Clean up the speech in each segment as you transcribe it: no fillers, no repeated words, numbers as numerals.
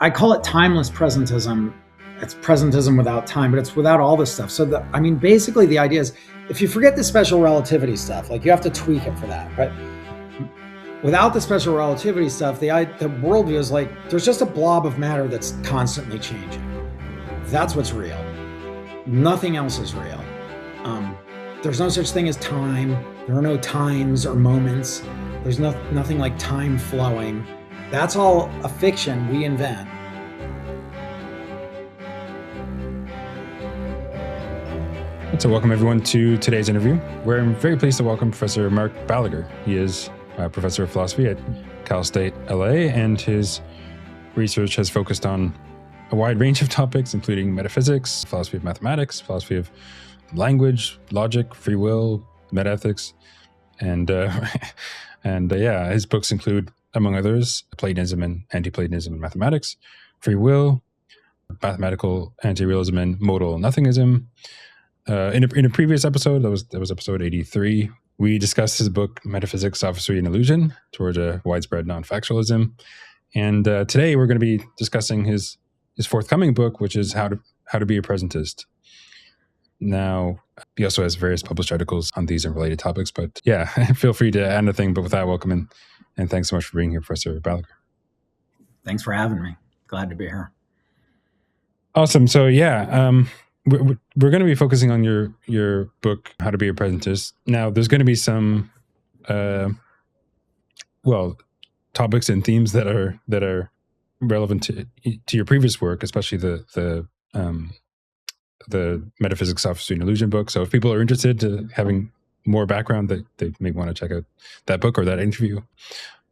I call it timeless presentism. It's presentism without time, but it's without all this stuff. So basically the idea is if you forget the special relativity stuff, like you have to tweak it for that. But without the special relativity stuff, the worldview is like, there's just a blob of matter that's constantly changing. That's what's real. Nothing else is real. There's no such thing as time. There are no times or moments. There's nothing like time flowing. That's all a fiction we invent. So welcome everyone to today's interview, where I'm very pleased to welcome Professor Mark Balaguer. He is a professor of philosophy at Cal State LA, and his research has focused on a wide range of topics, including metaphysics, philosophy of mathematics, philosophy of language, logic, free will, metaethics, and his books include, among others, Platonism and anti-Platonism in mathematics, free will, mathematical anti-realism, and modal Nothingism. In a previous episode, that was episode 83, we discussed his book Metaphysics, Sophistry, and Illusion Towards a Widespread Non-factualism. And today we're going to be discussing his forthcoming book, which is How to Be a Presentist. Now, he also has various published articles on these and related topics, but yeah, feel free to add anything. But with that, welcome and thanks so much for being here, Professor Balaguer. Thanks for having me. Glad to be here. Awesome. So yeah, we're going to be focusing on your book, How to Be a Presentist. Now, there's going to be some, topics and themes that are relevant to your previous work, especially the Metaphysics, Sophistry, and Illusion book. So if people are interested in having more background, they may want to check out that book or that interview.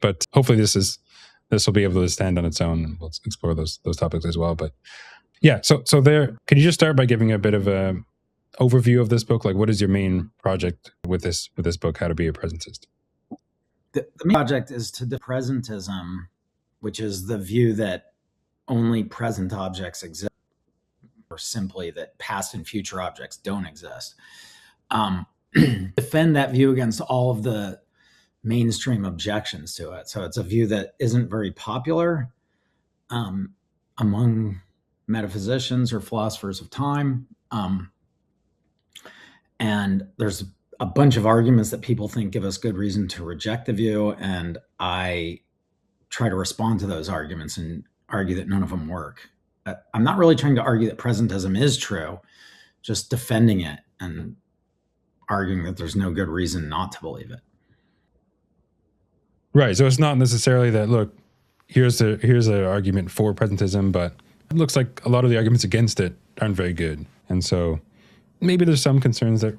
But hopefully this will be able to stand on its own, and we'll explore those topics as well. But yeah, so there, can you just start by giving a bit of a overview of this book? Like, what is your main project with this book, How to Be a Presentist? The main project is to the presentism, which is the view that only present objects exist, or simply that past and future objects don't exist. Defend that view against all of the mainstream objections to it. So it's a view that isn't very popular among metaphysicians or philosophers of time. And there's a bunch of arguments that people think give us good reason to reject the view. And I try to respond to those arguments and argue that none of them work. I'm not really trying to argue that presentism is true, just defending it and arguing that there's no good reason not to believe it. Right. So it's not necessarily that, look, here's an argument for presentism, but it looks like a lot of the arguments against it aren't very good. And so maybe there's some concerns that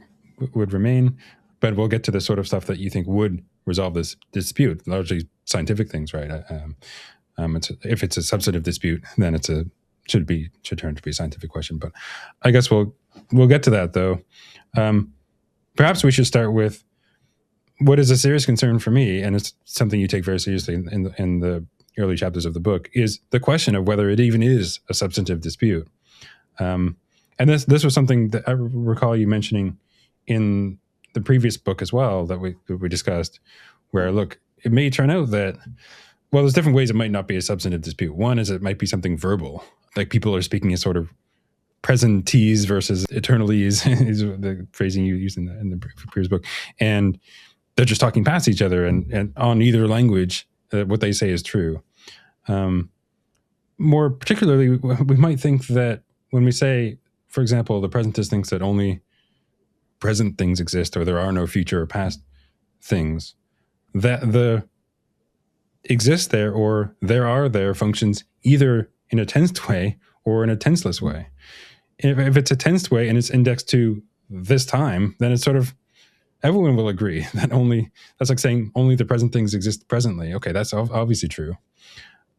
would remain, but we'll get to the sort of stuff that you think would resolve this dispute, largely scientific things, right? If it's a substantive dispute, then should turn to be a scientific question. But I guess we'll get to that, though. Perhaps we should start with what is a serious concern for me, and it's something you take very seriously in the early chapters of the book, is the question of whether it even is a substantive dispute. And this was something that I recall you mentioning in the previous book as well that we discussed, where, look, it may turn out that, well, there's different ways it might not be a substantive dispute. One is it might be something verbal, like people are speaking in sort of presentese versus eternalese, is the phrasing you used in the previous book. And they're just talking past each other, and on either language, what they say is true. More particularly, we might think that when we say, for example, the presentist thinks that only present things exist, or there are no future or past things, that the exist there or there functions either in a tensed way or in a tenseless way. If it's a tensed way and it's indexed to this time, then it's sort of, everyone will agree that that's like saying only the present things exist presently. Okay, that's obviously true.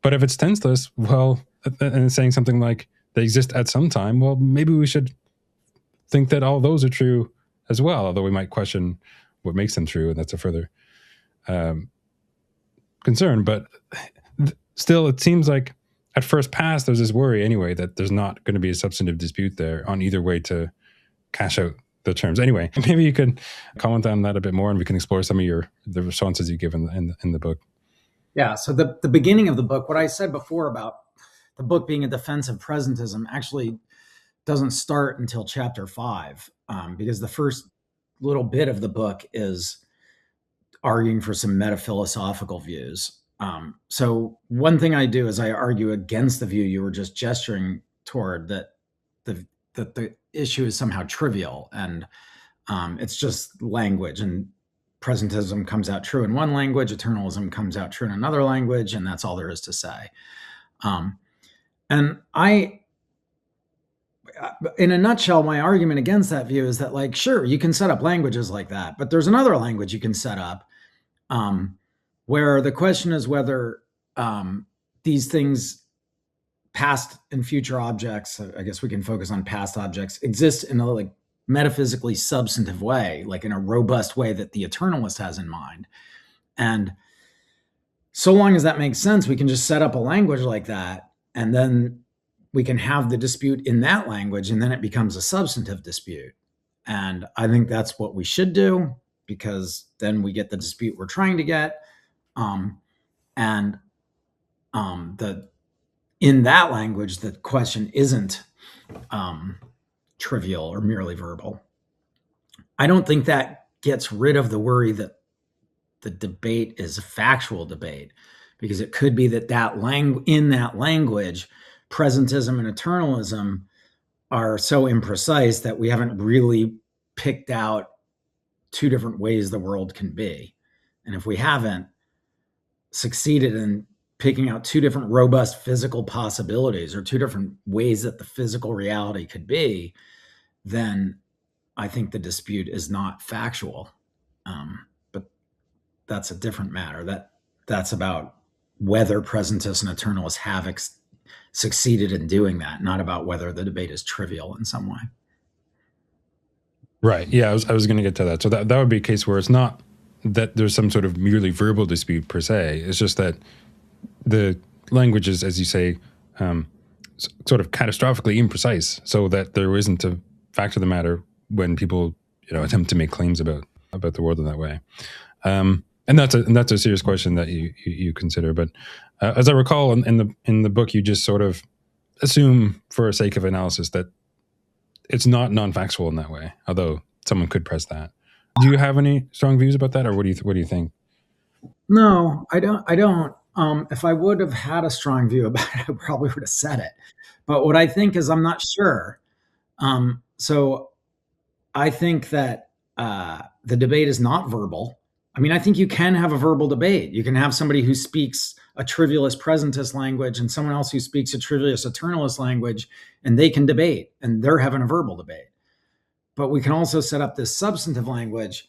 But if it's tenseless, well, and it's saying something like they exist at some time, well, maybe we should think that all those are true as well, although we might question what makes them true, and that's a further concern. But still, it seems like at first pass, there's this worry anyway that there's not going to be a substantive dispute there on either way to cash out the terms. Anyway, maybe you could comment on that a bit more, and we can explore some of the responses you give in the book. Yeah. So the beginning of the book, what I said before about the book being a defense of presentism actually doesn't start until chapter 5, because the first little bit of the book is arguing for some metaphilosophical views. So one thing I do is I argue against the view you were just gesturing toward, that the issue is somehow trivial and it's just language, and presentism comes out true in one language, eternalism comes out true in another language, and that's all there is to say. And in a nutshell, my argument against that view is that, like, sure, you can set up languages like that, but there's another language you can set up where the question is whether these things, past and future objects, I guess we can focus on past objects, exist in a like metaphysically substantive way, like in a robust way that the eternalist has in mind. And so long as that makes sense, we can just set up a language like that, and then we can have the dispute in that language, and then it becomes a substantive dispute. And I think that's what we should do, because then we get the dispute we're trying to get. In that language, the question isn't trivial or merely verbal. I don't think that gets rid of the worry that the debate is a factual debate, because it could be that in that language, presentism and eternalism are so imprecise that we haven't really picked out two different ways the world can be. And if we haven't succeeded in picking out two different robust physical possibilities, or two different ways that the physical reality could be, then I think the dispute is not factual. But that's a different matter. That's about whether presentists and eternalists have succeeded in doing that, not about whether the debate is trivial in some way. Right. Yeah, I was going to get to that. So that would be a case where it's not that there's some sort of merely verbal dispute per se. It's just that the language is, as you say, sort of catastrophically imprecise, so that there isn't a fact of the matter when people, attempt to make claims about the world in that way. And that's a serious question that you consider. But as I recall, in the book, you just sort of assume, for sake of analysis, that it's not non-factual in that way. Although someone could press that. Do you have any strong views about that, or what do you think? No, I don't. If I would have had a strong view about it, I probably would have said it. But what I think is, I'm not sure. So I think that the debate is not verbal. I mean, I think you can have a verbal debate. You can have somebody who speaks a trivialist presentist language and someone else who speaks a trivialist eternalist language, and they can debate, and they're having a verbal debate. But we can also set up this substantive language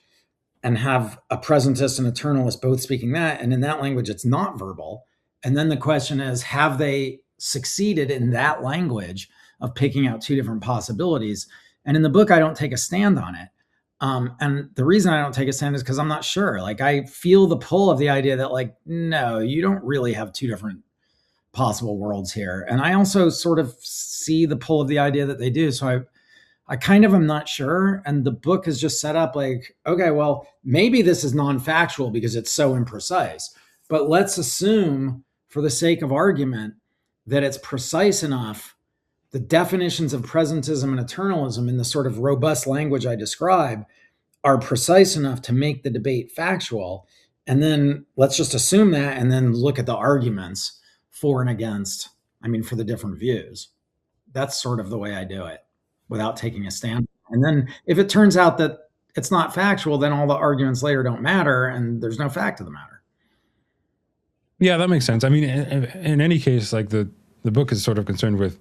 and have a presentist and eternalist both speaking that, and in that language, it's not verbal. And then the question is, have they succeeded in that language of picking out two different possibilities? And in the book, I don't take a stand on it. And the reason I don't take a stand is because I'm not sure. Like, I feel the pull of the idea that, like, no, you don't really have two different possible worlds here. And I also sort of see the pull of the idea that they do. So I kind of am not sure. And the book is just set up like, okay, well, maybe this is non-factual because it's so imprecise. But let's assume, for the sake of argument, that it's precise enough. The definitions of presentism and eternalism in the sort of robust language I describe are precise enough to make the debate factual. And then let's just assume that, and then look at the arguments for and against, for the different views. That's sort of the way I do it, without taking a stand. And then if it turns out that it's not factual, then all the arguments later don't matter, and there's no fact of the matter. Yeah, that makes sense. I mean, in any case, like the book is sort of concerned with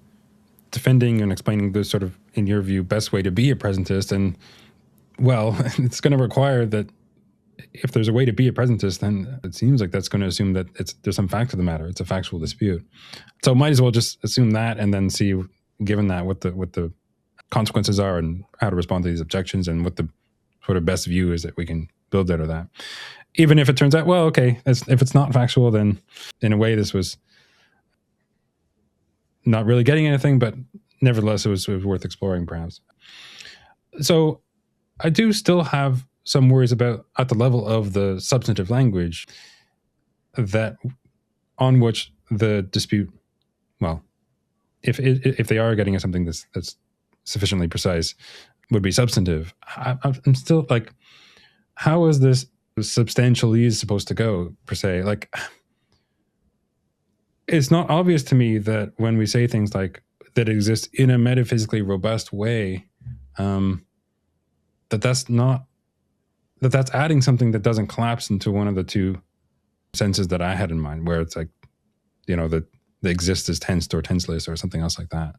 defending and explaining the sort of, in your view, best way to be a presentist. And, well, it's going to require that if there's a way to be a presentist, then it seems like that's going to assume that there's some fact of the matter. It's a factual dispute. So might as well just assume that, and then see, given that, what the consequences are and how to respond to these objections, and what the sort of best view is that we can build out of that. Even if it turns out, well, okay, if it's not factual, then in a way this was not really getting anything, but nevertheless it was worth exploring, perhaps. So I do still have some worries about, at the level of the substantive language, that on which the dispute, well, if they are getting at something that's sufficiently precise, would be substantive. I'm still like, how is this substantialese supposed to go, per se? Like, it's not obvious to me that when we say things like that exist in a metaphysically robust way, that's adding something that doesn't collapse into one of the two senses that I had in mind, where it's like, that the exist is tensed or tenseless or something else like that.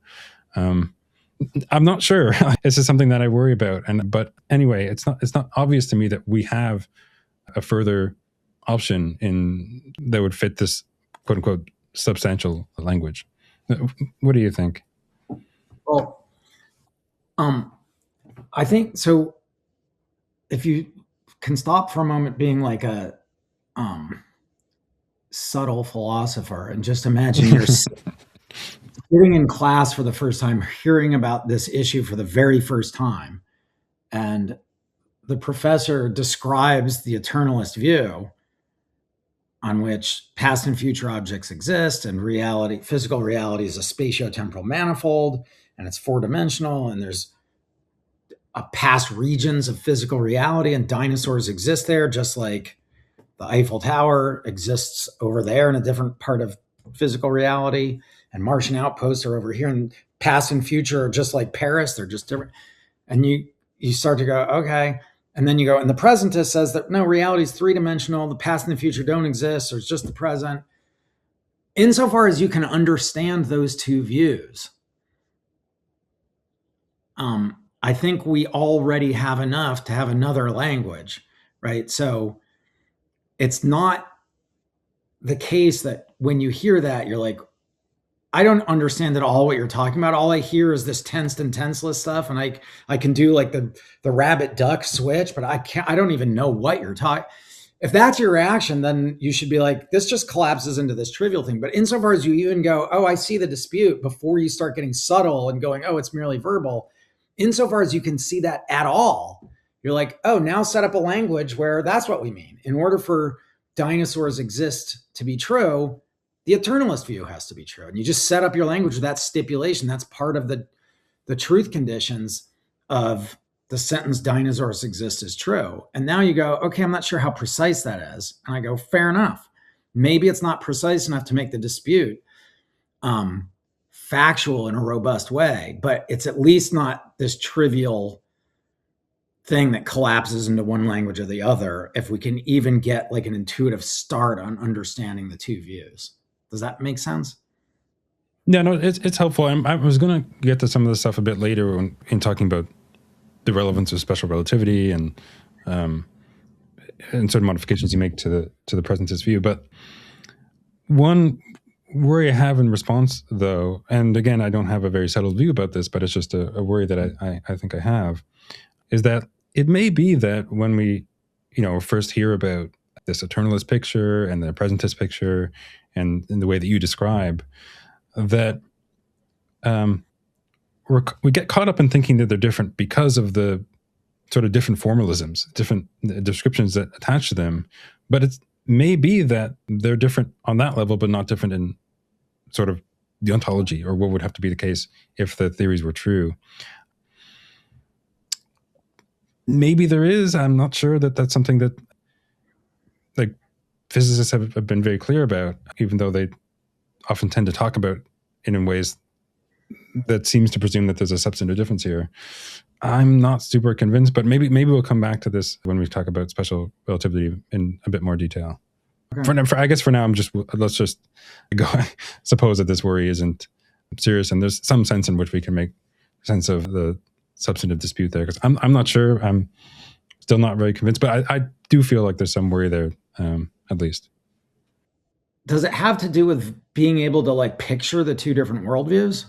I'm not sure. This is something that I worry about. But anyway, it's not obvious to me that we have a further option that would fit this quote unquote substantial language. What do you think? Well, I think so. If you can stop for a moment being like a subtle philosopher and just imagine you're sitting in class for the first time, hearing about this issue for the very first time, and the professor describes the eternalist view on which past and future objects exist, and reality, physical reality, is a spatio-temporal manifold, and it's four-dimensional, and there's past regions of physical reality, and dinosaurs exist there, just like the Eiffel Tower exists over there in a different part of physical reality, and Martian outposts are over here, and past and future are just like Paris, they're just different. And you start to go, okay. And then you go, and the presentist says that no, reality is three-dimensional, the past and the future don't exist, or it's just the present. Insofar as you can understand those two views, I think we already have enough to have another language, right? So it's not the case that when you hear that, you're like, I don't understand at all what you're talking about. All I hear is this tensed and tenseless stuff. And I can do like the rabbit duck switch, but I don't even know what you're talking. If that's your reaction, then you should be like, this just collapses into this trivial thing. But insofar as you even go, oh, I see the dispute, before you start getting subtle and going, oh, it's merely verbal. Insofar as you can see that at all, you're like, oh, now set up a language where that's what we mean. In order for dinosaurs exist to be true, the eternalist view has to be true. And you just set up your language with that stipulation. That's part of the truth conditions of the sentence dinosaurs exist is true. And now you go, okay, I'm not sure how precise that is. And I go, fair enough. Maybe it's not precise enough to make the dispute factual in a robust way, but it's at least not this trivial thing that collapses into one language or the other, if we can even get like an intuitive start on understanding the two views. Does that make sense? Yeah, no, it's helpful. I was going to get to some of the stuff a bit later in talking about the relevance of special relativity and certain modifications you make to the presentist view. But one worry I have in response, though, and again, I don't have a very settled view about this, but it's just a worry that I think I have, is that it may be that when we, first hear about this eternalist picture and the presentist picture, and in the way that you describe, that we get caught up in thinking that they're different because of the sort of different formalisms, different descriptions that attach to them. But it may be that they're different on that level, but not different in sort of the ontology, or what would have to be the case if the theories were true. Maybe there is. I'm not sure that that's something that like physicists have been very clear about, even though they often tend to talk about it in ways that seems to presume that there's a substantive difference here. I'm not super convinced, but maybe we'll come back to this when we talk about special relativity in a bit more detail. Okay. I guess for now, let's just go. Suppose that this worry isn't serious, and there's some sense in which we can make sense of the substantive dispute there. Because I'm not sure. I'm still not very convinced, but I do feel like there's some worry there, at least. Does it have to do with being able to like picture the two different worldviews?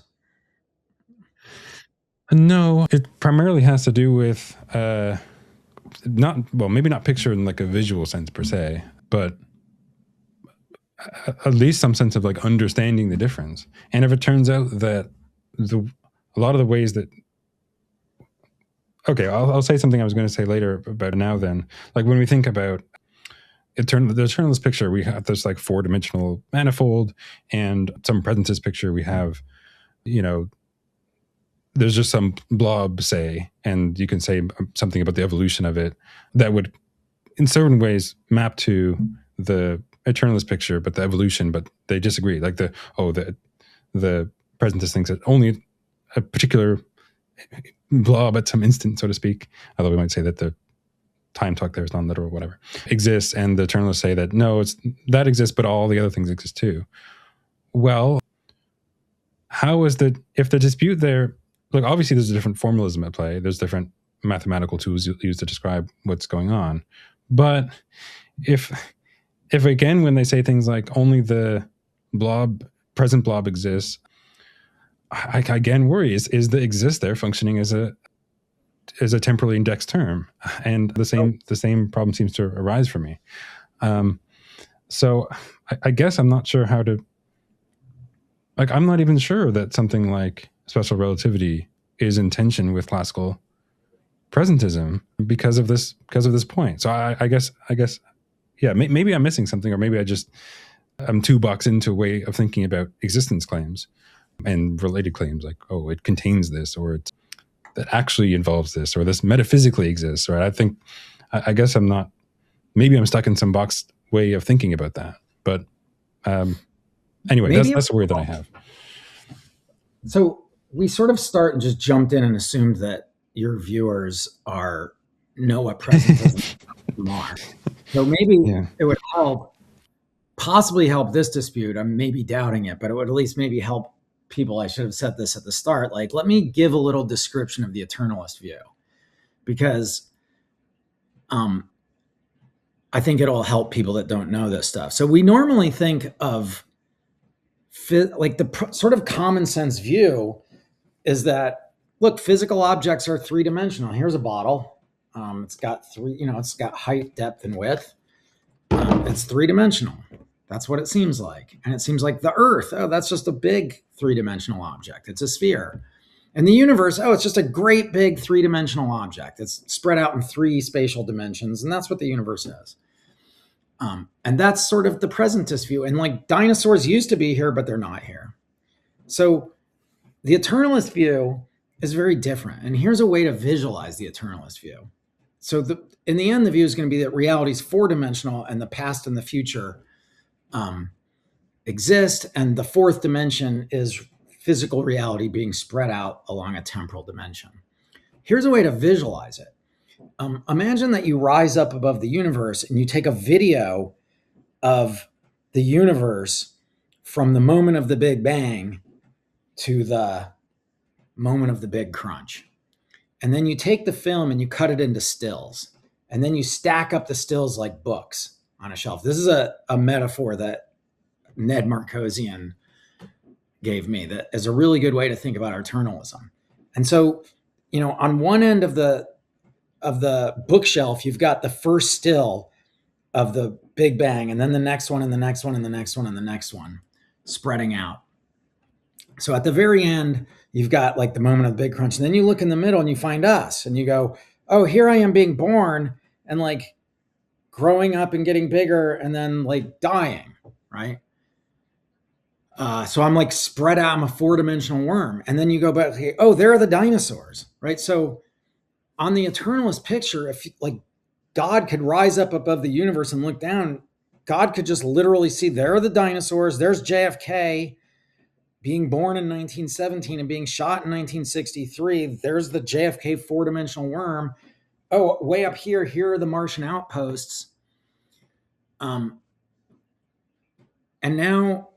No, it primarily has to do with maybe not picture in like a visual sense per se, but at least some sense of like understanding the difference. And if it turns out that a lot of the ways that, okay, I'll say something I was going to say later about it now then. Like when we think about the eternalist picture, we have this like four-dimensional manifold, and some presentist picture, we have there's just some blob, say, and you can say something about the evolution of it that would, in certain ways, map to the eternalist picture, but the evolution, but they disagree. Like the presentist thinks that only a particular blob at some instant, so to speak, although we might say that the time talk there is non-literal, whatever, exists, and the eternalists say that no, that exists, but all the other things exist too. Well, if the dispute there, look, obviously there's a different formalism at play, there's different mathematical tools used to describe what's going on, but if again, when they say things like only the present blob exists, I again worry, is the exist there functioning as a temporally indexed term? And the same problem seems to arise for me. So I guess I'm not sure how to, I'm not even sure that something like special relativity is in tension with classical presentism because of this point. So I guess, yeah, maybe I'm missing something, or maybe I'm too boxed into a way of thinking about existence claims and related claims, like, oh, it contains this, or that actually involves this, or this metaphysically exists, right? I guess maybe I'm stuck in some boxed way of thinking about that. But anyway, that's a worry that I have. So we sort of start and just jumped in and assumed that your viewers know what presentism are. So maybe it would possibly help this dispute. I'm maybe doubting it, but it would at least maybe help people. I should have said this at the start. Like, let me give a little description of the eternalist view, because I think it'll help people that don't know this stuff. So we normally think of the sort of common sense view is that, look, physical objects are three-dimensional. Here's a bottle. It's got it's got height, depth, and width. It's three-dimensional. That's what it seems like. And it seems like the Earth, that's just a big three-dimensional object. It's a sphere. And the universe, it's just a great big three-dimensional object. It's spread out in three spatial dimensions, and that's what the universe is. And that's sort of the presentist view. And like, dinosaurs used to be here, but they're not here. So the eternalist view is very different. And here's a way to visualize the eternalist view. So in the end, the view is going to be that reality is four-dimensional, and the past and the future exist, and the fourth dimension is physical reality being spread out along a temporal dimension. Here's a way to visualize it. Imagine that you rise up above the universe and you take a video of the universe from the moment of the Big Bang to the moment of the Big Crunch. And then you take the film and you cut it into stills, and then you stack up the stills like books on a shelf. This is a metaphor that Ned Markosian gave me that is a really good way to think about eternalism. And so, on one end of the bookshelf, you've got the first still of the Big Bang, and then the next one, and the next one, and the next one, and the next one, spreading out. So at the very end, you've got like the moment of the Big Crunch, and then you look in the middle and you find us, and you go, oh, here I am being born, and like growing up and getting bigger, and then like dying, right? So I'm like spread out. I'm a four-dimensional worm. And then you go back, okay, oh, there are the dinosaurs, right? So on the eternalist picture, if like God could rise up above the universe and look down, God could just literally see, there are the dinosaurs. There's JFK being born in 1917 and being shot in 1963. There's the JFK four-dimensional worm. Oh, way up here are the Martian outposts. And now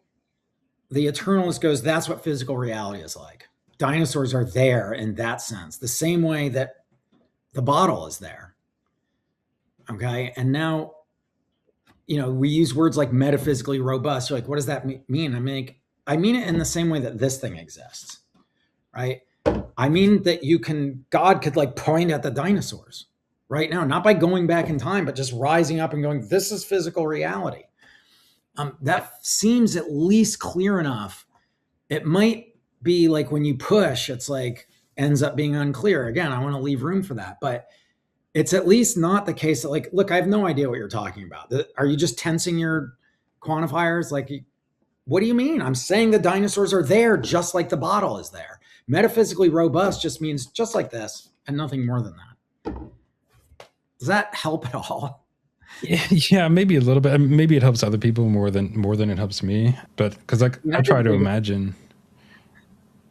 the eternalist goes, that's what physical reality is like. Dinosaurs are there in that sense, the same way that the bottle is there. Okay. And now, we use words like metaphysically robust. You're like, what does that mean? I mean it in the same way that this thing exists, right? I mean that God could like point at the dinosaurs right now, not by going back in time, but just rising up and going, this is physical reality. That seems at least clear enough. It might be like when you push, it's like ends up being unclear. Again, I want to leave room for that, but it's at least not the case that like, look, I have no idea what you're talking about. Are you just tensing your quantifiers? Like, what do you mean? I'm saying the dinosaurs are there just like the bottle is there. Metaphysically robust just means just like this and nothing more than that. Does that help at all? Yeah, maybe a little bit. Maybe it helps other people more than it helps me. But because like I try to imagine,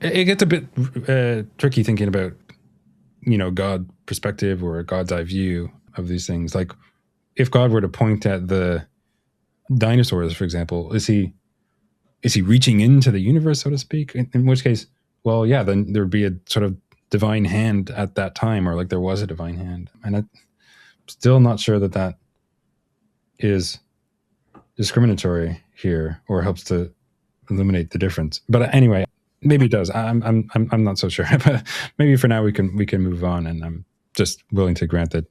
it gets a bit tricky thinking about, God perspective or God's eye view of these things. Like if God were to point at the dinosaurs, for example, is he reaching into the universe, so to speak? In which case, well, yeah, then there would be a sort of divine hand at that time, or like there was a divine hand. And I'm still not sure that is discriminatory here or helps to eliminate the difference. But anyway, maybe it does. I'm not so sure. But maybe for now we can move on, and I'm just willing to grant that.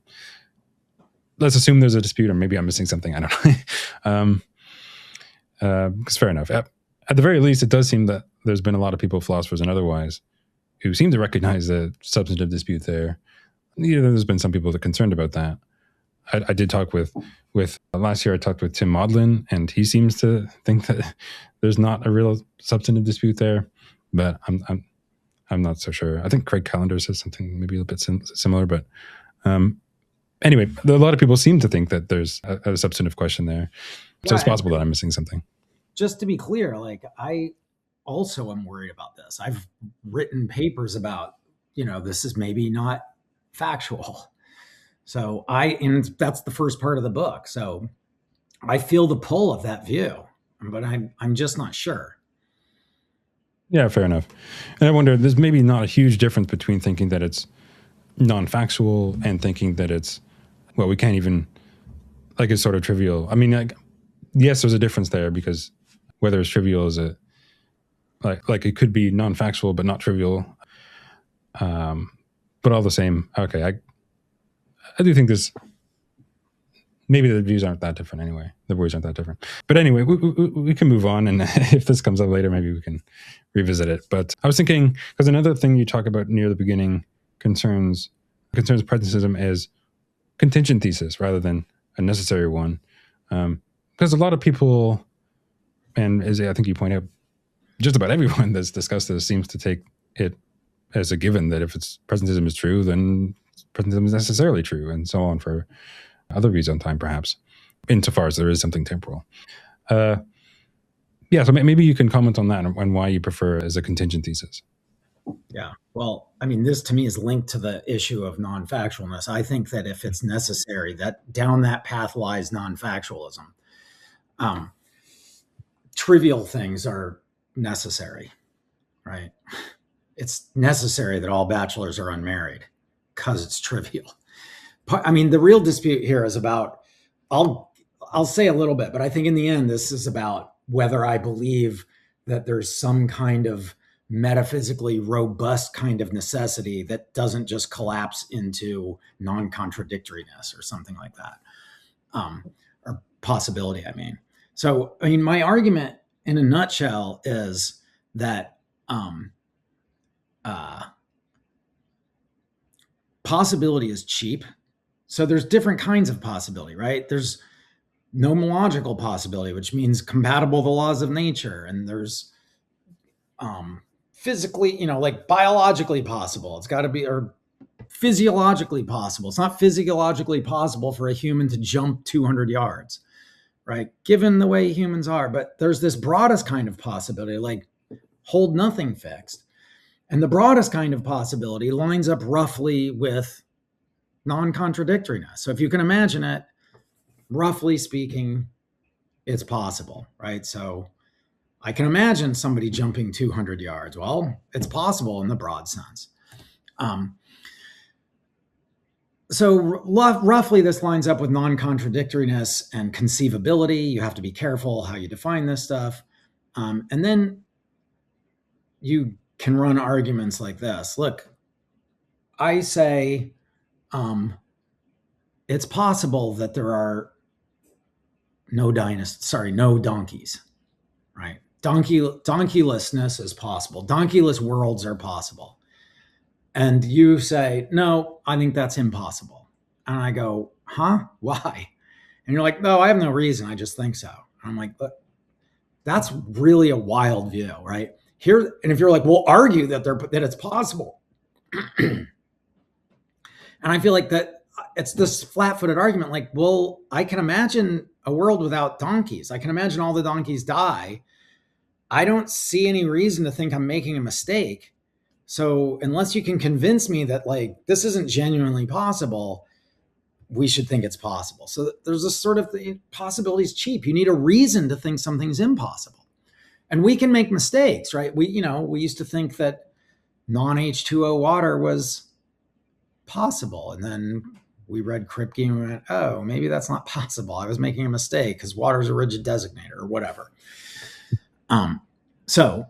Let's assume there's a dispute, or maybe I'm missing something. I don't know. Because fair enough. At the very least, it does seem that there's been a lot of people, philosophers and otherwise, who seem to recognize the substantive dispute there. There's been some people that are concerned about that. I did talk with last year. I talked with Tim Maudlin, and he seems to think that there's not a real substantive dispute there. But I'm not so sure. I think Craig Callender says something maybe a little bit similar. But anyway, a lot of people seem to think that there's a substantive question there. So it's possible that I'm missing something. Just to be clear, like I also am worried about this. I've written papers about, this is maybe not factual. So and that's the first part of the book. So I feel the pull of that view, but I'm just not sure. Yeah, fair enough. And I wonder, there's maybe not a huge difference between thinking that it's non-factual and thinking that it's, well, we can't even, like it's sort of trivial. I mean, yes, there's a difference there, because whether it's trivial is like it could be non-factual but not trivial. But all the same, okay, I do think this, maybe the views aren't that different anyway. The words aren't that different. But anyway, we can move on. And if this comes up later, maybe we can revisit it. But I was thinking, because another thing you talk about near the beginning concerns presentism as contingent thesis rather than a necessary one. Because a lot of people, and as I think you point out, just about everyone that's discussed this seems to take it as a given that if presentism is true, then presentism is necessarily true, and so on for other views on time, perhaps, insofar as there is something temporal. Yeah, so maybe you can comment on that and why you prefer as a contingent thesis. Yeah, well, I mean, this to me is linked to the issue of non-factualness. I think that if it's necessary, that down that path lies non-factualism. Trivial things are necessary, right? It's necessary that all bachelors are unmarried because it's trivial. I mean, the real dispute here is about, I'll say a little bit, but I think in the end, this is about whether I believe that there's some kind of metaphysically robust kind of necessity that doesn't just collapse into non-contradictoriness or something like that, or possibility, I mean. So, I mean, my argument in a nutshell is that possibility is cheap. So there's different kinds of possibility, right? There's nomological possibility, which means compatible with the laws of nature. And there's physically, like biologically possible. It's got to be, or physiologically possible. It's not physiologically possible for a human to jump 200 yards, right? Given the way humans are. But there's this broadest kind of possibility, like hold nothing fixed. And the broadest kind of possibility lines up roughly with non-contradictoriness. So if you can imagine it, roughly speaking, it's possible, right? So I can imagine somebody jumping 200 yards. Well, it's possible in the broad sense. So roughly this lines up with non-contradictoriness and conceivability. You have to be careful how you define this stuff. And then you can run arguments like this. Look, I say it's possible that there are no donkeys, right? Donkeylessness is possible. Donkeyless worlds are possible. And you say, no, I think that's impossible. And I go, huh? Why? And you're like, no, I have no reason. I just think so. And I'm like, but That's really a wild view, right? Here, and if you're like, well, argue that it's possible. And I feel like that it's this flat-footed argument, like, well, I can imagine a world without donkeys. I can imagine all the donkeys die. I don't see any reason to think I'm making a mistake. So unless you can convince me that like this isn't genuinely possible, we should think it's possible. So there's this sort of possibility is cheap. You need a reason to think something's impossible. And we can make mistakes, right? We used to think that non-H2O water was possible. And then we read Kripke and we went, oh, maybe that's not possible. I was making a mistake because water is a rigid designator or whatever. So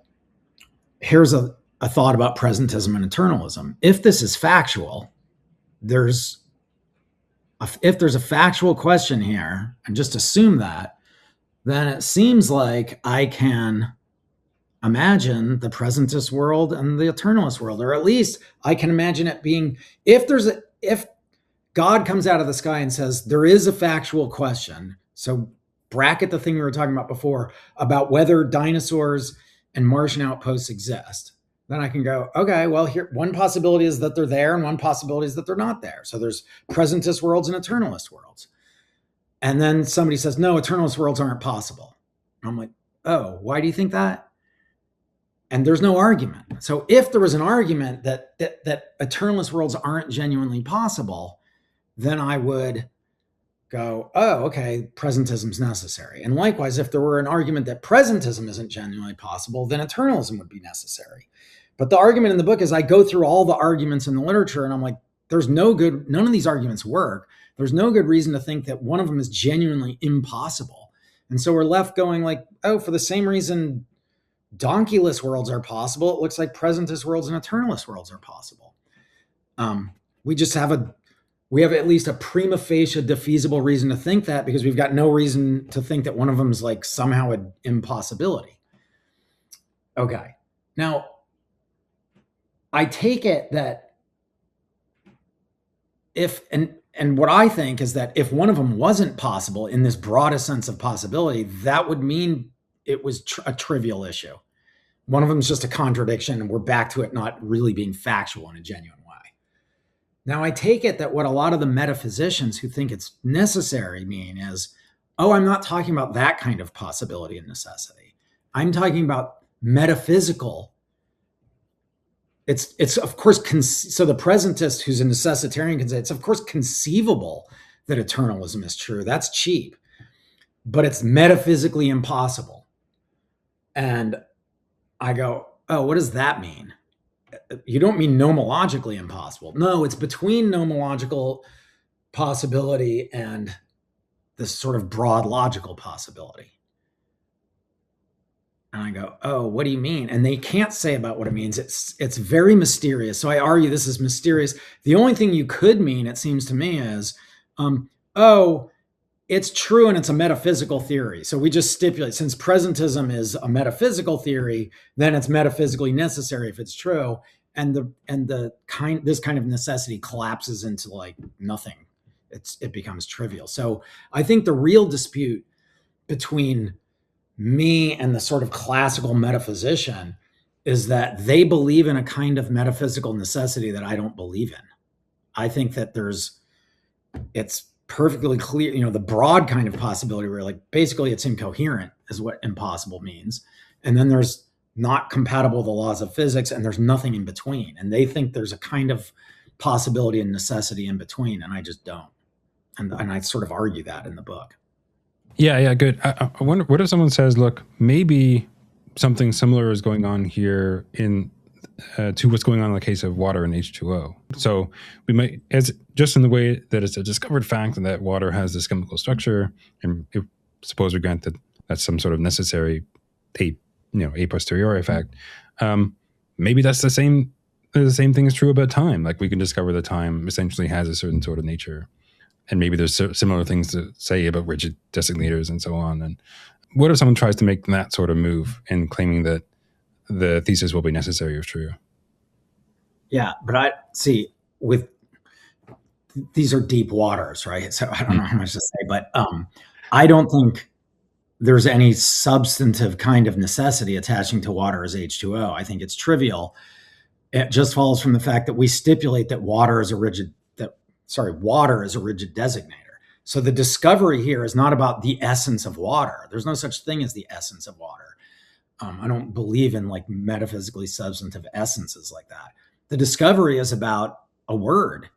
here's a thought about presentism and eternalism. If this is factual, if there's a factual question here, and just assume that, then it seems like I can imagine the presentist world and the eternalist world, or at least I can imagine it being, if God comes out of the sky and says there is a factual question, so bracket the thing we were talking about before about whether dinosaurs and Martian outposts exist, then I can go, okay, well, here, one possibility is that they're there and one possibility is that they're not there. So there's presentist worlds and eternalist worlds. And then somebody says, no, eternalist worlds aren't possible. And I'm like, oh, why do you think that? And there's no argument. So if there was an argument that eternalist worlds aren't genuinely possible, then I would go, oh, okay, presentism's necessary. And likewise, if there were an argument that presentism isn't genuinely possible, then eternalism would be necessary. But the argument in the book is I go through all the arguments in the literature and I'm like, none of these arguments work. There's no good reason to think that one of them is genuinely impossible. And so we're left going like, oh, for the same reason donkeyless worlds are possible, it looks like presentist worlds and eternalist worlds are possible. We have at least a prima facie defeasible reason to think that, because we've got no reason to think that one of them is like somehow an impossibility. Okay. Now, I take it that and what I think is that if one of them wasn't possible in this broadest sense of possibility, that would mean it was a trivial issue. One of them is just a contradiction and we're back to it not really being factual in a genuine way. Now, I take it that what a lot of the metaphysicians who think it's necessary mean is, oh, I'm not talking about that kind of possibility and necessity. I'm talking about metaphysical. It's of course, so the presentist who's a necessitarian can say it's of course conceivable that eternalism is true. That's cheap, but it's metaphysically impossible. And I go, oh, what does that mean? You don't mean nomologically impossible. No, it's between nomological possibility and this sort of broad logical possibility. And I go, oh, what do you mean? And they can't say about what it means. It's very mysterious. So I argue this is mysterious. The only thing you could mean, it seems to me, is, oh, it's true and it's a metaphysical theory. So we just stipulate, since presentism is a metaphysical theory, then it's metaphysically necessary if it's true. And this kind of necessity collapses into like nothing. It becomes trivial. So I think the real dispute between me and the sort of classical metaphysician is that they believe in a kind of metaphysical necessity that I don't believe in. I think that it's perfectly clear, the broad kind of possibility where like basically it's incoherent is what impossible means. And then there's not compatible with the laws of physics and there's nothing in between. And they think there's a kind of possibility and necessity in between. And I just don't. And I sort of argue that in the book. Yeah, good. I wonder, what if someone says, look, maybe something similar is going on here to what's going on in the case of water and H2O. So we might, just in the way that it's a discovered fact that water has this chemical structure, and suppose we grant that that's some sort of necessary a posteriori fact, maybe that's the same thing is true about time. Like we can discover that time essentially has a certain sort of nature. And maybe there's similar things to say about rigid designators and so on. And what if someone tries to make that sort of move in claiming that the thesis will be necessary or true? Yeah, but I see these are deep waters, right? So I don't know how much to say, but I don't think there's any substantive kind of necessity attaching to water as H2O. I think it's trivial. It just follows from the fact that we stipulate that water is a rigid designator. So the discovery here is not about the essence of water. There's no such thing as the essence of water. I don't believe in like metaphysically substantive essences like that. The discovery is about a word,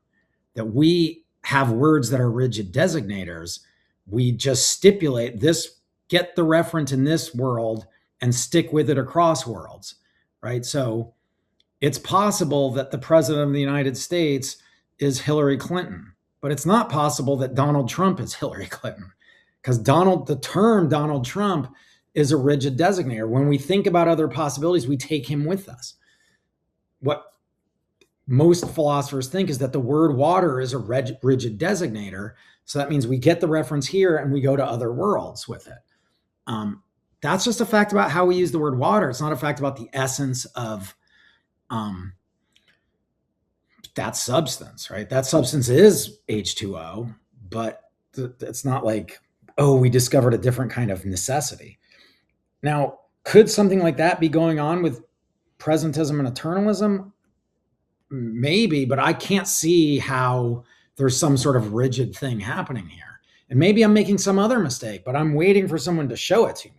that we have words that are rigid designators. We just stipulate this, get the referent in this world and stick with it across worlds, right? So it's possible that the president of the United States is Hillary Clinton, but it's not possible that Donald Trump is Hillary Clinton, because the term Donald Trump is a rigid designator. When we think about other possibilities, we take him with us. What most philosophers think is that the word water is a rigid designator. So that means we get the reference here and we go to other worlds with it. That's just a fact about how we use the word water. It's not a fact about the essence of that substance, right? That substance is H2O, but it's not like, oh, we discovered a different kind of necessity. Now, could something like that be going on with presentism and eternalism? Maybe, but I can't see how there's some sort of rigid thing happening here. And maybe I'm making some other mistake, but I'm waiting for someone to show it to me.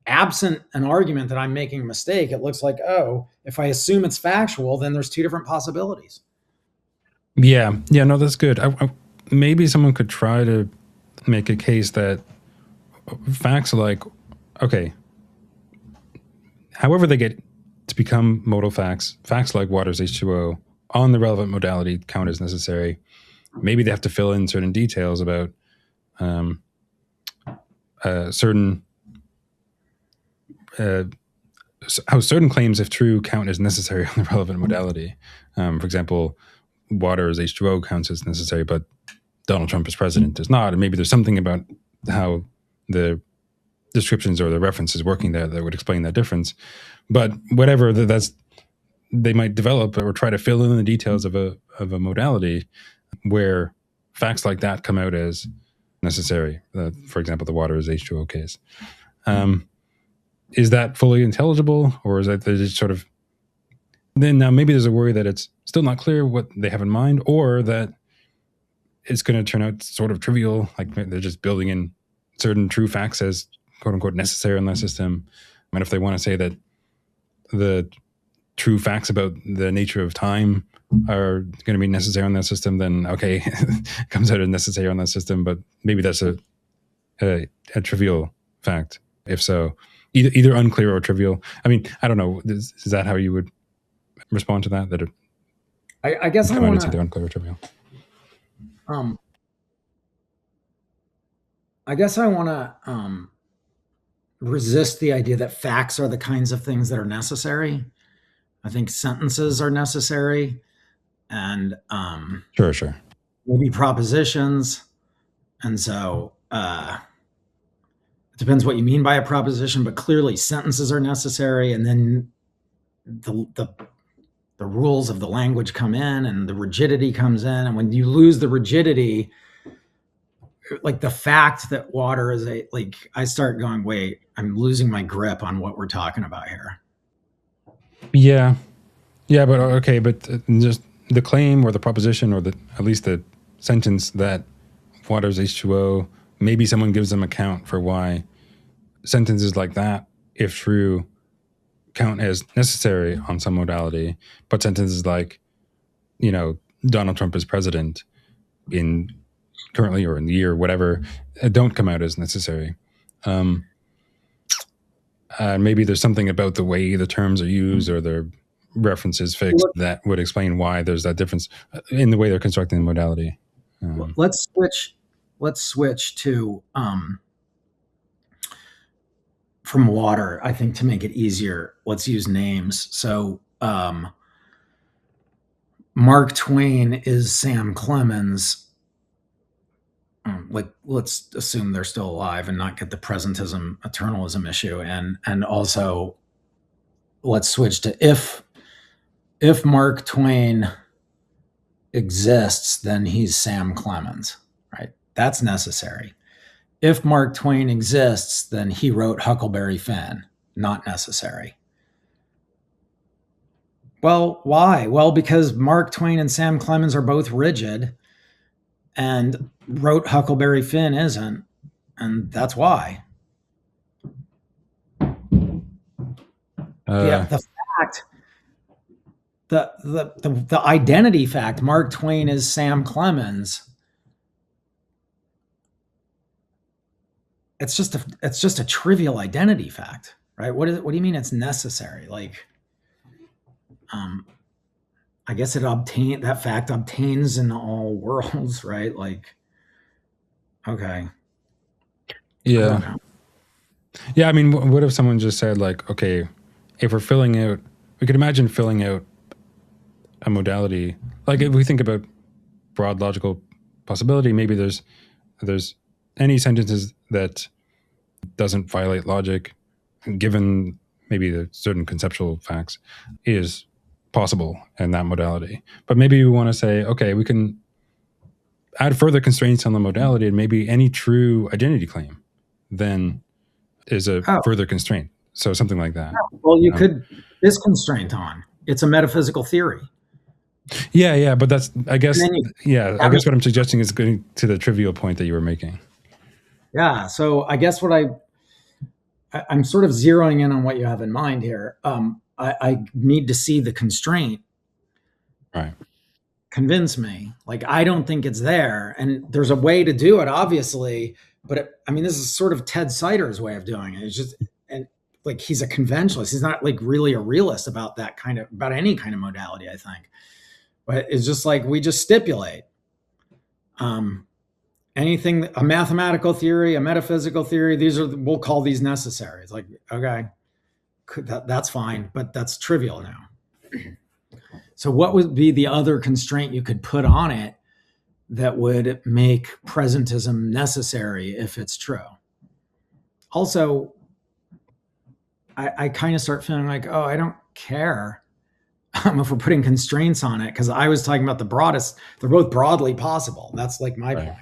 Absent an argument that I'm making a mistake, it looks like, oh, if I assume it's factual, then there's two different possibilities. Yeah, no, that's good. Maybe someone could try to make a case that facts like, okay, however they get to become modal facts like water's H2O on the relevant modality count as necessary. Maybe they have to fill in certain details about how certain claims, if true, count as necessary on the relevant modality. For example, water as H2O counts as necessary, but Donald Trump as president does not. And maybe there's something about how the descriptions or the references working there that would explain that difference. But whatever they might develop or try to fill in the details of a modality where facts like that come out as necessary. For example, the water is H2O case. Is that fully intelligible, or is that just sort of? Then now maybe there's a worry that it's still not clear what they have in mind, or that it's going to turn out sort of trivial, like they're just building in certain true facts as quote unquote necessary in that system. And if they want to say that the true facts about the nature of time are going to be necessary on that system, then okay, it comes out as necessary on that system, but maybe that's a trivial fact. If so, either unclear or trivial. I mean, I don't know. Is that how you would respond to that? That I guess I want to either unclear or trivial. I guess I want to resist the idea that facts are the kinds of things that are necessary. I think sentences are necessary, and sure, maybe propositions. And so it depends what you mean by a proposition, but clearly sentences are necessary, and then the rules of the language come in, and the rigidity comes in, and when you lose the rigidity, like the fact that water is I start going, wait, I'm losing my grip on what we're talking about here. Yeah, but okay, but just the claim or the proposition or at least the sentence that water is H2O, maybe someone gives them a count for why sentences like that, if true, count as necessary on some modality, but sentences like, Donald Trump is president in currently or in the year, whatever, don't come out as necessary. Maybe there's something about the way the terms are used or the references fixed that would explain why there's that difference in the way they're constructing the modality. Let's switch to from water. I think to make it easier, let's use names. So Mark Twain is Sam Clemens. Let's assume they're still alive and not get the presentism eternalism issue, and also let's switch to if Mark Twain exists, then he's Sam Clemens, right? That's necessary. if Mark Twain exists, then he wrote Huckleberry Finn. Not necessary. Well, why? Well, because Mark Twain and Sam Clemens are both rigid, and wrote Huckleberry Finn isn't, and that's why. The fact, the identity fact, Mark Twain is Sam Clemens. It's just a trivial identity fact, right? What do you mean it's necessary? Like, I guess that fact obtains in all worlds, right? Like, okay. Yeah. Yeah, I mean, what if someone just said, like, okay, if we could imagine filling out a modality. Like, if we think about broad logical possibility, maybe there's any sentences that doesn't violate logic, given maybe the certain conceptual facts, is possible in that modality. But maybe we want to say, okay, we can add further constraints on the modality, and maybe any true identity claim then is a further constraint. So something like that. Well, you could this constraint on. It's a metaphysical theory. Yeah, but that's, I guess what I'm suggesting is going to the trivial point that you were making. Yeah, so I guess what I'm sort of zeroing in on what you have in mind here. I need to see the constraint. Right. Convince me. Like, I don't think it's there. And there's a way to do it, obviously. But this is sort of Ted Sider's way of doing it. It's just, and like, he's a conventionalist. He's not like really a realist about any kind of modality, I think. But it's just like, we just stipulate. Anything, a mathematical theory, a metaphysical theory, we'll call these necessary. It's like, okay, that's fine, but that's trivial now. So what would be the other constraint you could put on it that would make presentism necessary if it's true? Also, I kind of start feeling like, oh, I don't care if we're putting constraints on it, because I was talking about the broadest. They're both broadly possible. That's like my point.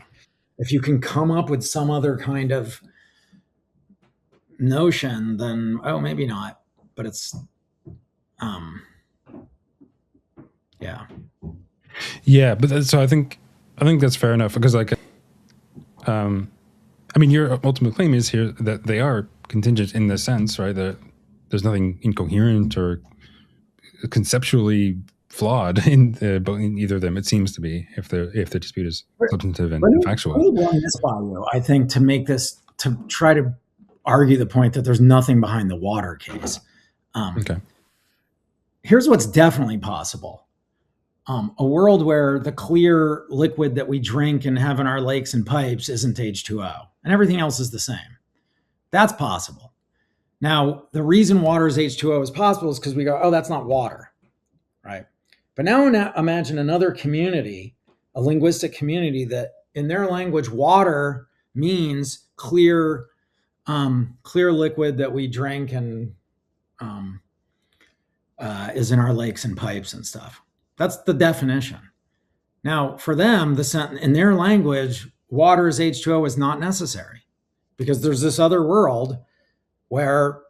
If you can come up with some other kind of notion, then, oh, maybe not. But it's, yeah. Yeah, but so I think that's fair enough, because like, your ultimate claim is here that they are contingent in this sense, right? That there's nothing incoherent or conceptually flawed in either of them. It seems to be, if the dispute is substantive and factual. Let me run this by you, I think, to try to argue the point that there's nothing behind the water case. Okay. Here's what's definitely possible. A world where the clear liquid that we drink and have in our lakes and pipes isn't H2O, and everything else is the same. That's possible. Now, the reason water is H2O is possible is because we go, oh, that's not water, right? But now imagine another community, a linguistic community, that in their language, water means clear liquid that we drink and is in our lakes and pipes and stuff. That's the definition. Now, for them, in their language, water is H2O is not necessary, because there's this other world where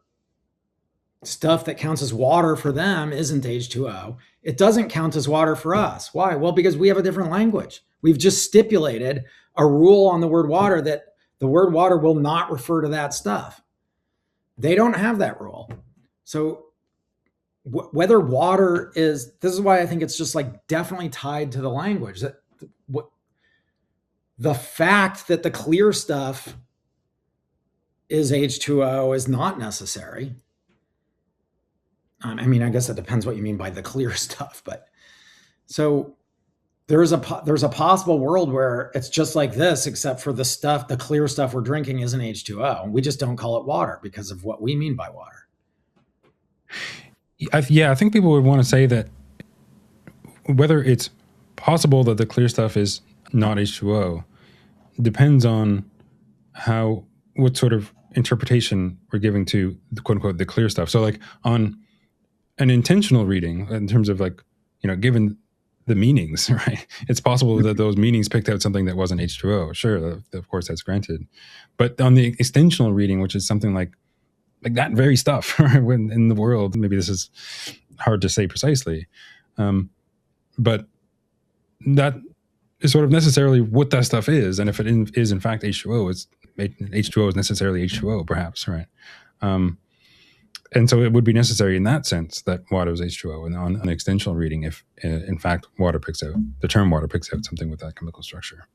stuff that counts as water for them isn't H2O. It doesn't count as water for us. Why? Well, because we have a different language. We've just stipulated a rule on the word water that the word water will not refer to that stuff. They don't have that rule. So whether water this is why I think it's just like definitely tied to the language. That the fact that the clear stuff is H2O is not necessary. I guess it depends what you mean by the clear stuff, but so there's a possible world where it's just like this, except for the clear stuff we're drinking isn't H2O. We just don't call it water because of what we mean by water. I think people would want to say that whether it's possible that the clear stuff is not H2O depends on what sort of interpretation we're giving to the quote unquote the clear stuff. So like on an intentional reading, in terms of like, given the meanings, right? It's possible that those meanings picked out something that wasn't H2O. Sure, of course, that's granted. But on the extensional reading, which is something like that very stuff when in the world, maybe this is hard to say precisely, but that is sort of necessarily what that stuff is. And if it is in fact H2O, H2O is necessarily H2O, perhaps, right? And so it would be necessary in that sense that water is H2O, and on an extensional reading, if in fact the term water picks out something with that chemical structure.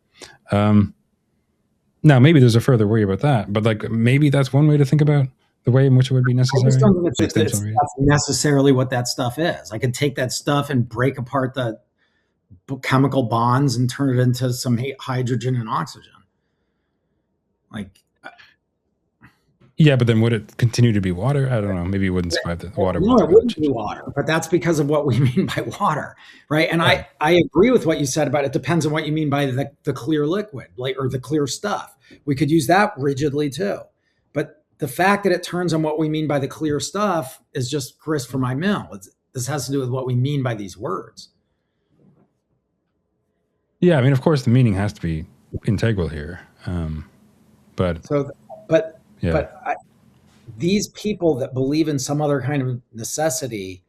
Now, maybe there's a further worry about that, but like maybe that's one way to think about the way in which it would be necessary. I just don't think that's necessarily what that stuff is. I could take that stuff and break apart the chemical bonds and turn it into some hydrogen and oxygen. Like, yeah, but then would it continue to be water? I don't know. Maybe it wouldn't survive the water. No, it wouldn't be water, but that's because of what we mean by water, right? And I agree with what you said about it. Depends on what you mean by the clear liquid, or the clear stuff. We could use that rigidly too. But the fact that it turns on what we mean by the clear stuff is just grist for my mill. This has to do with what we mean by these words. Yeah, I mean, of course, the meaning has to be integral here. These people that believe in some other kind of necessity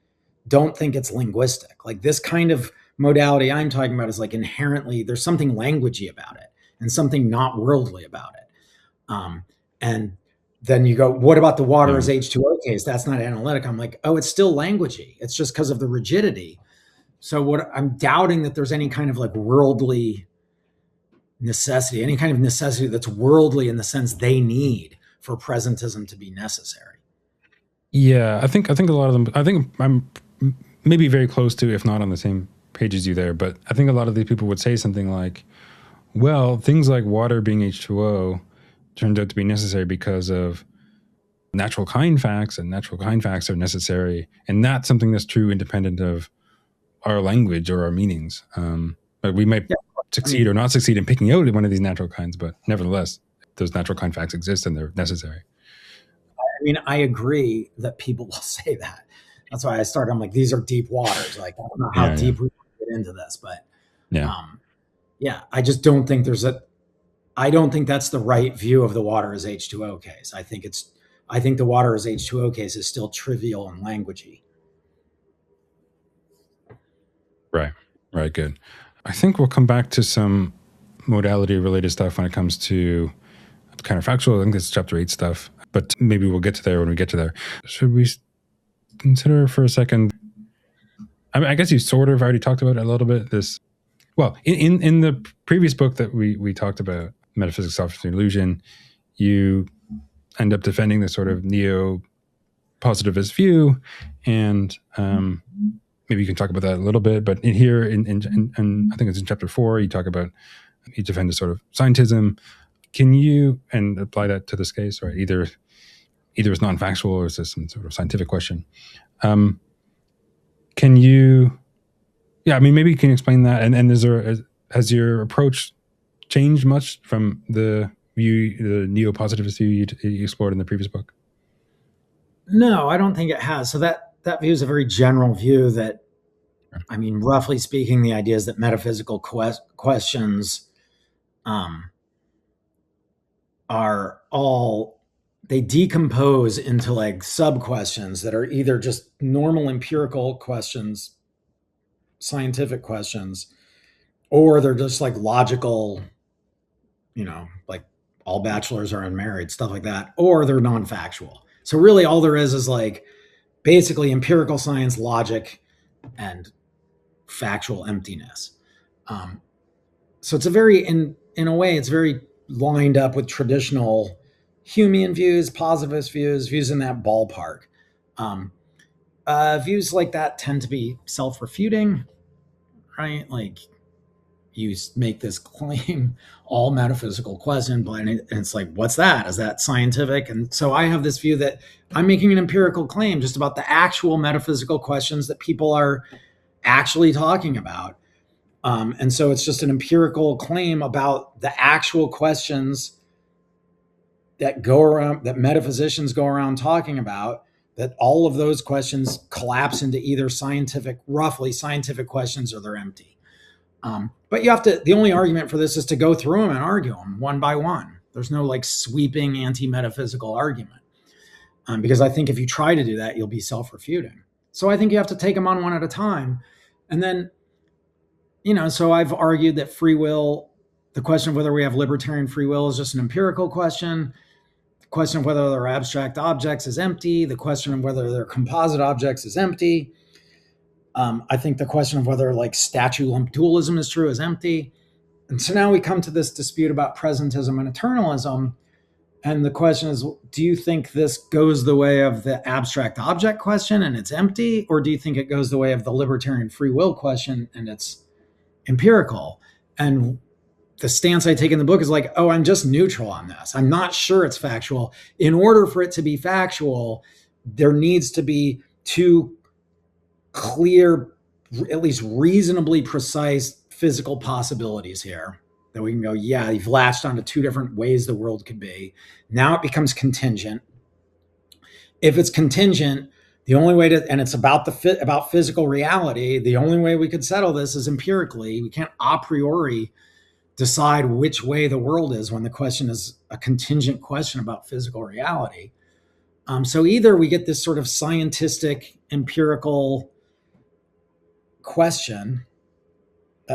don't think it's linguistic. Like this kind of modality I'm talking about is like inherently, there's something languagey about it and something not worldly about it. And then you go, what about the water as H2O case? That's not analytic. I'm like, oh, it's still languagey. It's just because of the rigidity. So I'm doubting that there's any kind of like worldly necessity, any kind of necessity that's worldly in the sense they need for presentism to be necessary. Yeah, I think a lot of them, I think I'm maybe very close to, if not on the same page as you there, but I think a lot of these people would say something like, well, things like water being H2O turned out to be necessary because of natural kind facts, and natural kind facts are necessary. And that's something that's true independent of our language or our meanings. But we might succeed or not succeed in picking out one of these natural kinds, but nevertheless, those natural kind facts exist and they're necessary. I mean, I agree that people will say that. That's why I started. I'm like, these are deep waters. Like, I don't know how deep we get into this, but I just don't think I don't think that's the right view of the water as H2O case. I think the water as H2O case is still trivial and languagey. Right, good. I think we'll come back to some modality-related stuff when it comes to counterfactual. I think it's chapter 8 stuff, but maybe we'll get to there when we get to there. Should we consider for a second? I mean, I guess you sort of already talked about it a little bit. In the previous book that we talked about, Metaphysics, Sophistry, and Illusion, you end up defending this sort of neo-positivist view, and maybe you can talk about that a little bit. But in here, in I think it's in chapter 4, you defend a sort of Scientism. Can you apply that to this case, right? Either it's non-factual or it's just some sort of scientific question. Can you? Yeah, I mean, maybe you can explain that. And has your approach changed much from the neo-positivist view you explored in the previous book? No, I don't think it has. So that view is a very general view that, I mean, roughly speaking, the idea is that metaphysical questions they decompose into like sub-questions that are either just normal empirical questions, scientific questions, or they're just like logical, like all bachelors are unmarried, stuff like that, or they're non-factual. So really all there is like basically empirical science, logic, and factual emptiness. So it's a very, in a way, it's very lined up with traditional Humean views, positivist views in that ballpark. Views like that tend to be self-refuting, right? Like you make this claim, all metaphysical question, and it's like, what's that? Is that scientific? And so I have this view that I'm making an empirical claim just about the actual metaphysical questions that people are actually talking about. And so it's just an empirical claim about the actual questions that go around, that metaphysicians go around talking about, that all of those questions collapse into either roughly scientific questions, or they're empty. But you have to, the only argument for this is to go through them and argue them one by one. There's no like sweeping anti-metaphysical argument. Because I think if you try to do that, you'll be self-refuting. So I think you have to take them on one at a time. And then, so I've argued that free will, the question of whether we have libertarian free will is just an empirical question. The question of whether they're abstract objects is empty. The question of whether they're composite objects is empty. I think the question of whether like statue lump dualism is true is empty. And so now we come to this dispute about presentism and eternalism. And the question is, do you think this goes the way of the abstract object question and it's empty? Or do you think it goes the way of the libertarian free will question and it's empirical? And the stance I take in the book is like, I'm just neutral on this. I'm not sure it's factual. In order for it to be factual, there needs to be two clear, at least reasonably precise physical possibilities here that we can go, yeah, you've latched onto two different ways the world could be. Now it becomes contingent. If it's contingent, the only way to, and it's about about physical reality, the only way we could settle this is empirically. We can't a priori decide which way the world is when the question is a contingent question about physical reality. So either we get this sort of scientific, empirical question.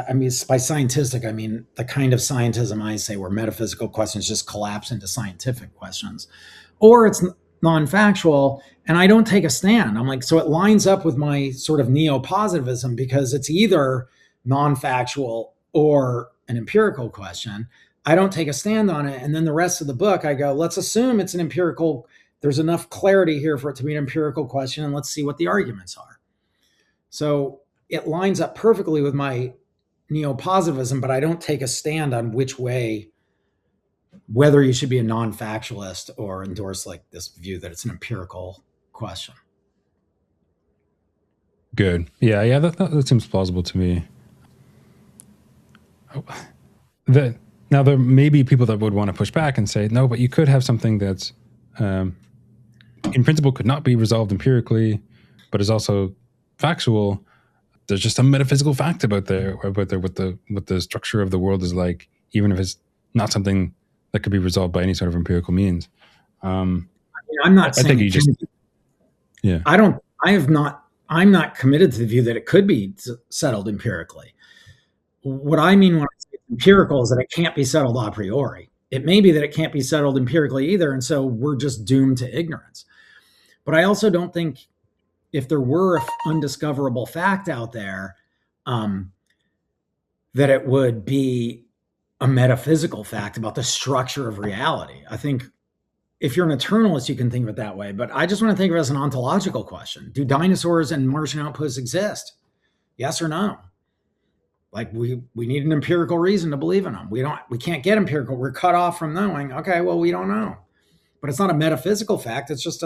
I mean, by scientific, I mean the kind of scientism I say where metaphysical questions just collapse into scientific questions. Or it's non-factual, and I don't take a stand. I'm like, so it lines up with my sort of neo-positivism because it's either non-factual or an empirical question. I don't take a stand on it. And then the rest of the book, I go, let's assume it's an empirical, there's enough clarity here for it to be an empirical question, and let's see what the arguments are. So it lines up perfectly with my neo-positivism, but I don't take a stand on which way, whether you should be a non-factualist or endorse like this view that it's an empirical question. Good. Yeah, that seems plausible to me. Now, there may be people that would want to push back and say, no, but you could have something that's, in principle, could not be resolved empirically, but is also factual. There's just some metaphysical fact about what the structure of the world is like, even if it's not something that could be resolved by any sort of empirical means. I'm not saying you just, yeah. I'm not committed to the view that it could be settled empirically. What I mean when I say empirical is that it can't be settled a priori. It may be that it can't be settled empirically either, and so we're just doomed to ignorance. But I also don't think if there were an undiscoverable fact out there, that it would be a metaphysical fact about the structure of reality. I think if you're an eternalist, you can think of it that way, but I just want to think of it as an ontological question. Do dinosaurs and Martian outposts exist? Yes or no? Like we need an empirical reason to believe in them. We can't get empirical. We're cut off from knowing. Okay, well, we don't know. But it's not a metaphysical fact. It's just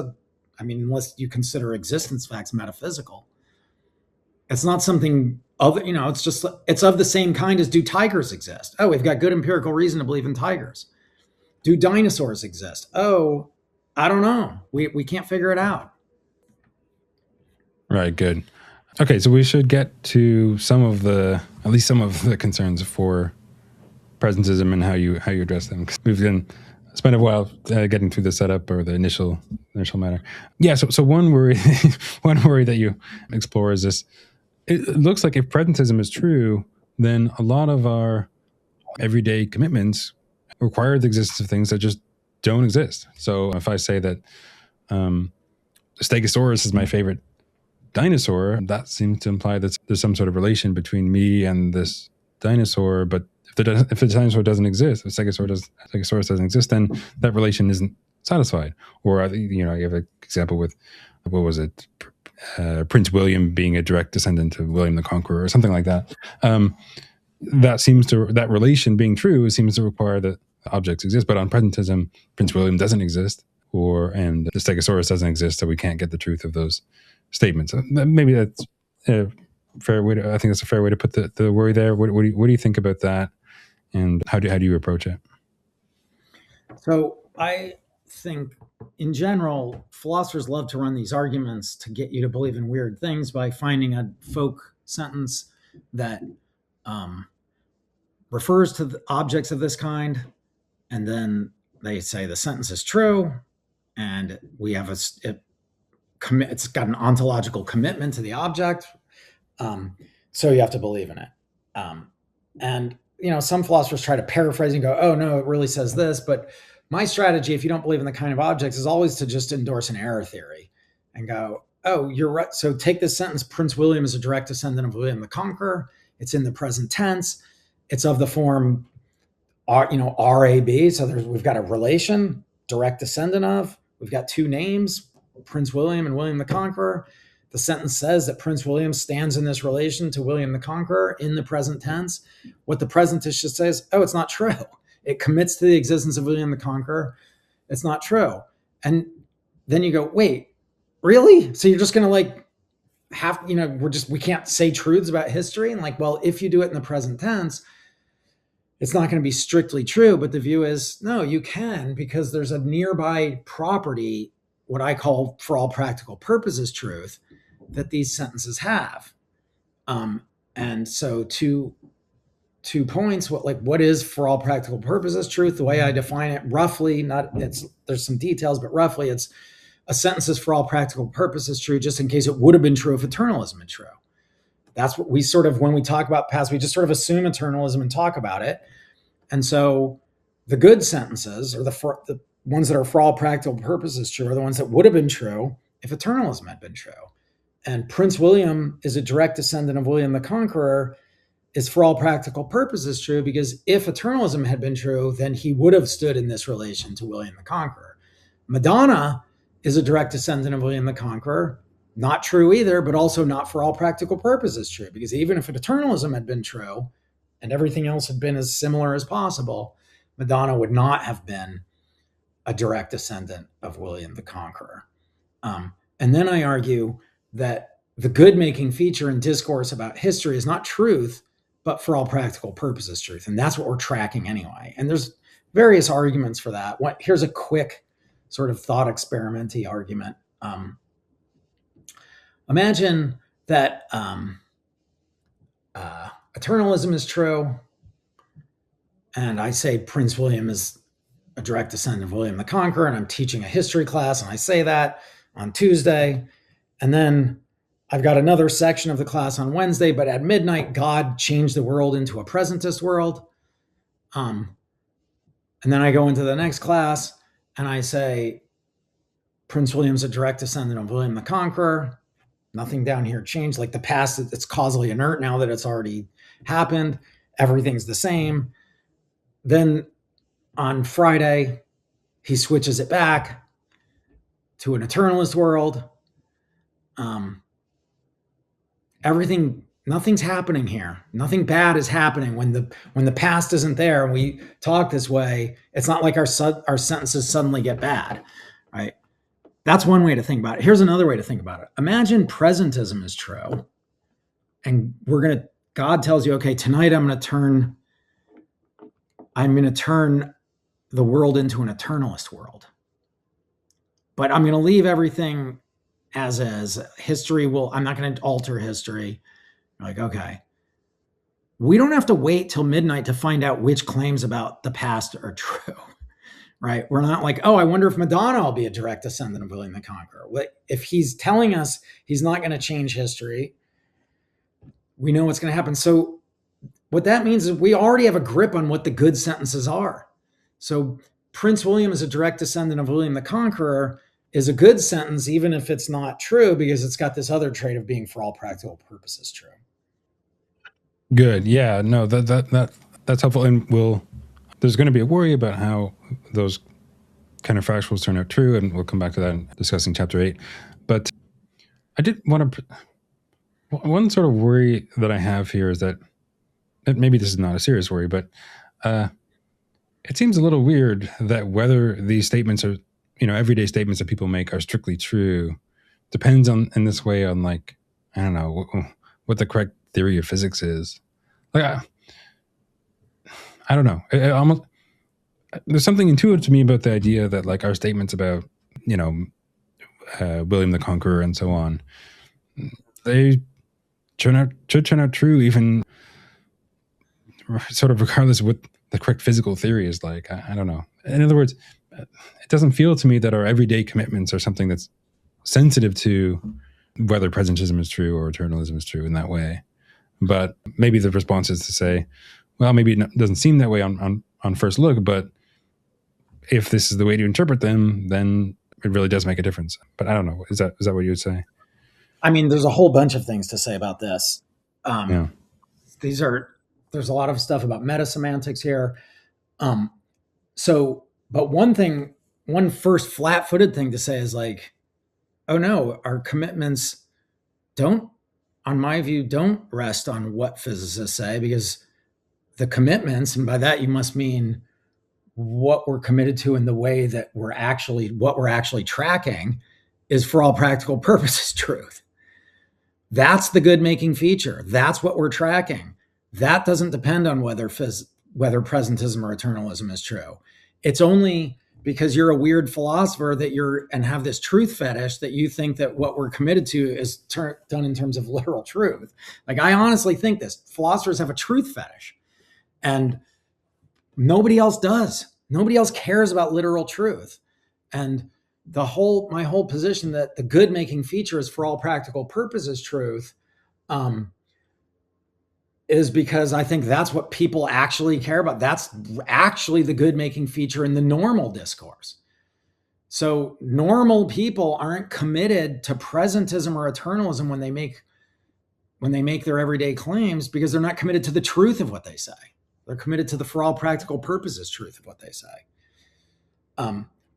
unless you consider existence facts metaphysical. It's not something other, it's of the same kind as do tigers exist? Oh, we've got good empirical reason to believe in tigers. Do dinosaurs exist? Oh, I don't know. We can't figure it out. Right, good. Okay, so we should get to at least some of the concerns for presentism and how you address them. We've spent a while getting through the setup or the initial matter. Yeah, so one worry that you explore is this. It looks like if presentism is true, then a lot of our everyday commitments require the existence of things that just don't exist. So if I say that Stegosaurus is my favorite dinosaur, that seems to imply that there's some sort of relation between me and this dinosaur. But if the dinosaur doesn't exist, if Stegosaurus doesn't exist, then that relation isn't satisfied. Or you have an example with, what was it, Prince William being a direct descendant of William the Conqueror or something like that. That relation being true seems to require that objects exist. But on presentism, Prince William doesn't exist, and the Stegosaurus doesn't exist, so we can't get the truth of those statements. Maybe that's a fair way I think that's a fair way to put the worry there. What do you think about that, and how do you approach it? So I think in general, philosophers love to run these arguments to get you to believe in weird things by finding a folk sentence that refers to the objects of this kind, and then they say the sentence is true, and we have it's got an ontological commitment to the object, so you have to believe in it. And some philosophers try to paraphrase and go, oh no, it really says this. But my strategy, if you don't believe in the kind of objects, is always to just endorse an error theory and go, oh, you're right. So take this sentence: Prince William is a direct descendant of William the Conqueror. It's in the present tense. It's of the form RAB. So we've got a relation, direct descendant of. We've got two names, Prince William and William the Conqueror. The sentence says that Prince William stands in this relation to William the Conqueror in the present tense. What the presentist should say is, oh, it's not true. It commits to the existence of William the Conqueror. It's not true. And then you go, wait, really? So you're just going to we can't say truths about history? And well, if you do it in the present tense, it's not going to be strictly true. But the view is, no, you can, because there's a nearby property, what I call, for all practical purposes, truth, that these sentences have. And so two points, what is, for all practical purposes, truth? The way I define it roughly, there's some details, but roughly it's a sentence is for all practical purposes true, just in case it would have been true if eternalism had true. That's what we when we talk about past, we just sort of assume eternalism and talk about it. And so the good sentences, or the ones that are for all practical purposes true, are the ones that would have been true if eternalism had been true. And Prince William is a direct descendant of William the Conqueror is for all practical purposes true, because if eternalism had been true, then he would have stood in this relation to William the Conqueror. Madonna is a direct descendant of William the Conqueror. Not true either, but also not for all practical purposes true, because even if eternalism had been true and everything else had been as similar as possible, Madonna would not have been a direct descendant of William the Conqueror. And then I argue that the good-making feature in discourse about history is not truth, but for all practical purposes truth. And that's what we're tracking anyway. And there's various arguments for that. Here's a quick sort of thought experiment-y argument. Imagine that eternalism is true, and I say Prince William is a direct descendant of William the Conqueror, and I'm teaching a history class, and I say that on Tuesday, and then I've got another section of the class on Wednesday, but at midnight, God changed the world into a presentist world. And then I go into the next class, and I say Prince William's a direct descendant of William the Conqueror. Nothing down here changed. The past, it's causally inert now that it's already happened. Everything's the same. Then on Friday, he switches it back to an eternalist world. Nothing's happening here. Nothing bad is happening when the past isn't there and we talk this way. It's not like our sentences suddenly get bad, right? That's one way to think about it. Here's another way to think about it. Imagine presentism is true, and God tells you, okay, tonight I'm going to turn the world into an eternalist world. But I'm going to leave everything as is. I'm not going to alter history. Okay. We don't have to wait till midnight to find out which claims about the past are true. Right? We're not like, oh, I wonder if Madonna will be a direct descendant of William the Conqueror. If he's telling us he's not going to change history, we know what's going to happen. So what that means is we already have a grip on what the good sentences are. So Prince William is a direct descendant of William the Conqueror is a good sentence, even if it's not true, because it's got this other trait of being for all practical purposes true. Good. Yeah, no, that's helpful. And there's going to be a worry about how those counterfactuals turn out true, and we'll come back to that in discussing chapter 8. But I did want to, one sort of worry that I have here is that, maybe this is not a serious worry, but it seems a little weird that whether these statements are, everyday statements that people make are strictly true depends on, in this way, on I don't know, what the correct theory of physics is. I don't know. there's something intuitive to me about the idea that like our statements about, William the Conqueror and so on, they should turn out true, even sort of regardless of what the correct physical theory is like. I don't know. In other words, it doesn't feel to me that our everyday commitments are something that's sensitive to whether presentism is true or eternalism is true in that way. But maybe the response is to say, well, maybe it doesn't seem that way on first look, but if this is the way to interpret them, then it really does make a difference. But I don't know. Is that what you would say? I mean, there's a whole bunch of things to say about this. Yeah. There's a lot of stuff about meta semantics here. But one first flat-footed thing to say is like, oh no, our commitments don't, on my view, don't rest on what physicists say, because the commitments, and by that you must mean what we're committed to in the way that what we're actually tracking, is for all practical purposes truth. That's the good making feature. That's what we're tracking. That doesn't depend on whether presentism or eternalism is true. It's only because you're a weird philosopher and have this truth fetish that you think that what we're committed to is done in terms of literal truth. Like, I honestly think this. Philosophers have a truth fetish, and nobody else does. Nobody else cares about literal truth. And my whole position that the good making feature is for all practical purposes truth, is because I think that's what people actually care about. That's actually the good making feature in the normal discourse. So normal people aren't committed to presentism or eternalism when they make their everyday claims, because they're not committed to the truth of what they say. They're committed to the for all practical purposes truth of what they say.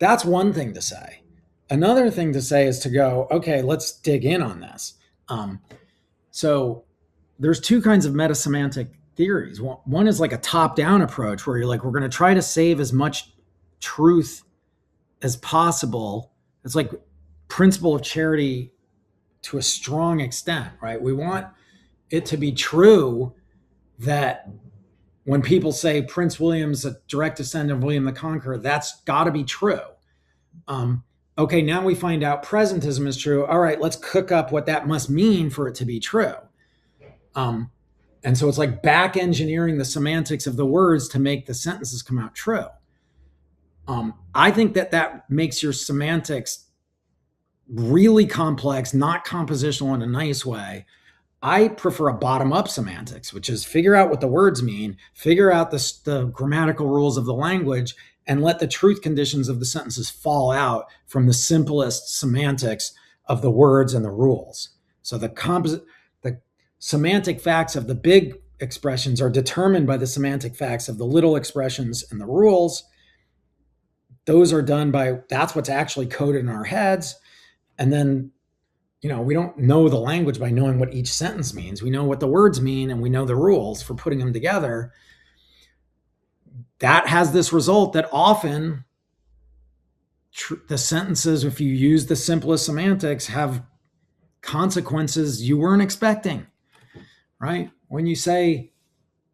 That's one thing to say. Another thing to say is to go, okay, let's dig in on this. So there's two kinds of metasemantic theories. One is like a top-down approach where you're like, we're going to try to save as much truth as possible. It's like principle of charity to a strong extent, right? We want it to be true that when people say Prince William's a direct descendant of William the Conqueror, that's got to be true. Okay, now we find out presentism is true. All right, let's cook up what that must mean for it to be true. And so it's like back engineering the semantics of the words to make the sentences come out true. I think that makes your semantics really complex, not compositional in a nice way. I prefer a bottom-up semantics, which is figure out what the words mean, figure out the grammatical rules of the language, and let the truth conditions of the sentences fall out from the simplest semantics of the words and the rules. So the semantic facts of the big expressions are determined by the semantic facts of the little expressions and the rules. Those are done that's what's actually coded in our heads. And then, we don't know the language by knowing what each sentence means. We know what the words mean, and we know the rules for putting them together. That has this result that often the sentences, if you use the simplest semantics, have consequences you weren't expecting, right? When you say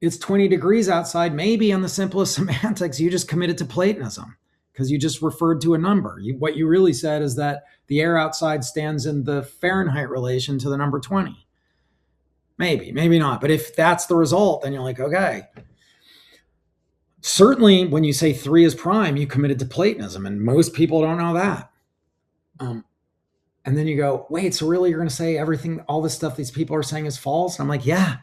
it's 20 degrees outside, maybe on the simplest semantics, you just committed to Platonism because you just referred to a number. What you really said is that the air outside stands in the Fahrenheit relation to the number 20. Maybe, maybe not. But if that's the result, then you're like, okay. Certainly, when you say 3 is prime, you committed to Platonism, and most people don't know that. And then you go, wait, so really you're going to say everything, all this stuff these people are saying is false? And I'm like, yeah,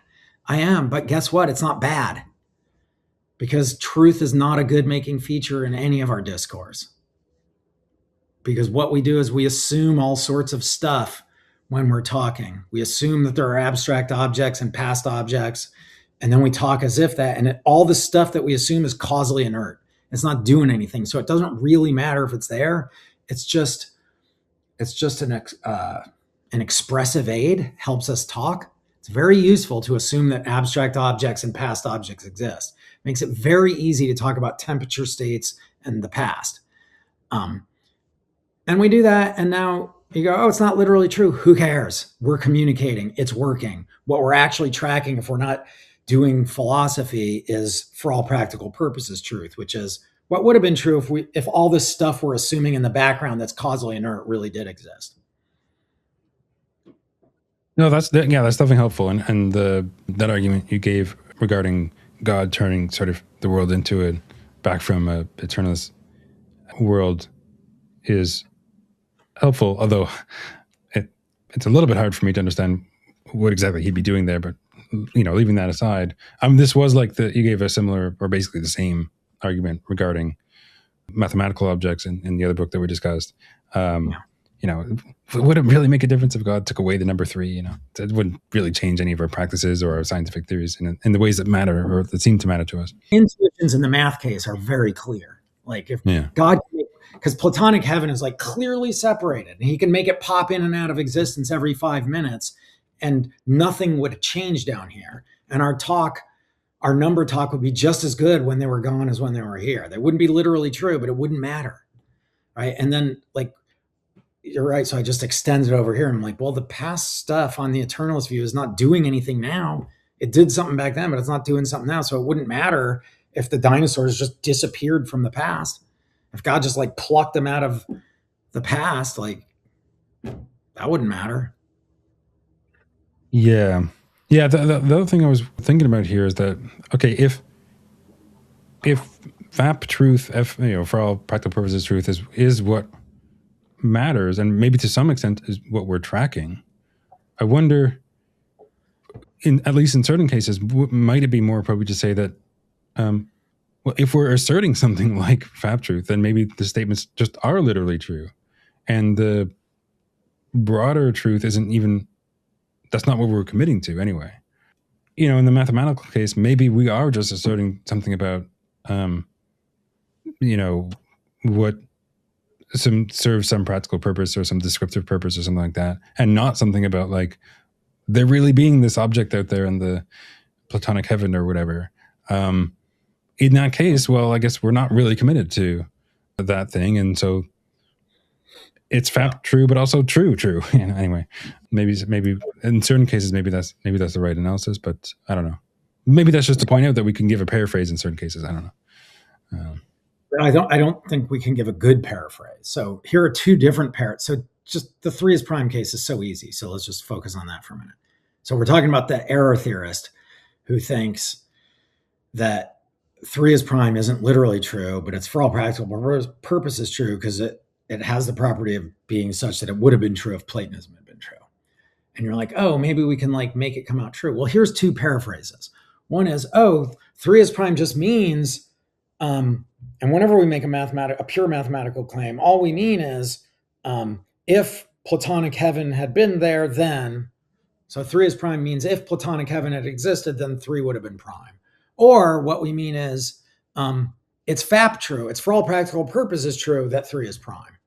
I am. But guess what? It's not bad. Because truth is not a good making feature in any of our discourse. Because what we do is we assume all sorts of stuff when we're talking. We assume that there are abstract objects and past objects, and then we talk as if all the stuff that we assume is causally inert. It's not doing anything. So it doesn't really matter if it's there. It's just an expressive aid, helps us talk. It's very useful to assume that abstract objects and past objects exist. It makes it very easy to talk about temperature states and the past. And we do that, and now you go, oh, it's not literally true. Who cares? We're communicating. It's working. What we're actually tracking, if we're not doing philosophy, is for all practical purposes truth, which is What would have been true if all this stuff we're assuming in the background that's causally inert really did exist? No, that's definitely helpful. And that argument you gave regarding God turning sort of the world into a back from a eternalist world is helpful, although it's a little bit hard for me to understand what exactly he'd be doing there. But leaving that aside, this was like you gave a similar or basically the same argument regarding mathematical objects in the other book that we discussed. Would it really make a difference if God took away the number 3? It wouldn't really change any of our practices or our scientific theories in the ways that matter or that seem to matter to us. Intuitions in the math case are very clear. Like if God, because Platonic heaven is like clearly separated, and he can make it pop in and out of existence every 5 minutes, and nothing would change down here. And our number talk would be just as good when they were gone as when they were here. They wouldn't be literally true, but it wouldn't matter, right? And then you're right. So I just extended it over here. I'm like, well, the past stuff on the eternalist view is not doing anything now. It did something back then, but it's not doing something now. So it wouldn't matter if the dinosaurs just disappeared from the past. If God just plucked them out of the past, that wouldn't matter. Yeah. Yeah. The other thing I was thinking about here is that, okay, if FAPP truth, for all practical purposes, truth is what matters, and maybe to some extent is what we're tracking, I wonder, at least in certain cases, might it be more appropriate to say that, if we're asserting something like FAPP truth, then maybe the statements just are literally true, and the broader truth that's not what we're committing to anyway. In the mathematical case, maybe we are just asserting something about, what serves some practical purpose or some descriptive purpose or something like that, and not something about there really being this object out there in the Platonic heaven or whatever. In that case, well, I guess we're not really committed to that thing, and so it's FAPP true, but also true. Anyway, maybe in certain cases, maybe that's the right analysis, but I don't know. Maybe that's just to point out that we can give a paraphrase in certain cases. I don't know. I don't think we can give a good paraphrase. So here are two different So just the 3 is prime case is so easy. So let's just focus on that for a minute. So we're talking about the error theorist who thinks that 3 is prime isn't literally true, but it's for all practical purposes true because it has the property of being such that it would have been true if Platonism had been true. And you're like, oh, maybe we can make it come out true. Well, here's 2 paraphrases. One is, 3 is prime just means, and whenever we make a pure mathematical claim, all we mean is, if Platonic heaven had been there, then, so 3 is prime means if Platonic heaven had existed, then 3 would have been prime. Or what we mean is, it's FAPP true. It's for all practical purposes true that 3 is prime.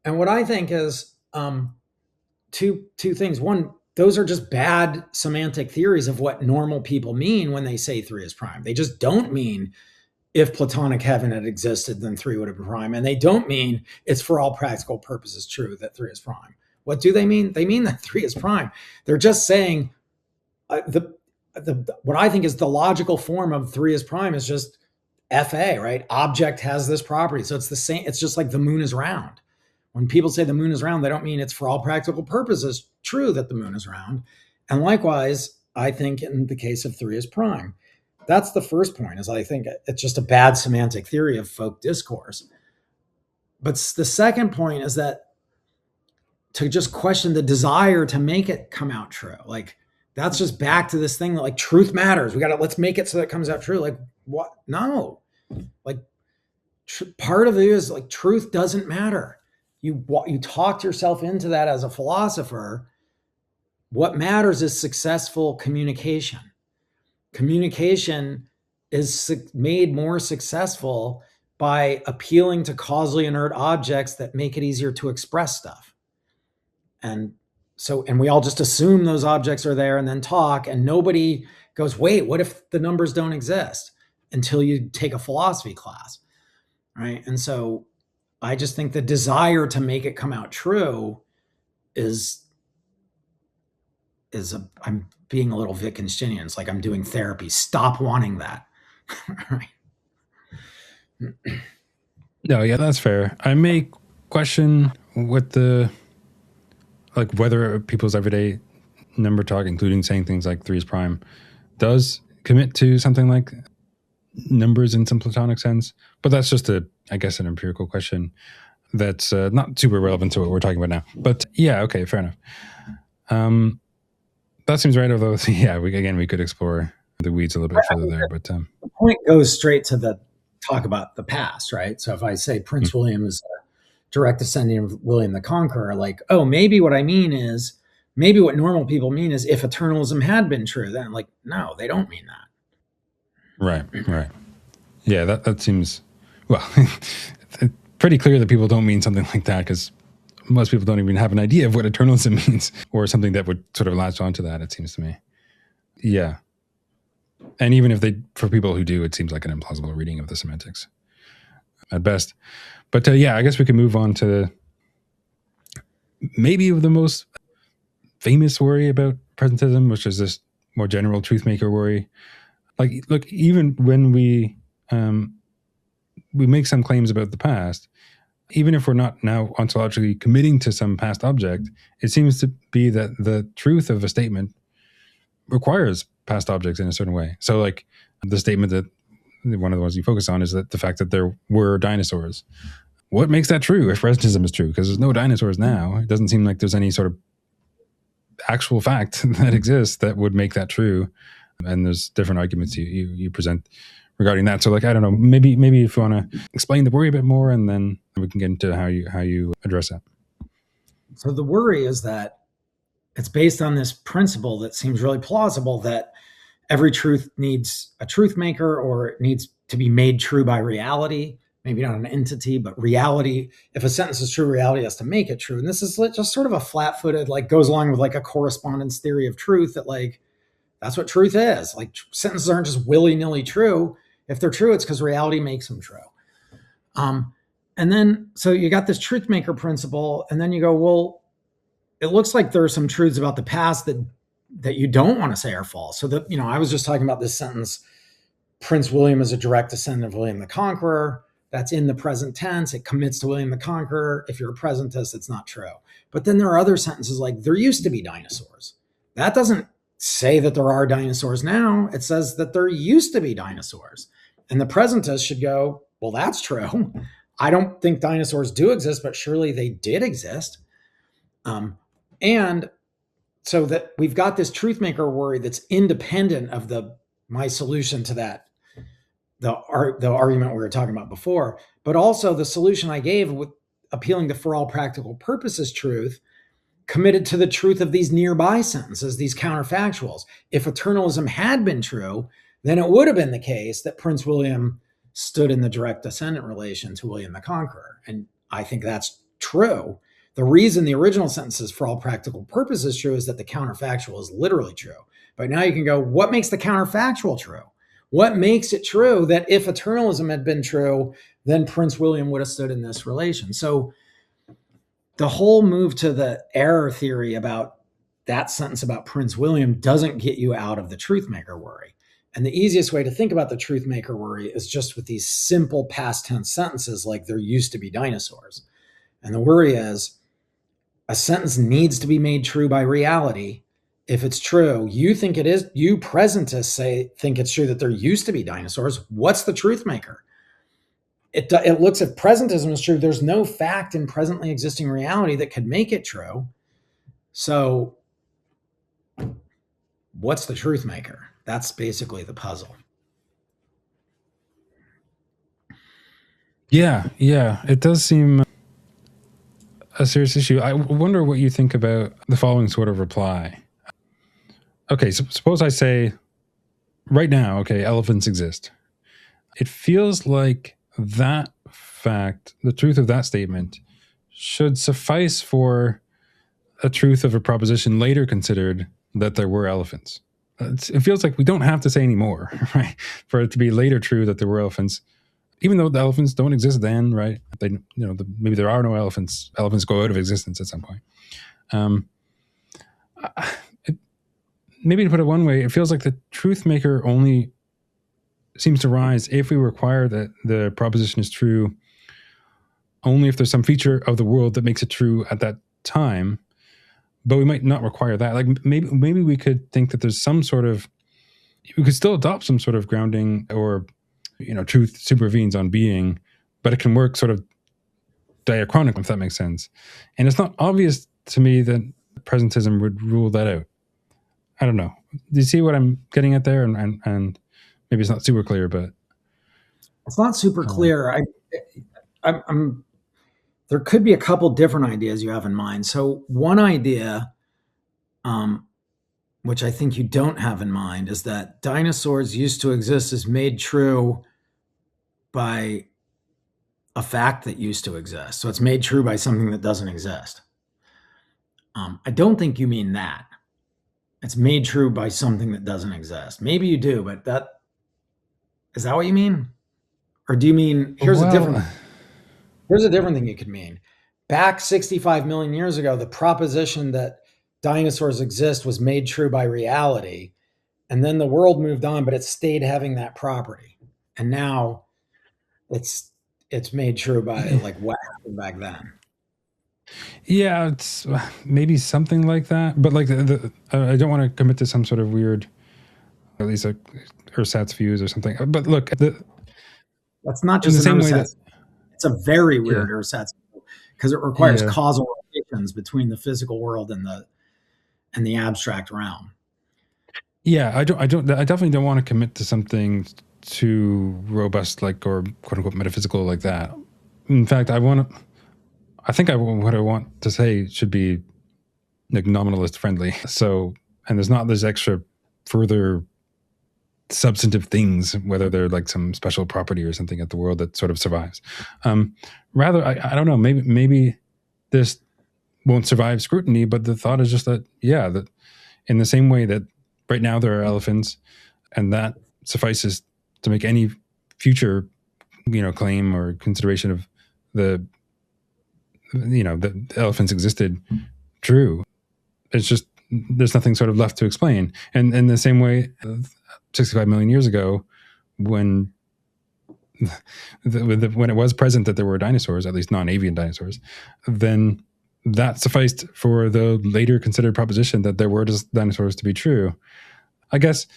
And what I think is, two things. One, those are just bad semantic theories of what normal people mean when they say 3 is prime. They just don't mean if Platonic heaven had existed, then 3 would have been prime. And they don't mean it's for all practical purposes true that 3 is prime. What do they mean? They mean that 3 is prime. They're just saying what I think is the logical form of 3 is prime is just FA, right? Object has this property. So it's the same. It's just like the moon is round. When people say the moon is round, they don't mean it's for all practical purposes true that the moon is round. And likewise, I think in the case of 3 is prime. That's the first point, is I think it's just a bad semantic theory of folk discourse. But the second point is that to just question the desire to make it come out true, that's just back to this thing that truth matters. Let's make it so that it comes out true. What? No. Part of it is truth doesn't matter. You talked yourself into that as a philosopher. What matters is successful communication. Communication is made more successful by appealing to causally inert objects that make it easier to express stuff. And we all just assume those objects are there and then talk, and nobody goes, wait, what if the numbers don't exist, until you take a philosophy class, right? And so I just think the desire to make it come out true I'm being a little Wittgensteinian. It's like I'm doing therapy. Stop wanting that. Right. No, yeah, that's fair. I may question what like whether people's everyday number talk, including saying things like 3 is prime, does commit to something like numbers in some Platonic sense. But that's just I guess, an empirical question that's not super relevant to what we're talking about now. But yeah, okay, fair enough. That seems right. Although, yeah, we could explore the weeds a little bit further there. But The point goes straight to the talk about the past, right? So if I say Prince William is a direct descendant of William the Conqueror, like, oh, maybe what I mean is, maybe what normal people mean is if eternalism had been true, then like, no, they don't mean that. Right. Yeah, that seems, well, pretty clear that people don't mean something like that, because most people don't even have an idea of what eternalism means, or something that would sort of latch onto that, it seems to me. Yeah. And even if for people who do, it seems like an implausible reading of the semantics at best. But yeah, I guess we can move on to maybe the most famous worry about presentism, which is this more general truthmaker worry. Like, look, even when we make some claims about the past, even if we're not now ontologically committing to some past object, it seems to be that the truth of a statement requires past objects in a certain way. So like the statement that one of the ones you focus on is that the fact that there were dinosaurs. What makes that true if presentism is true? Because there's no dinosaurs now. It doesn't seem like there's any sort of actual fact that exists that would make that true. And there's different arguments you present regarding that. So like, I don't know, maybe if you want to explain the worry a bit more, and then we can get into how you address that. So the worry is that it's based on this principle that seems really plausible, that every truth needs a truth maker, or it needs to be made true by reality. Maybe not an entity, but reality. If a sentence is true, reality has to make it true. And this is just sort of a flat-footed, like, goes along with like a correspondence theory of truth, that like, that's what truth is. Like, sentences aren't just willy-nilly true. If they're true, it's because reality makes them true. And then, so you got this truth maker principle, and then you go, well, it looks like there are some truths about the past that you don't want to say are false. So that, I was just talking about this sentence, Prince William is a direct descendant of William the Conqueror. That's in the present tense. It commits to William the Conqueror. If you're a presentist, it's not true. But then there are other sentences like, there used to be dinosaurs. That doesn't say that there are dinosaurs now. It says that there used to be dinosaurs. And the presentist should go, well, that's true. I don't think dinosaurs do exist, but surely they did exist. And so that we've got this truth maker worry that's independent of my solution to that, the argument we were talking about before, but also the solution I gave with appealing to for all practical purposes truth, committed to the truth of these nearby sentences, these counterfactuals. If eternalism had been true, then it would have been the case that Prince William stood in the direct descendant relation to William the Conqueror. And I think that's true. The reason the original sentence is for all practical purposes true is that the counterfactual is literally true. But now you can go, what makes the counterfactual true? What makes it true that if eternalism had been true, then Prince William would have stood in this relation? So the whole move to the error theory about that sentence about Prince William doesn't get you out of the truth maker worry. And the easiest way to think about the truth maker worry is just with these simple past tense sentences like there used to be dinosaurs. And the worry is a sentence needs to be made true by reality. If it's true, you think it is, you presentists think it's true that there used to be dinosaurs. What's the truth maker? It looks, if presentism is true, there's no fact in presently existing reality that could make it true. So what's the truth maker? That's basically the puzzle. Yeah, it does seem a serious issue. I wonder what you think about the following sort of reply. Okay, so suppose I say, right now, okay, elephants exist. It feels like that fact, the truth of that statement, should suffice for a truth of a proposition later considered that there were elephants. It feels like we don't have to say any more, right? For it to be later true that there were elephants, even though the elephants don't exist then, right? They, maybe there are no elephants. Elephants go out of existence at some point. Maybe to put it one way, it feels like the truth maker only seems to rise if we require that the proposition is true only if there's some feature of the world that makes it true at that time. But we might not require that. Like maybe we could think that there's some sort of, we could still adopt some sort of grounding, or truth supervenes on being, but it can work sort of diachronically, if that makes sense. And it's not obvious to me that presentism would rule that out. I don't know. Do you see what I'm getting at there? And maybe it's not super clear, but it's not super clear. I'm there could be a couple different ideas you have in mind. So one idea, which I think you don't have in mind, is that dinosaurs used to exist is made true by a fact that used to exist. So it's made true by something that doesn't exist. I don't think you mean that. It's made true by something that doesn't exist. Maybe you do, but is that what you mean? Or do you mean, here's a different thing you could mean. Back 65 million years ago, the proposition that dinosaurs exist was made true by reality. And then the world moved on, but it stayed having that property. And now it's made true by like what happened back then. Yeah, it's maybe something like that. But like I don't want to commit to some sort of weird, at least like ersatz views or something. But look, that's not just an ersatz. It's a very weird ersatz, because it requires causal relations between the physical world and the abstract realm. Yeah, I definitely don't want to commit to something too robust, like, or quote unquote metaphysical like that. In fact, what I want to say should be like nominalist friendly. So, and there's not this extra further substantive things, whether they're like some special property or something at the world that sort of survives. Rather, I don't know, maybe this won't survive scrutiny, but the thought is just that, that in the same way that right now there are elephants, and that suffices to make any future, claim or consideration of the elephants existed true. It's just, there's nothing sort of left to explain. And in the same way, 65 million years ago, when when it was present that there were dinosaurs, at least non-avian dinosaurs, then that sufficed for the later considered proposition that there were dinosaurs to be true. I guess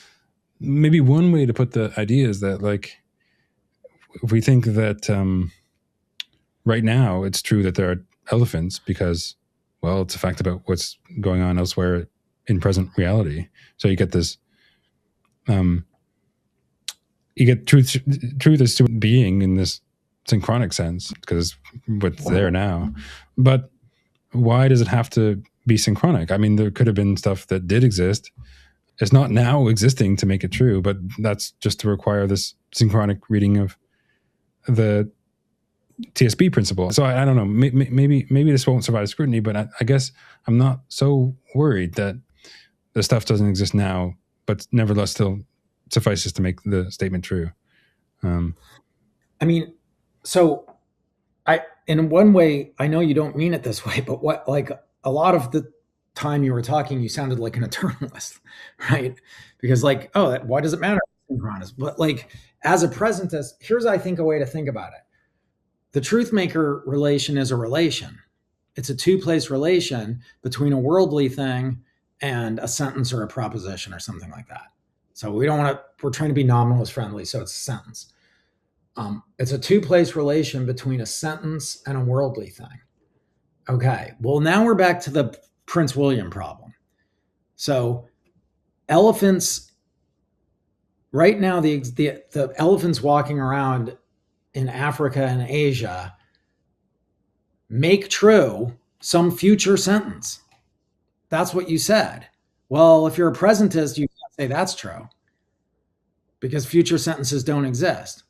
maybe one way to put the idea is that, like, if we think that right now it's true that there are elephants because, well, it's a fact about what's going on elsewhere in present reality. So you get this, you get truth as to being in this synchronic sense because what's there now. But why does it have to be synchronic? I mean, there could have been stuff that did exist. It's not now existing to make it true, but that's just to require this synchronic reading of the TSB principle. So I don't know. Maybe this won't survive scrutiny, but I guess I'm not so worried that the stuff doesn't exist now, but nevertheless still suffices to make the statement true. I mean, so in one way, I know you don't mean it this way, but what, like, a lot of the time you were talking, you sounded like an eternalist, right? Because, like, why does it matter? But, like, as a presentist, here's, I think, a way to think about it. The truthmaker relation is a relation. It's a two-place relation between a worldly thing and a sentence or a proposition or something like that. So we're trying to be nominalist friendly, so it's a sentence. It's a two-place relation between a sentence and a worldly thing. Okay, well, now we're back to the Prince William problem. So elephants, right now, the elephants walking around in Africa and Asia make true some future sentence. That's what you said. Well, if you're a presentist, you can't say that's true because future sentences don't exist.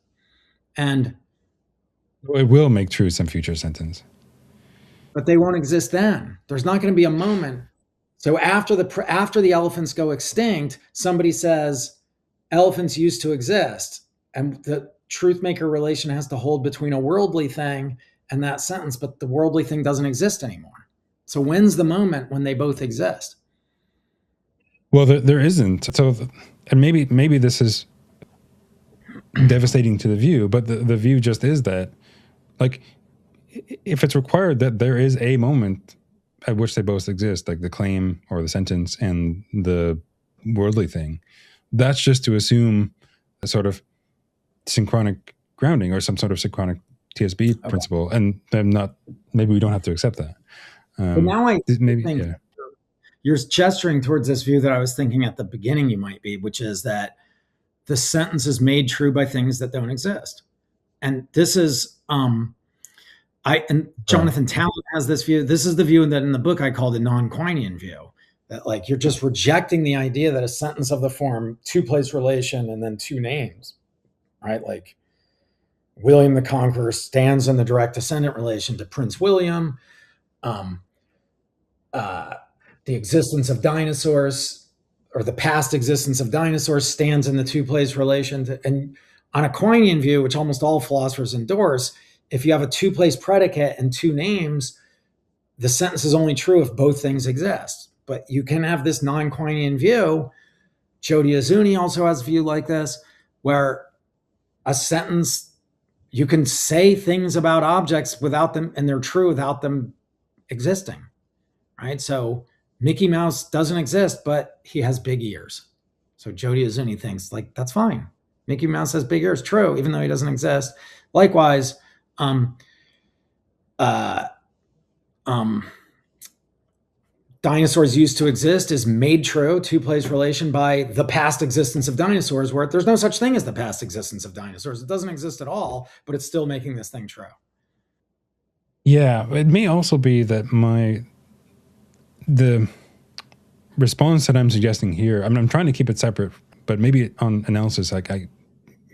And it will make true some future sentence, but they won't exist then. There's not going to be a moment. So after the elephants go extinct, somebody says elephants used to exist, and the truthmaker relation has to hold between a worldly thing and that sentence, but the worldly thing doesn't exist anymore. So when's the moment when they both exist? Well, there isn't. So, and maybe this is devastating to the view, but the view just is that, like, if it's required that there is a moment at which they both exist, like the claim or the sentence and the worldly thing, that's just to assume a sort of synchronic grounding or some sort of synchronic TSB principle, and I'm not. Maybe we don't have to accept that. But now I maybe think yeah. you're gesturing towards this view that I was thinking at the beginning you might be, which is that the sentence is made true by things that don't exist. And this is Jonathan Talent has this view. This is the view that in the book I call the non-Quinean view, that like you're just rejecting the idea that a sentence of the form two-place relation and then two names, right? Like William the Conqueror stands in the direct descendant relation to Prince William. The existence of dinosaurs, or the past existence of dinosaurs, stands in the two-place relation to, and on a Quinean view, which almost all philosophers endorse, if you have a two-place predicate and two names, the sentence is only true if both things exist. But you can have this non-Quinean view. Jody Azuni also has a view like this, where a sentence, you can say things about objects without them, and they're true without them existing, right? So Mickey Mouse doesn't exist, but he has big ears. So Jody Azuni thinks, like, that's fine. Mickey Mouse has big ears, true, even though he doesn't exist. Likewise, dinosaurs used to exist is made true, two-place relation, by the past existence of dinosaurs, where there's no such thing as the past existence of dinosaurs. It doesn't exist at all, but it's still making this thing true. Yeah, it may also be that the response that I'm suggesting here, I'm trying to keep it separate, but maybe on analysis, like I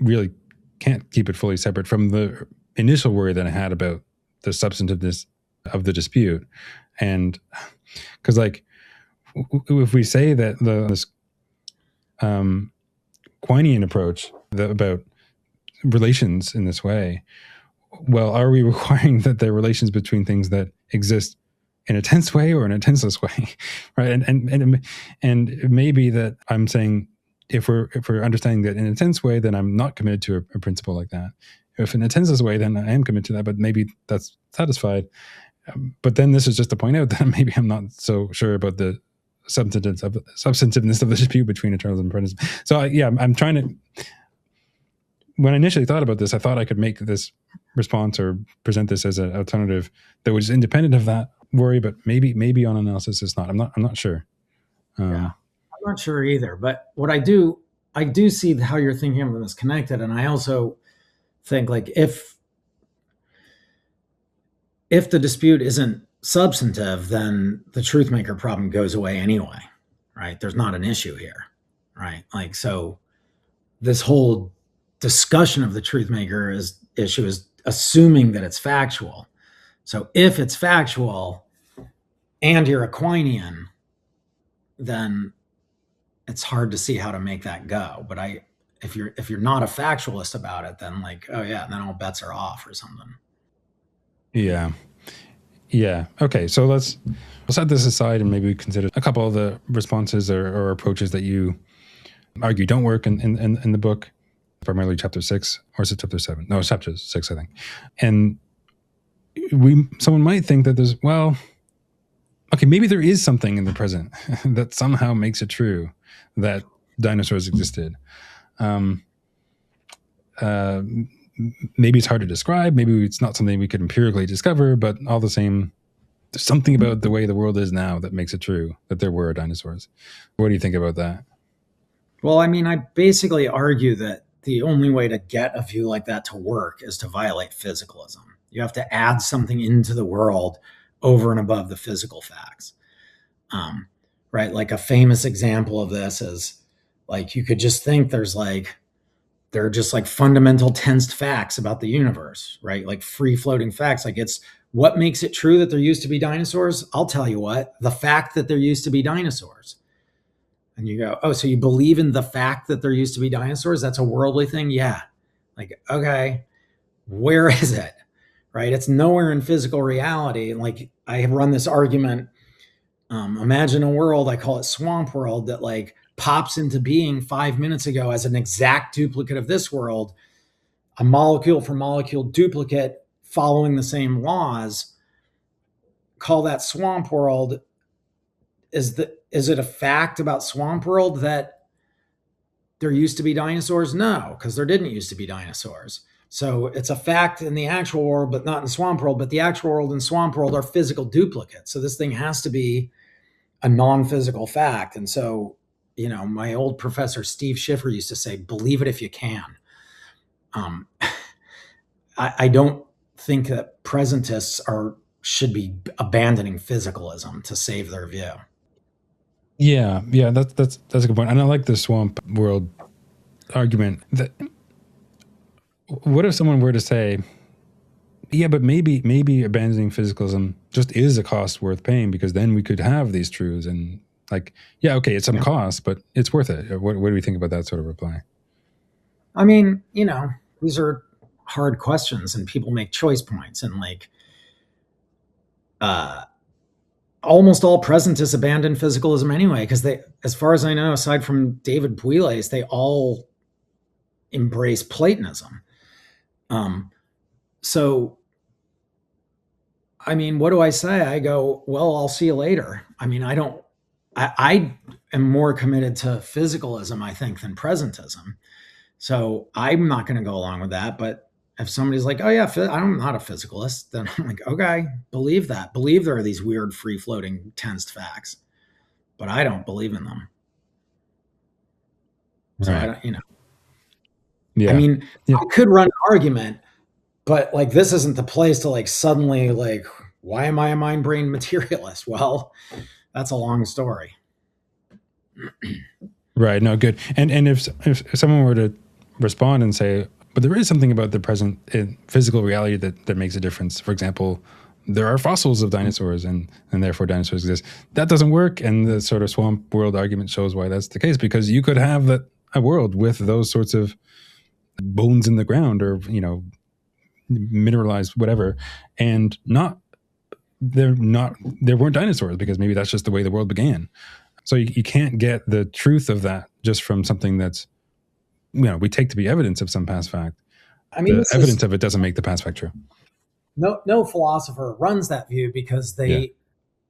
really can't keep it fully separate from the initial worry that I had about the substantiveness of the dispute. And because, like, if we say that this Quinean approach about relations in this way, well, are we requiring that there are relations between things that exist in a tense way or in a tenseless way, right? And it may be that I'm saying, if we're understanding that in a tense way, then I'm not committed to a principle like that. If in a tenseless way, then I am committed to that, but maybe that's satisfied. But then this is just to point out that maybe I'm not so sure about the substantiveness of the dispute between eternalism and presentism. So I'm trying to. When I initially thought about this, I thought I could make this response or present this as an alternative that was independent of that worry, but maybe on analysis it's not. I'm not sure. I'm not sure either. But what I do see how you're thinking of them as connected, and I also think, like, if the dispute isn't substantive, then the truthmaker problem goes away anyway, right? There's not an issue here, right? Like, so this whole discussion of the truthmaker issue is assuming that it's factual. So if it's factual and you're a Quinean, then it's hard to see how to make that go. But if you're not a factualist about it, then, like, oh yeah, then all bets are off or something. Yeah. Okay, so we'll set this aside and maybe consider a couple of the responses or approaches that you argue don't work in the book, primarily chapter 6, or is it chapter 7? No, it's chapter 6, I think. And someone might think that there's, well, okay, maybe there is something in the present that somehow makes it true that dinosaurs existed. Maybe it's hard to describe. Maybe it's not something we could empirically discover, but all the same, there's something about the way the world is now that makes it true that there were dinosaurs. What do you think about that? Well, I mean, I basically argue that the only way to get a view like that to work is to violate physicalism. You have to add something into the world over and above the physical facts. Right? Like, a famous example of this is, like, you could just think there are just like fundamental tensed facts about the universe, right? Like free floating facts. Like, it's what makes it true that there used to be dinosaurs? I'll tell you what, the fact that there used to be dinosaurs. And you go, oh, so you believe in the fact that there used to be dinosaurs? That's a worldly thing? Yeah. Like, okay, where is it? Right? It's nowhere in physical reality. And, like, I have run this argument, imagine a world, I call it Swamp World, that, like, pops into being 5 minutes ago as an exact duplicate of this world. a molecule for molecule duplicate following the same laws, call that swamp world. Is it a fact about swamp world that there used to be dinosaurs? No, because there didn't used to be dinosaurs. So it's a fact in the actual world, but not in swamp world. But the actual world and swamp world are physical duplicates. So this thing has to be a non-physical fact. And so, my old professor, Steve Schiffer, used to say, believe it if you can. I don't think that presentists should be abandoning physicalism to save their view. Yeah, that's a good point. And I like the swamp world argument. What if someone were to say, yeah, but maybe abandoning physicalism just is a cost worth paying, because then we could have these truths, and it's some cost, but it's worth it. What do we think about that sort of reply? I mean, these are hard questions, and people make choice points, and almost all presentists abandon physicalism anyway, because they, as far as I know, aside from David Puiles, they all embrace Platonism. So, I mean, what do I say? I go, well, I'll see you later. I mean, I am more committed to physicalism, I think, than presentism. So I'm not going to go along with that. But if somebody's like, oh yeah, I'm not a physicalist, then I'm like, okay, believe that. Believe there are these weird free-floating tensed facts, but I don't believe in them. So Right. I don't, Yeah. I mean, I could run an argument, but this isn't the place to suddenly why am I a mind brain materialist? Well, that's a long story. Right. No, good. And if someone were to respond and say, but there is something about the present physical reality that makes a difference. For example, there are fossils of dinosaurs, and therefore dinosaurs exist. That doesn't work. And the sort of swamp world argument shows why that's the case, because you could have a world with those sorts of bones in the ground, or mineralized whatever, and there weren't dinosaurs, because maybe that's just the way the world began. So you can't get the truth of that just from something that's we take to be evidence of some past fact. I mean, the evidence of it doesn't make the past fact true. No philosopher runs that view, because they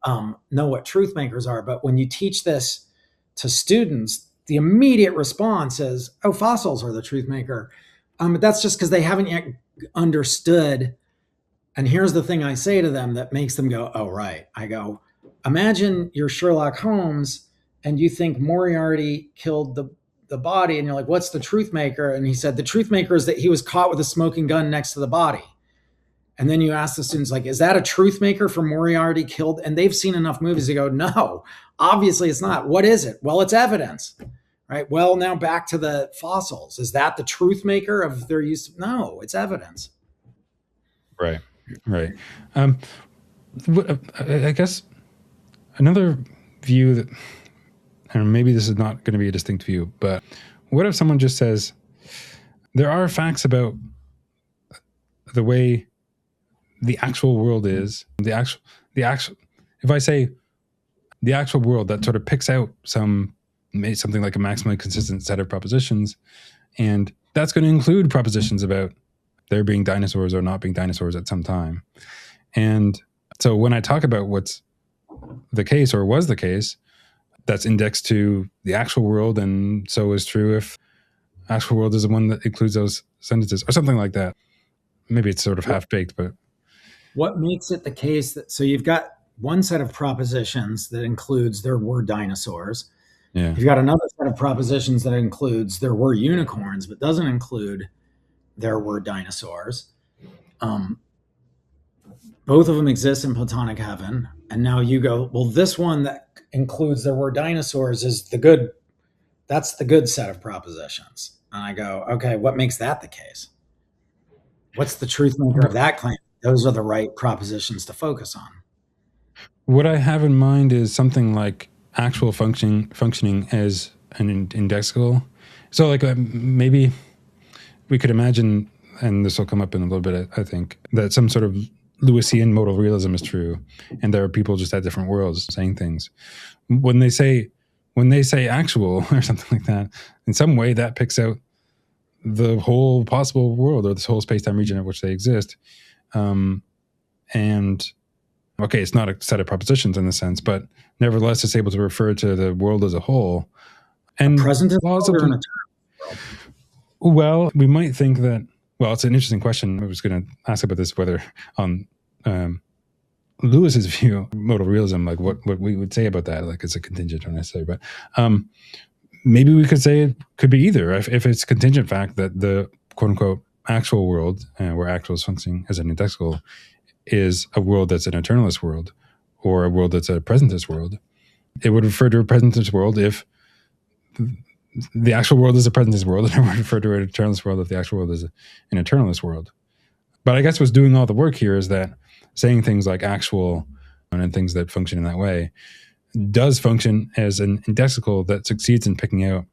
know what truthmakers are. But when you teach this to students, the immediate response is, oh, fossils are the truthmaker. But that's just because they haven't yet understood. And here's the thing I say to them that makes them go, oh, right. I go, imagine you're Sherlock Holmes and you think Moriarty killed the body, and you're like, what's the truthmaker? And he said, the truthmaker is that he was caught with a smoking gun next to the body. And then you ask the students, is that a truthmaker for Moriarty killed? And they've seen enough movies to go, no, obviously it's not. What is it? Well, it's evidence, right? Well, now back to the fossils. Is that the truthmaker of their use? No, it's evidence. Right. I guess another view that, and maybe this is not going to be a distinct view, but what if someone just says, there are facts about the way the actual world is, if I say the actual world, that sort of picks out something like a maximally consistent set of propositions, and that's going to include propositions about there being dinosaurs or not being dinosaurs at some time. And so when I talk about what's the case or was the case, that's indexed to the actual world, and so is true if actual world is the one that includes those sentences or something like that. Maybe it's sort of half-baked, but... What makes it the case that... So you've got one set of propositions that includes there were dinosaurs. Yeah. You've got another set of propositions that includes there were unicorns, but doesn't include there were dinosaurs. Both of them exist in Platonic heaven. And now you go, well, this one that includes there were dinosaurs is the good. That's the good set of propositions. And I go, okay, what makes that the case? What's the truth maker of that claim? Those are the right propositions to focus on. What I have in mind is something like actual functioning as an indexical. So maybe we could imagine, and this will come up in a little bit, I think, that some sort of Lewisian modal realism is true, and there are people just at different worlds saying things. When they say actual or something like that, in some way that picks out the whole possible world, or this whole space-time region in which they exist. And okay, it's not a set of propositions in the sense, but nevertheless, it's able to refer to the world as a whole. And Presentist laws world of or an eternal world? well, we might think that. Well, it's an interesting question. I was going to ask about this, whether on Lewis's view, modal realism, like what we would say about that, like it's a contingent or necessary. But maybe we could say it could be either. If it's contingent fact that the quote unquote actual world, where actual is functioning as an indexical, is a world that's an eternalist world, or a world that's a presentist world, it would refer to a presentist world if the actual world is a presentist world, and it would refer to an eternalist world if the actual world is an eternalist world. But I guess what's doing all the work here is that saying things like actual and things that function in that way does function as an indexical that succeeds in picking out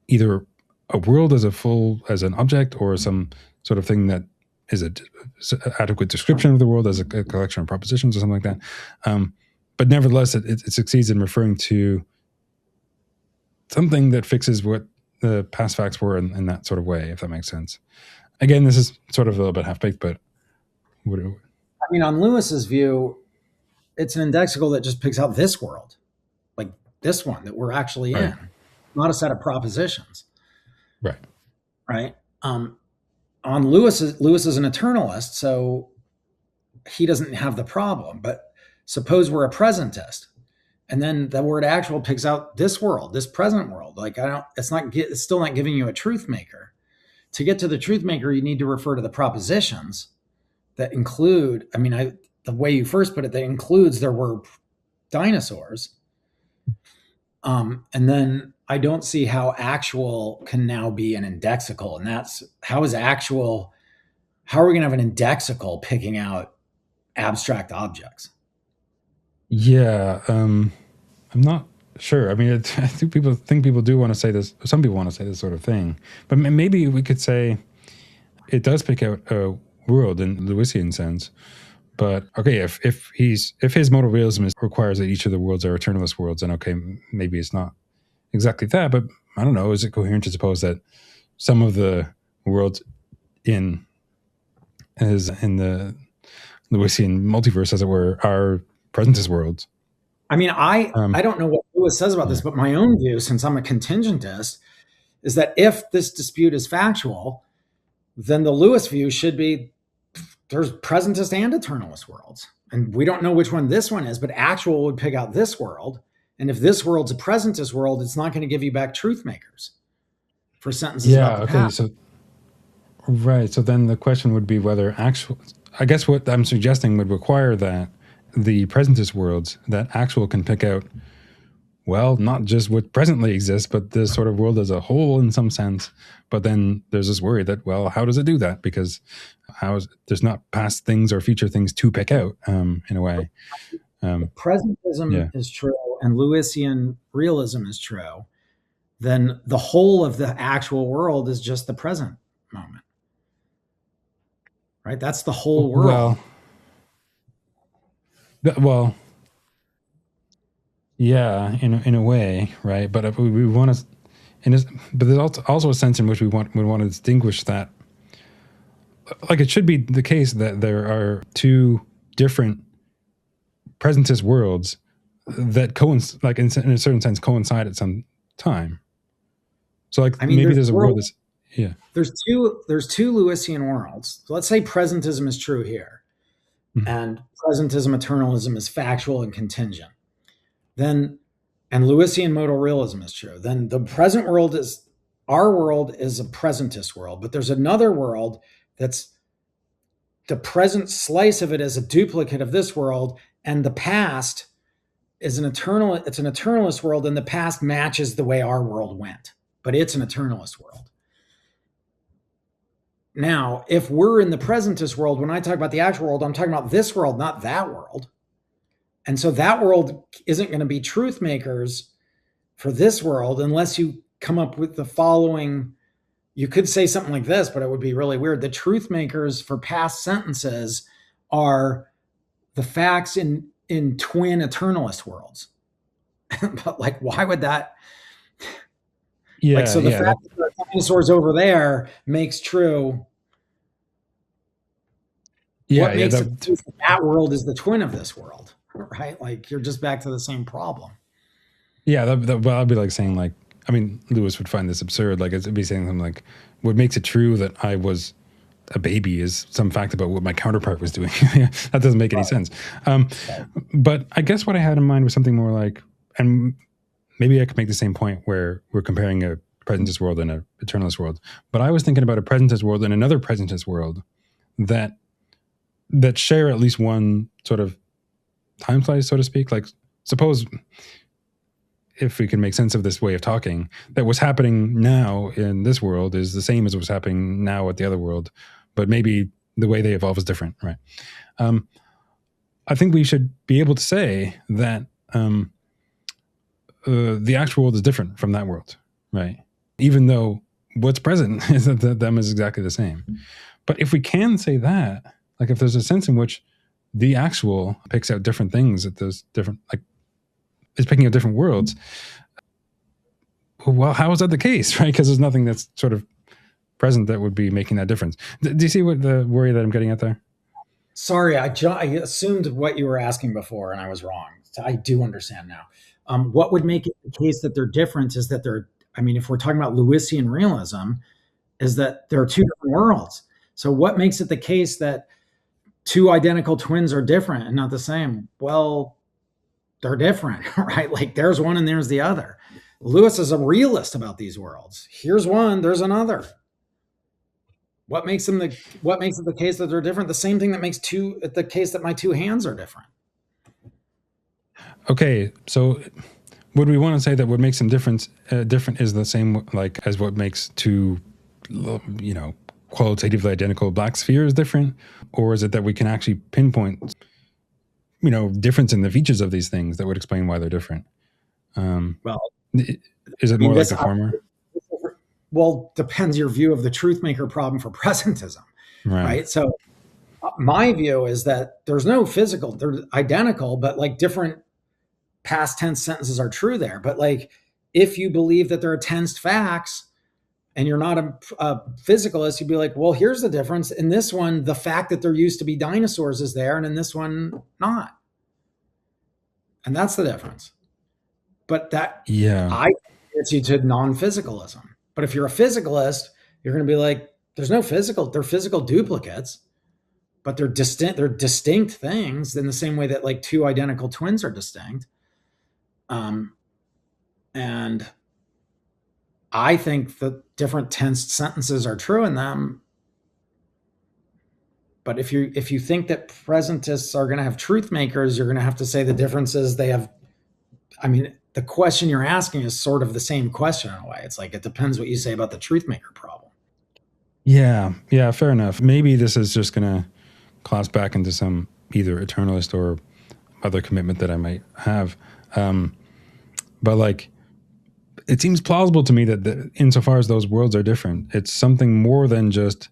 either a world as an object, or some sort of thing that is an adequate description of the world as a collection of propositions or something like that. But nevertheless, it succeeds in referring to something that fixes what the past facts were in that sort of way, if that makes sense. Again, this is sort of a little bit half-baked, but I mean, on Lewis's view, it's an indexical that just picks out this world, like this one that we're actually in, not a set of propositions. Right. Right. On Lewis is an eternalist, so he doesn't have the problem. But suppose we're a presentist, and then the word actual picks out this world, this present world. Like it's still not giving you a truth maker. To get to the truth maker, you need to refer to the propositions that include, the way you first put it, that includes there were dinosaurs. And then I don't see how actual can now be an indexical. And that's, how are we going to have an indexical picking out abstract objects? Yeah. I'm not sure. I mean, I think people do want to say this. Some people want to say this sort of thing, but maybe we could say it does pick out a world in Lewisian sense. But okay, if his modal realism requires that each of the worlds are eternalist worlds, then okay, maybe it's not exactly that. But I don't know. Is it coherent to suppose that some of the worlds in the Lewisian multiverse, as it were, are presentist worlds? I mean, I don't know what Lewis says about this, but my own view, since I'm a contingentist, is that if this dispute is factual, then the Lewis view should be there's presentist and eternalist worlds. And we don't know which one this one is, but actual would pick out this world. And if this world's a presentist world, it's not going to give you back truth makers for sentences about the past. So then the question would be whether I guess what I'm suggesting would require that the presentist worlds, that actual can pick out, well, not just what presently exists, but the sort of world as a whole in some sense. But then there's this worry that, well, how does it do that? Because there's not past things or future things to pick out in a way. Presentism is true and Lewisian realism is true. Then the whole of the actual world is just the present moment. Right? That's the whole world. Well, yeah, in a way, right? But if we want to, but there's also a sense in which we want to distinguish that, like it should be the case that there are two different presentist worlds that like in a certain sense coincide at some time. So like maybe there's a world that's There's two Lewisian worlds. So let's say presentism is true here, and presentism, eternalism is factual and contingent. Then, and Lewisian modal realism is true. Then the present world is, our world is a presentist world, but there's another world that's the present slice of it is a duplicate of this world, and the past is it's an eternalist world, and the past matches the way our world went, but it's an eternalist world. Now, if we're in the presentist world, when I talk about the actual world, I'm talking about this world, not that world. And so that world isn't going to be truth makers for this world unless you come up with the following. You could say something like this, but it would be really weird. The truth makers for past sentences are the facts in twin eternalist worlds. But like, why would that? Like, Yeah, so the yeah, that, fact that the dinosaurs over there makes true yeah, what yeah. makes it That, that that world is the twin of this world, right? Like, you're just back to the same problem. yeah, well, I'd be like saying like, I mean, Lewis would find this absurd. Like, it'd be saying something like, what makes it true that I was a baby is some fact about what my counterpart was doing. That doesn't make any sense. Right. But I guess what I had in mind was something more like, and maybe I could make the same point where we're comparing a presentist world and a eternalist world. But I was thinking about a presentist world and another presentist world that share at least one sort of time slice, so to speak. Like, suppose if we can make sense of this way of talking, that what's happening now in this world is the same as what's happening now at the other world, but maybe the way they evolve is different, right? I think we should be able to say that the actual world is different from that world, right? Even though what's present is that them is exactly the same. But if we can say that, like if there's a sense in which the actual picks out different things at those different, like is picking out different worlds, well, how is that the case, right? Because there's nothing that's sort of present that would be making that difference. Do you see what the worry that I'm getting at there? Sorry, I assumed what you were asking before, and I was wrong. So I do understand now. What would make it the case that they're different is that they're, I mean, if we're talking about Lewisian realism, is that there are two different worlds. So what makes it the case that two identical twins are different and not the same? Well, they're different, right? Like, there's one and there's the other. Lewis is a realist about these worlds. Here's one, there's another. What makes it the case that they're different? The same thing that makes the case that my two hands are different. Okay, so would we want to say that what makes them different is the same like as what makes two, qualitatively identical black spheres different, or is it that we can actually pinpoint, difference in the features of these things that would explain why they're different? Well, Is it more like the former? Well, depends your view of the truthmaker problem for presentism, right? So my view is that there's no physical, they're identical, but like different past tense sentences are true there. But like, if you believe that there are tensed facts and you're not a physicalist, you'd be like, well, here's the difference. In this one, the fact that there used to be dinosaurs is there, and in this one, not. And that's the difference. But that, I gets you to non-physicalism. But if you're a physicalist, you're going to be like, there's no physical, they're physical duplicates, but they're distinct things in the same way that like two identical twins are distinct. And I think that different tensed sentences are true in them. But if you think that presentists are going to have truth makers, you're going to have to say the differences they have. I mean, the question you're asking is sort of the same question in a way. It's like, it depends what you say about the truth maker problem. Yeah, fair enough. Maybe this is just going to collapse back into some either eternalist or other commitment that I might have. But like, it seems plausible to me that insofar as those worlds are different, it's something more than just,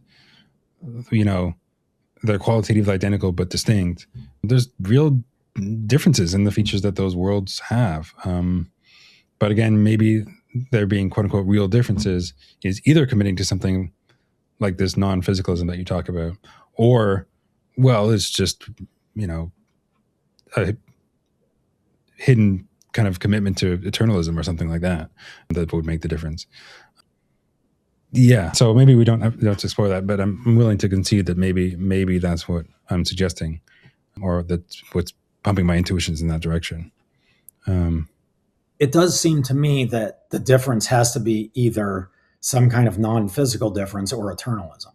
they're qualitatively identical but distinct. There's real differences in the features that those worlds have. But again, maybe there being quote unquote real differences is either committing to something like this non-physicalism that you talk about, or, well, it's just, a hidden kind of commitment to eternalism or something like that would make the difference. Yeah. So maybe we don't have to explore that, but I'm willing to concede that maybe that's what I'm suggesting, or that's what's pumping my intuitions in that direction. It does seem to me that the difference has to be either some kind of non-physical difference or eternalism.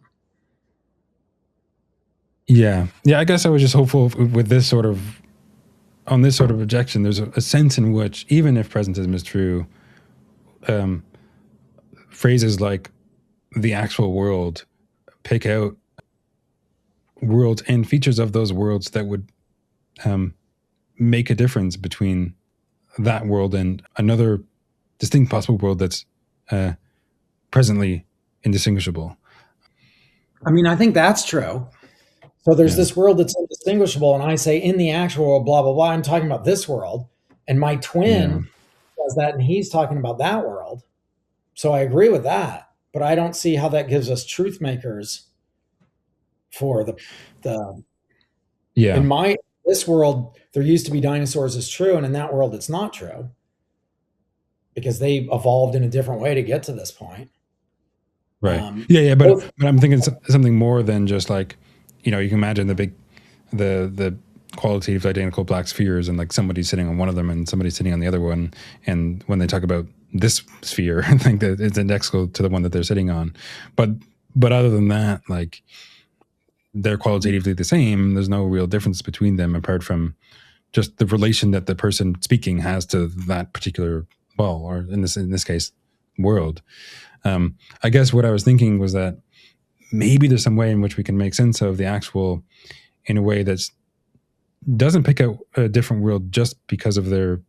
Yeah. I guess I was just hopeful with this sort of objection. There's a sense in which, even if presentism is true, phrases like the actual world pick out worlds and features of those worlds that would make a difference between that world and another distinct possible world that's presently indistinguishable. I mean, I think that's true. So there's this world that's indistinguishable, and I say in the actual world, blah, blah, blah. I'm talking about this world, and my twin does that, and he's talking about that world. So I agree with that, but I don't see how that gives us truth makers for the Yeah. in my this world there used to be dinosaurs is true, and in that world it's not true because they evolved in a different way to get to this point. Right. Yeah. But Both I'm thinking something more than just like, you can imagine the qualitative identical black spheres, and like somebody sitting on one of them and somebody sitting on the other one. And when they talk about this sphere, I think that it's indexable to the one that they're sitting on. But other than that, like they're qualitatively the same. There's no real difference between them apart from just the relation that the person speaking has to that particular or in this case, world. I guess what I was thinking was that maybe there's some way in which we can make sense of the actual in a way that doesn't pick out a different world just because of their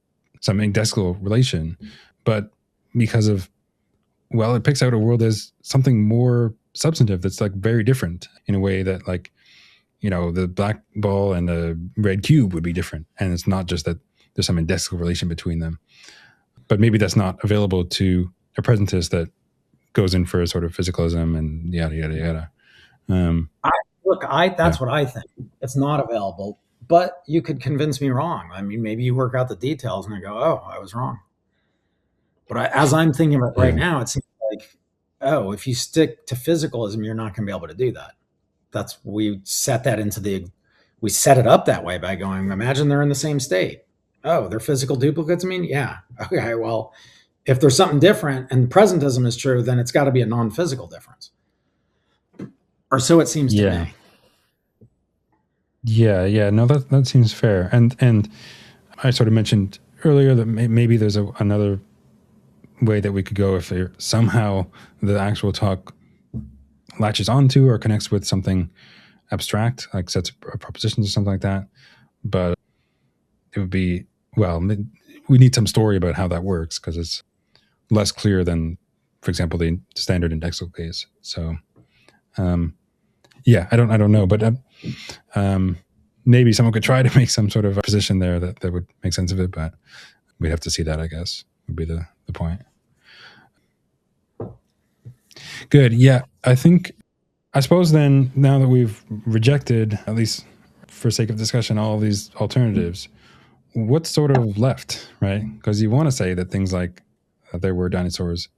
some indexable relation, but because of it picks out a world as something more substantive that's like very different in a way that like the black ball and the red cube would be different, and it's not just that there's some indexable relation between them, but maybe that's not available to a presentist that goes in for a sort of physicalism and yada yada yada. That's what I think. It's not available, but you could convince me wrong. I mean, maybe you work out the details and I go, "Oh, I was wrong." But as I'm thinking of it right Yeah. now, it seems like, oh, if you stick to physicalism, you're not going to be able to do that. We set it up that way by going, imagine they're in the same state. Oh, they're physical duplicates. I mean, yeah. Okay, well, if there's something different and presentism is true, then it's got to be a non-physical difference. Or so it seems to me. Yeah. No, that seems fair. And I sort of mentioned earlier that maybe there's another way that we could go if somehow the actual talk latches onto or connects with something abstract, like sets of propositions or something like that. But it would be, we need some story about how that works because it's less clear than, for example, the standard indexal case. So, I don't know, but maybe someone could try to make some sort of position there that would make sense of it, but we'd have to see that, I guess, would be the point. Good. Yeah. I suppose then, now that we've rejected, at least for sake of discussion, all of these alternatives, what's sort of left, right? Because you want to say that things like there were dinosaurs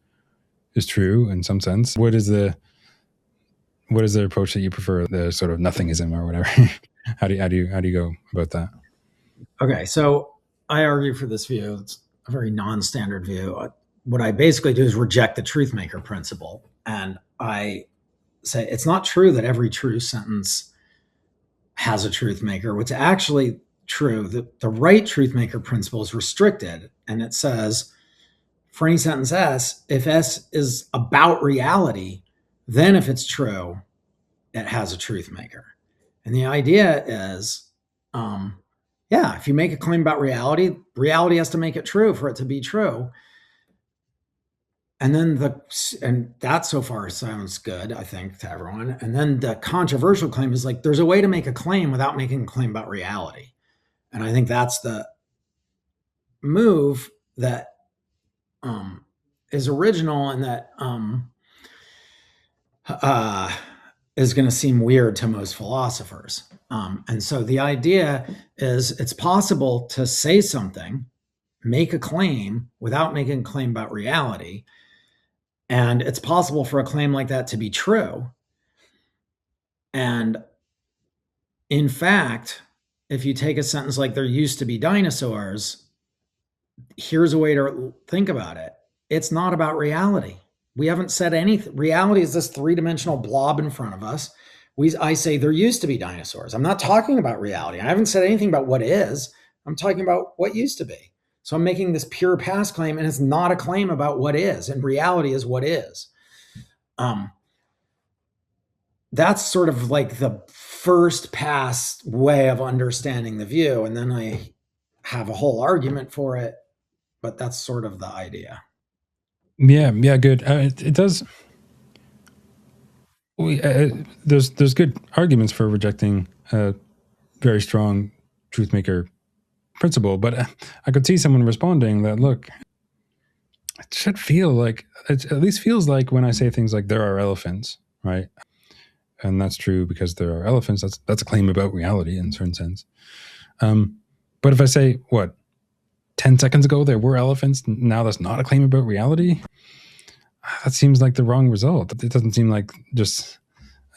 is true in some sense. What is the approach that you prefer? The sort of nothingism or whatever. How do you go about that? Okay, so I argue for this view. It's a very non-standard view. What I basically do is reject the truth maker principle, and I say it's not true that every true sentence has a truth maker. What's actually true, the right truth maker principle is restricted, and it says for any sentence S, if S is about reality, then if it's true, it has a truth maker. And the idea is, if you make a claim about reality, reality has to make it true for it to be true. And then that so far sounds good, I think, to everyone. And then the controversial claim is like, there's a way to make a claim without making a claim about reality. And I think that's the move that is original and that is going to seem weird to most philosophers. And so the idea is it's possible to say something, make a claim without making a claim about reality. And it's possible for a claim like that to be true. And in fact, if you take a sentence like there used to be dinosaurs, here's a way to think about it. It's not about reality. We haven't said anything. Reality is this three-dimensional blob in front of us. I say there used to be dinosaurs. I'm not talking about reality. I haven't said anything about what is. I'm talking about what used to be. So I'm making this pure past claim, and it's not a claim about what is, and reality is what is. That's sort of like the first pass way of understanding the view, and then I have a whole argument for it, but that's sort of the idea. Yeah, good. It does. There's good arguments for rejecting a very strong truth maker principle, but I could see someone responding that, look, it should feel like, it at least feels like when I say things like there are elephants, right? And that's true because there are elephants. That's a claim about reality in a certain sense. But if I say, what, 10 seconds ago there were elephants, now that's not a claim about reality, that seems like the wrong result. It doesn't seem like just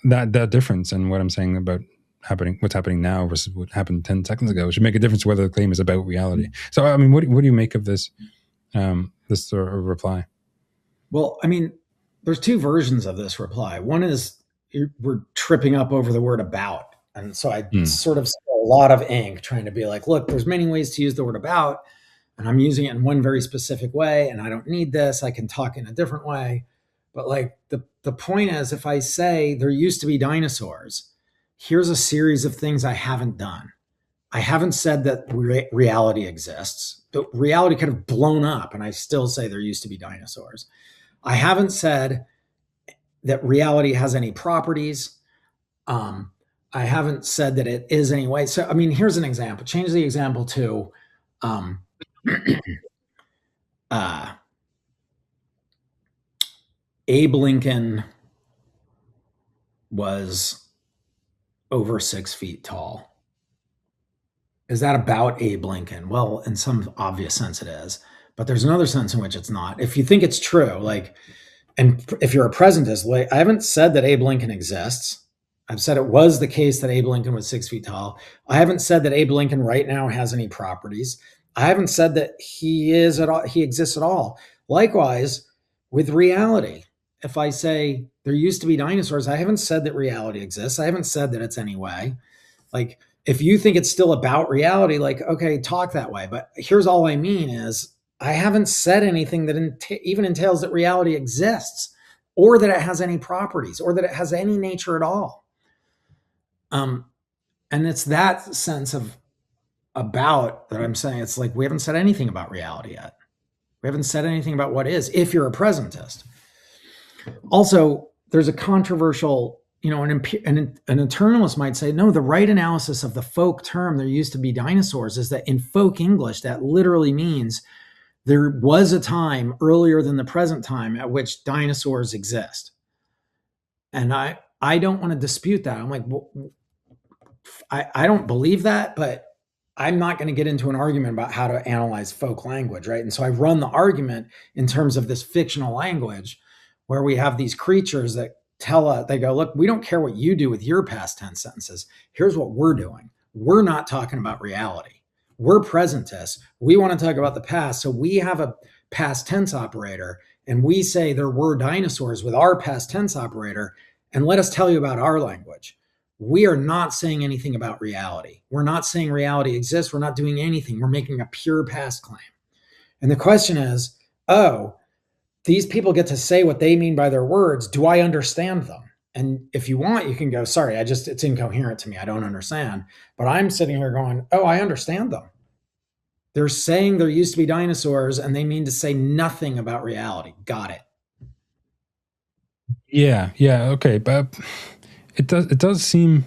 that difference in what I'm saying about what's happening now versus what happened 10 seconds ago. It should make a difference whether the claim is about reality. So, I mean, what do you make of this sort of reply? Well, I mean, there's two versions of this reply. One is we're tripping up over the word about. And so I sort of spill a lot of ink trying to be like, look, there's many ways to use the word about, and I'm using it in one very specific way, and I don't need this. I can talk in a different way. But like the point is, if I say there used to be dinosaurs, here's a series of things I haven't done. I haven't said that reality exists. The reality could have blown up, and I still say there used to be dinosaurs. I haven't said that reality has any properties. I haven't said that it is anyway. So, I mean, here's an example. Change the example to Abe Lincoln was over 6 feet tall. Is that about Abe Lincoln? Well, in some obvious sense it is, but there's another sense in which it's not. If you think it's true, like, and if you're a presentist, like, I haven't said that Abe Lincoln exists. I've said it was the case that Abe Lincoln was 6 feet tall. I haven't said that Abe Lincoln right now has any properties. I haven't said that he exists at all. Likewise, with reality, if I say there used to be dinosaurs, I haven't said that reality exists. I haven't said that it's any way. Like, if you think it's still about reality, like, okay, talk that way. But here's all I mean is I haven't said anything that even entails that reality exists, or that it has any properties, or that it has any nature at all. And it's that sense of about that I'm saying. It's like we haven't said anything about reality yet. We haven't said anything about what is, if you're a presentist. Also, there's a controversial, an eternalist might say, no, the right analysis of the folk term, there used to be dinosaurs, is that in folk English, that literally means there was a time earlier than the present time at which dinosaurs exist. And I don't want to dispute that. I'm like, well, I don't believe that, but I'm not going to get into an argument about how to analyze folk language, right? And so I run the argument in terms of this fictional language where we have these creatures that tell us, they go, look, we don't care what you do with your past tense sentences. Here's what we're doing. We're not talking about reality. We're presentists. We want to talk about the past. So we have a past tense operator, and we say there were dinosaurs with our past tense operator, and let us tell you about our language. We are not saying anything about reality. We're not saying reality exists. We're not doing anything. We're making a pure past claim. And the question is, these people get to say what they mean by their words. Do I understand them? And if you want, you can go, sorry, it's incoherent to me. I don't understand. But I'm sitting here going, I understand them. They're saying there used to be dinosaurs, and they mean to say nothing about reality. Got it. Yeah, okay. But it does seem,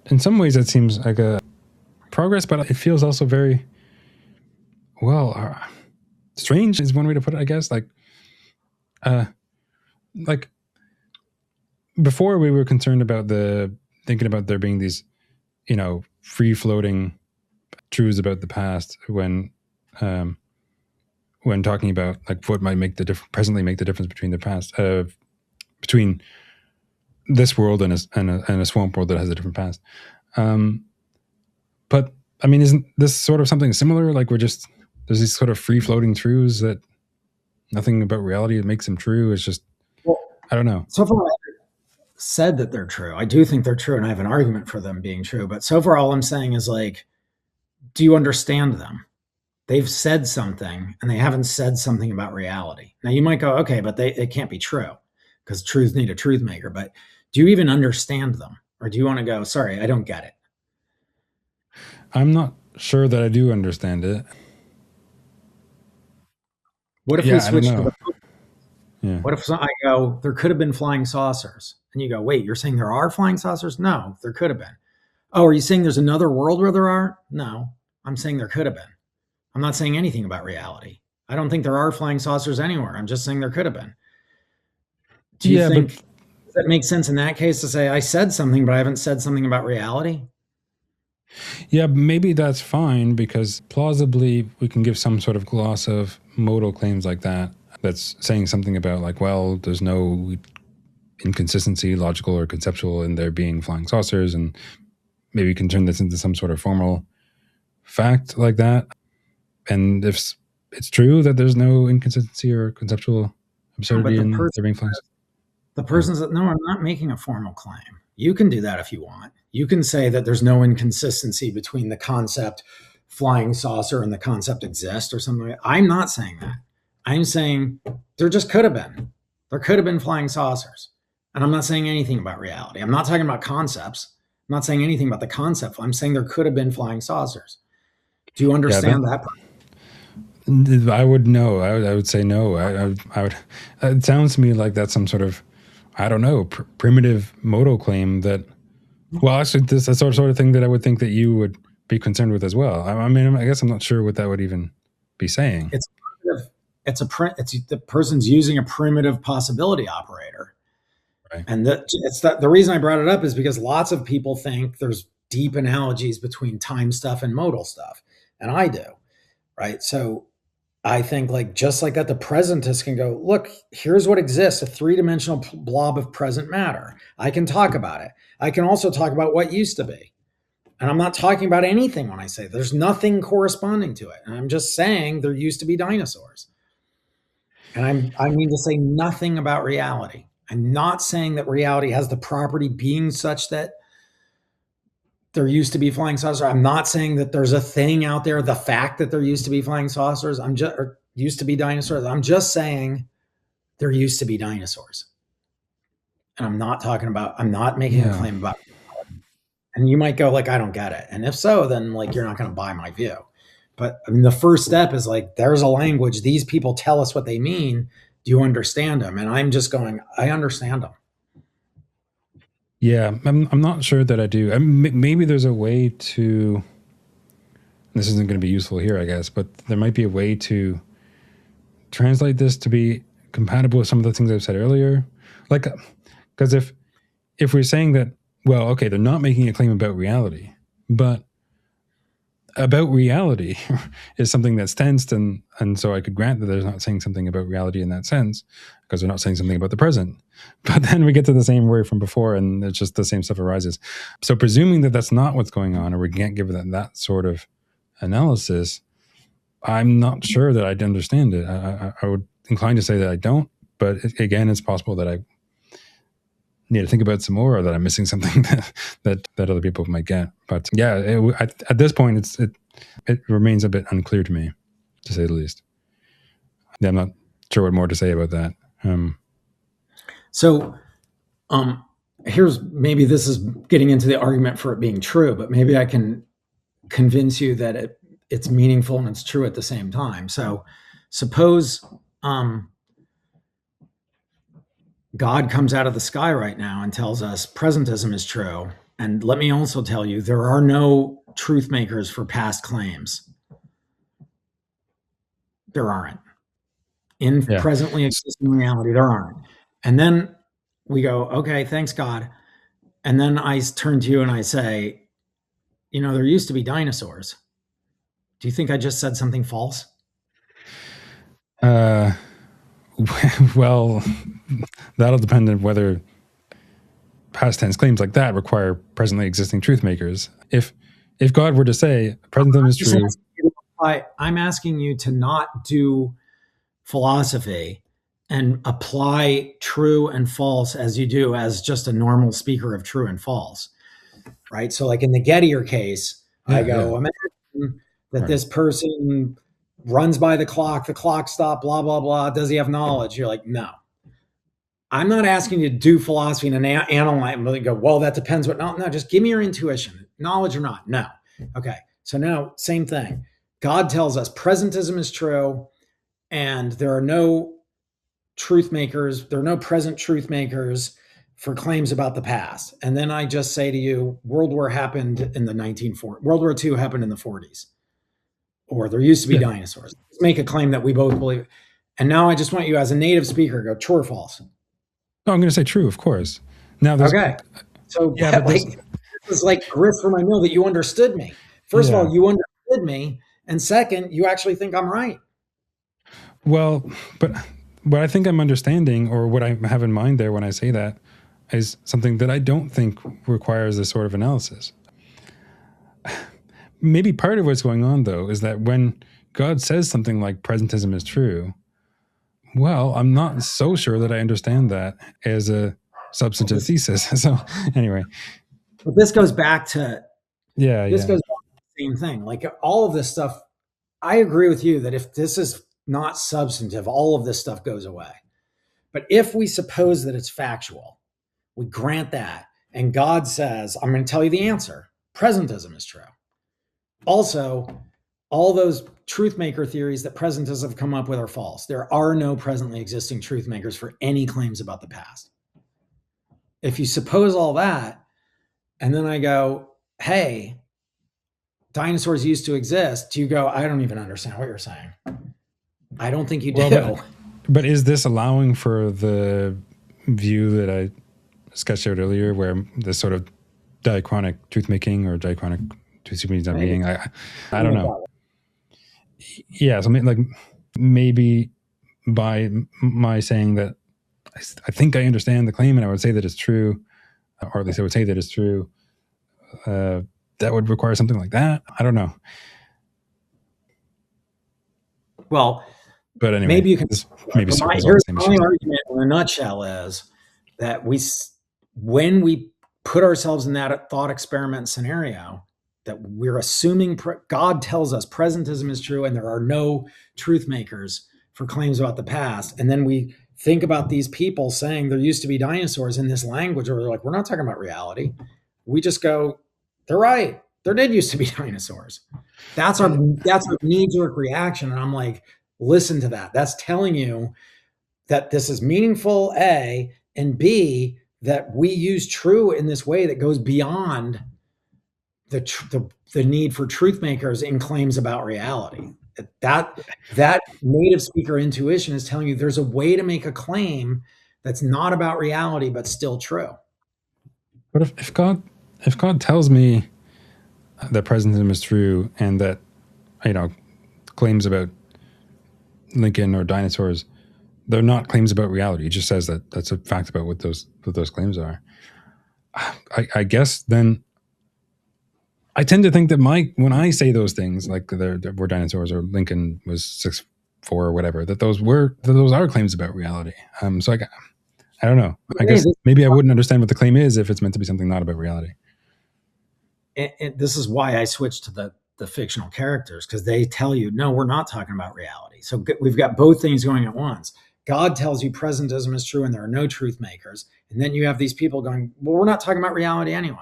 in some ways it seems like a progress, but it feels also very, strange is one way to put it, I guess. Like before we were concerned about thinking about there being these, free floating truths about the past when talking about like what might presently make the difference between the past, between this world and a swamp world that has a different past. But I mean, isn't this sort of something similar? Like there's these sort of free floating truths that nothing about reality that makes them true. It's just, I don't know. So far, I said that they're true. I do think they're true, and I have an argument for them being true. But so far, all I'm saying is like, do you understand them? They've said something, and they haven't said something about reality. Now you might go, okay, but it can't be true because truths need a truth maker. But do you even understand them? Or do you want to go, sorry, I don't get it? I'm not sure that I do understand it. What if we switch to the Yeah. What if I go, there could have been flying saucers? And you go, wait, you're saying there are flying saucers? No, there could have been. Oh, are you saying there's another world where there are? No, I'm saying there could have been. I'm not saying anything about reality. I don't think there are flying saucers anywhere. I'm just saying there could have been. Do you Yeah, but think does that make sense in that case to say I said something, but I haven't said something about reality? yeah, maybe that's fine because plausibly we can give some sort of gloss of modal claims like that. That's saying something about like, well, there's no inconsistency, logical or conceptual, in there being flying saucers, and maybe we can turn this into some sort of formal fact like that. And if it's true that there's no inconsistency or conceptual But absurdity in there being flying saucers. the person's that no, I'm not making a formal claim. You can do that if you want. You can say that there's no inconsistency between the concept flying saucer and the concept exist or something like that. I'm not saying that. I'm saying there just could have been. There could have been flying saucers. And I'm not saying anything about reality. I'm not talking about concepts. I'm not saying anything about the concept. I'm saying there could have been flying saucers. Do you understand that? I would know. I would say no. I would. It sounds to me like that's some sort of, I don't know, primitive modal claim that. Well, actually, this is the sort of thing that I would think that you would be concerned with as well. I mean, I guess I'm not sure what that would even be saying. It's the person's using a primitive possibility operator. Right. And the reason I brought it up is because lots of people think there's deep analogies between time stuff and modal stuff. And I do. Right. So I think like just like that, the presentist can go, look, here's what exists, a three-dimensional blob of present matter. I can talk about it. I can also talk about what used to be. And I'm not talking about anything when I say there's nothing corresponding to it. And I'm just saying there used to be dinosaurs. And I mean to say nothing about reality. I'm not saying that reality has the property being such that there used to be flying saucers. I'm not saying that there's a thing out there, the fact that there used to be flying saucers, or used to be dinosaurs. I'm just saying there used to be dinosaurs. And I'm not making a claim about it. And you might go like, I don't get it. And if so, then like, you're not going to buy my view. But I mean, the first step is like, there's a language. These people tell us what they mean. Do you understand them? And I'm just going, I understand them. Yeah, I'm not sure that I do. Maybe there's a way to. This isn't going to be useful here, I guess, but there might be a way to translate this to be compatible with some of the things I've said earlier. Like, because if we're saying that, well, okay, they're not making a claim about reality, but about reality is something that's tensed, and so I could grant that they're not saying something about reality in that sense, because they're not saying something about the present. But then we get to the same word from before, and it's just the same stuff arises. So presuming that that's not what's going on, or we can't give that sort of analysis, I'm not sure that I'd understand it. I would incline to say that I don't, but again, it's possible that I need to think about some more, or that I'm missing something that other people might get. But yeah, at this point, it remains a bit unclear to me, to say the least. Yeah, I'm not sure what more to say about that. So maybe this is getting into the argument for it being true, but maybe I can convince you that it's meaningful and it's true at the same time. So suppose God comes out of the sky right now and tells us presentism is true. And let me also tell you, there are no truth makers for past claims. There aren't. In presently existing reality, there aren't. And then we go, okay, thanks God. And then I turn to you and I say, there used to be dinosaurs. Do you think I just said something false? Well, that'll depend on whether past tense claims like that require presently existing truth makers. If God were to say presentism is true, I'm asking you to not do philosophy and apply true and false as you do as just a normal speaker of true and false, right? So like in the Gettier case, I go, imagine that this person runs by the clock stopped, blah, blah, blah. Does he have knowledge? You're like, no. I'm not asking you to do philosophy and analyze and really go, well, that depends what, no, just give me your intuition, knowledge or not. No. Okay. So now same thing. God tells us presentism is true and there are no truth makers. There are no present truth makers for claims about the past. And then I just say to you, World War II happened in the 40s. or there used to be Yeah. dinosaurs. Let's make a claim that we both believe. And now I just want you as a native speaker, go true or false. Oh, I'm going to say true, of course. Now there's Okay. So yeah, but like, this is like grist for my mill that you understood me. First of yeah. all, you understood me. And second, you actually think I'm right. Well, but what I think I'm understanding, or what I have in mind there when I say that, is something that I don't think requires this sort of analysis. Maybe part of what's going on, though, is that when God says something like presentism is true, well, I'm not so sure that I understand that as a substantive thesis. So anyway. But this goes back to Yeah. goes back to the same thing. Like all of this stuff, I agree with you that if this is not substantive, all of this stuff goes away. But if we suppose that it's factual, we grant that, and God says, I'm going to tell you the answer. Presentism is true. Also, all those truth maker theories that presentists have come up with are false. There are no presently existing truth makers for any claims about the past. If you suppose all that, and then I go, hey, dinosaurs used to exist, you go, I don't even understand what you're saying. I don't think you do. Well, but is this allowing for the view that I sketched out earlier, where this sort of diachronic truth making or diachronic truth seeking not being? I don't know. Yeah, so like maybe by my saying that I think I understand the claim and I would say that it's true, or at least I would say that it's true, that would require something like that. I don't know. Well, but anyway, maybe you can. Maybe Here's my argument in a nutshell: is that when we put ourselves in that thought experiment scenario, that we're assuming God tells us presentism is true and there are no truth makers for claims about the past, and then we think about these people saying there used to be dinosaurs in this language, where they're like, we're not talking about reality. We just go, they're right. There did used to be dinosaurs. That's our knee-jerk reaction. And I'm like, listen to that. That's telling you that this is meaningful, A, and B, that we use true in this way that goes beyond the need for truth makers in claims about reality. That native speaker intuition is telling you there's a way to make a claim that's not about reality but still true. But if God tells me that presentism is true and that, claims about Lincoln or dinosaurs, they're not claims about reality. It just says that that's a fact about what those claims are. I guess then I tend to think that when I say those things, like there were dinosaurs or Lincoln was 6'4" or whatever, that those are claims about reality. So I don't know. I guess maybe I wouldn't understand what the claim is if it's meant to be something not about reality. And this is why I switched to the fictional characters, because they tell you, no, we're not talking about reality. So we've got both things going at once. God tells you presentism is true and there are no truth makers. And then you have these people going, well, we're not talking about reality anyway.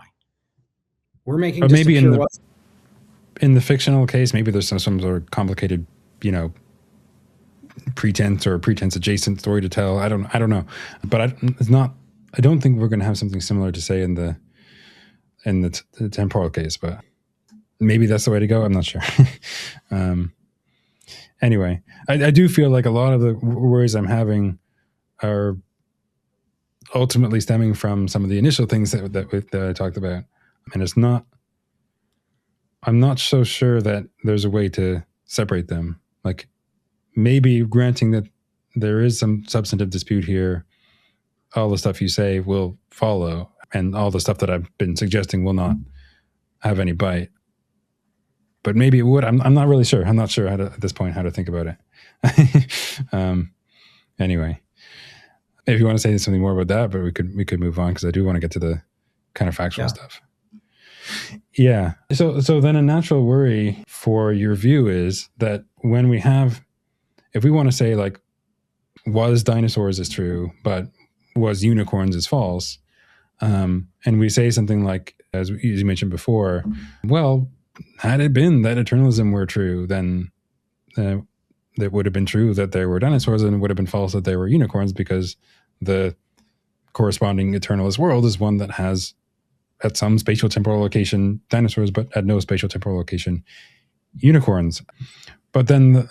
We're making but just maybe a pure in the fictional case, maybe there's some sort of complicated, pretense or pretense adjacent story to tell. I don't know. But I don't think we're going to have something similar to say in the temporal case, but maybe that's the way to go. I'm not sure. Anyway, I do feel like a lot of the worries I'm having are ultimately stemming from some of the initial things that I talked about. And I'm not so sure that there's a way to separate them. Like maybe granting that there is some substantive dispute here, all the stuff you say will follow, and all the stuff that I've been suggesting will not have any bite. But maybe it would. I'm not really sure. I'm not sure at this point how to think about it. Anyway, if you want to say something more about that, but we could move on, because I do want to get to the counterfactual stuff. Yeah. So then a natural worry for your view is that if we want to say like, was dinosaurs is true, but was unicorns is false, and we say something like, as you mentioned before, well, had it been that eternalism were true, then it would have been true that there were dinosaurs, and it would have been false that there were unicorns, because the corresponding eternalist world is one that has, at some spatial temporal location, dinosaurs, but at no spatial temporal location, unicorns. But then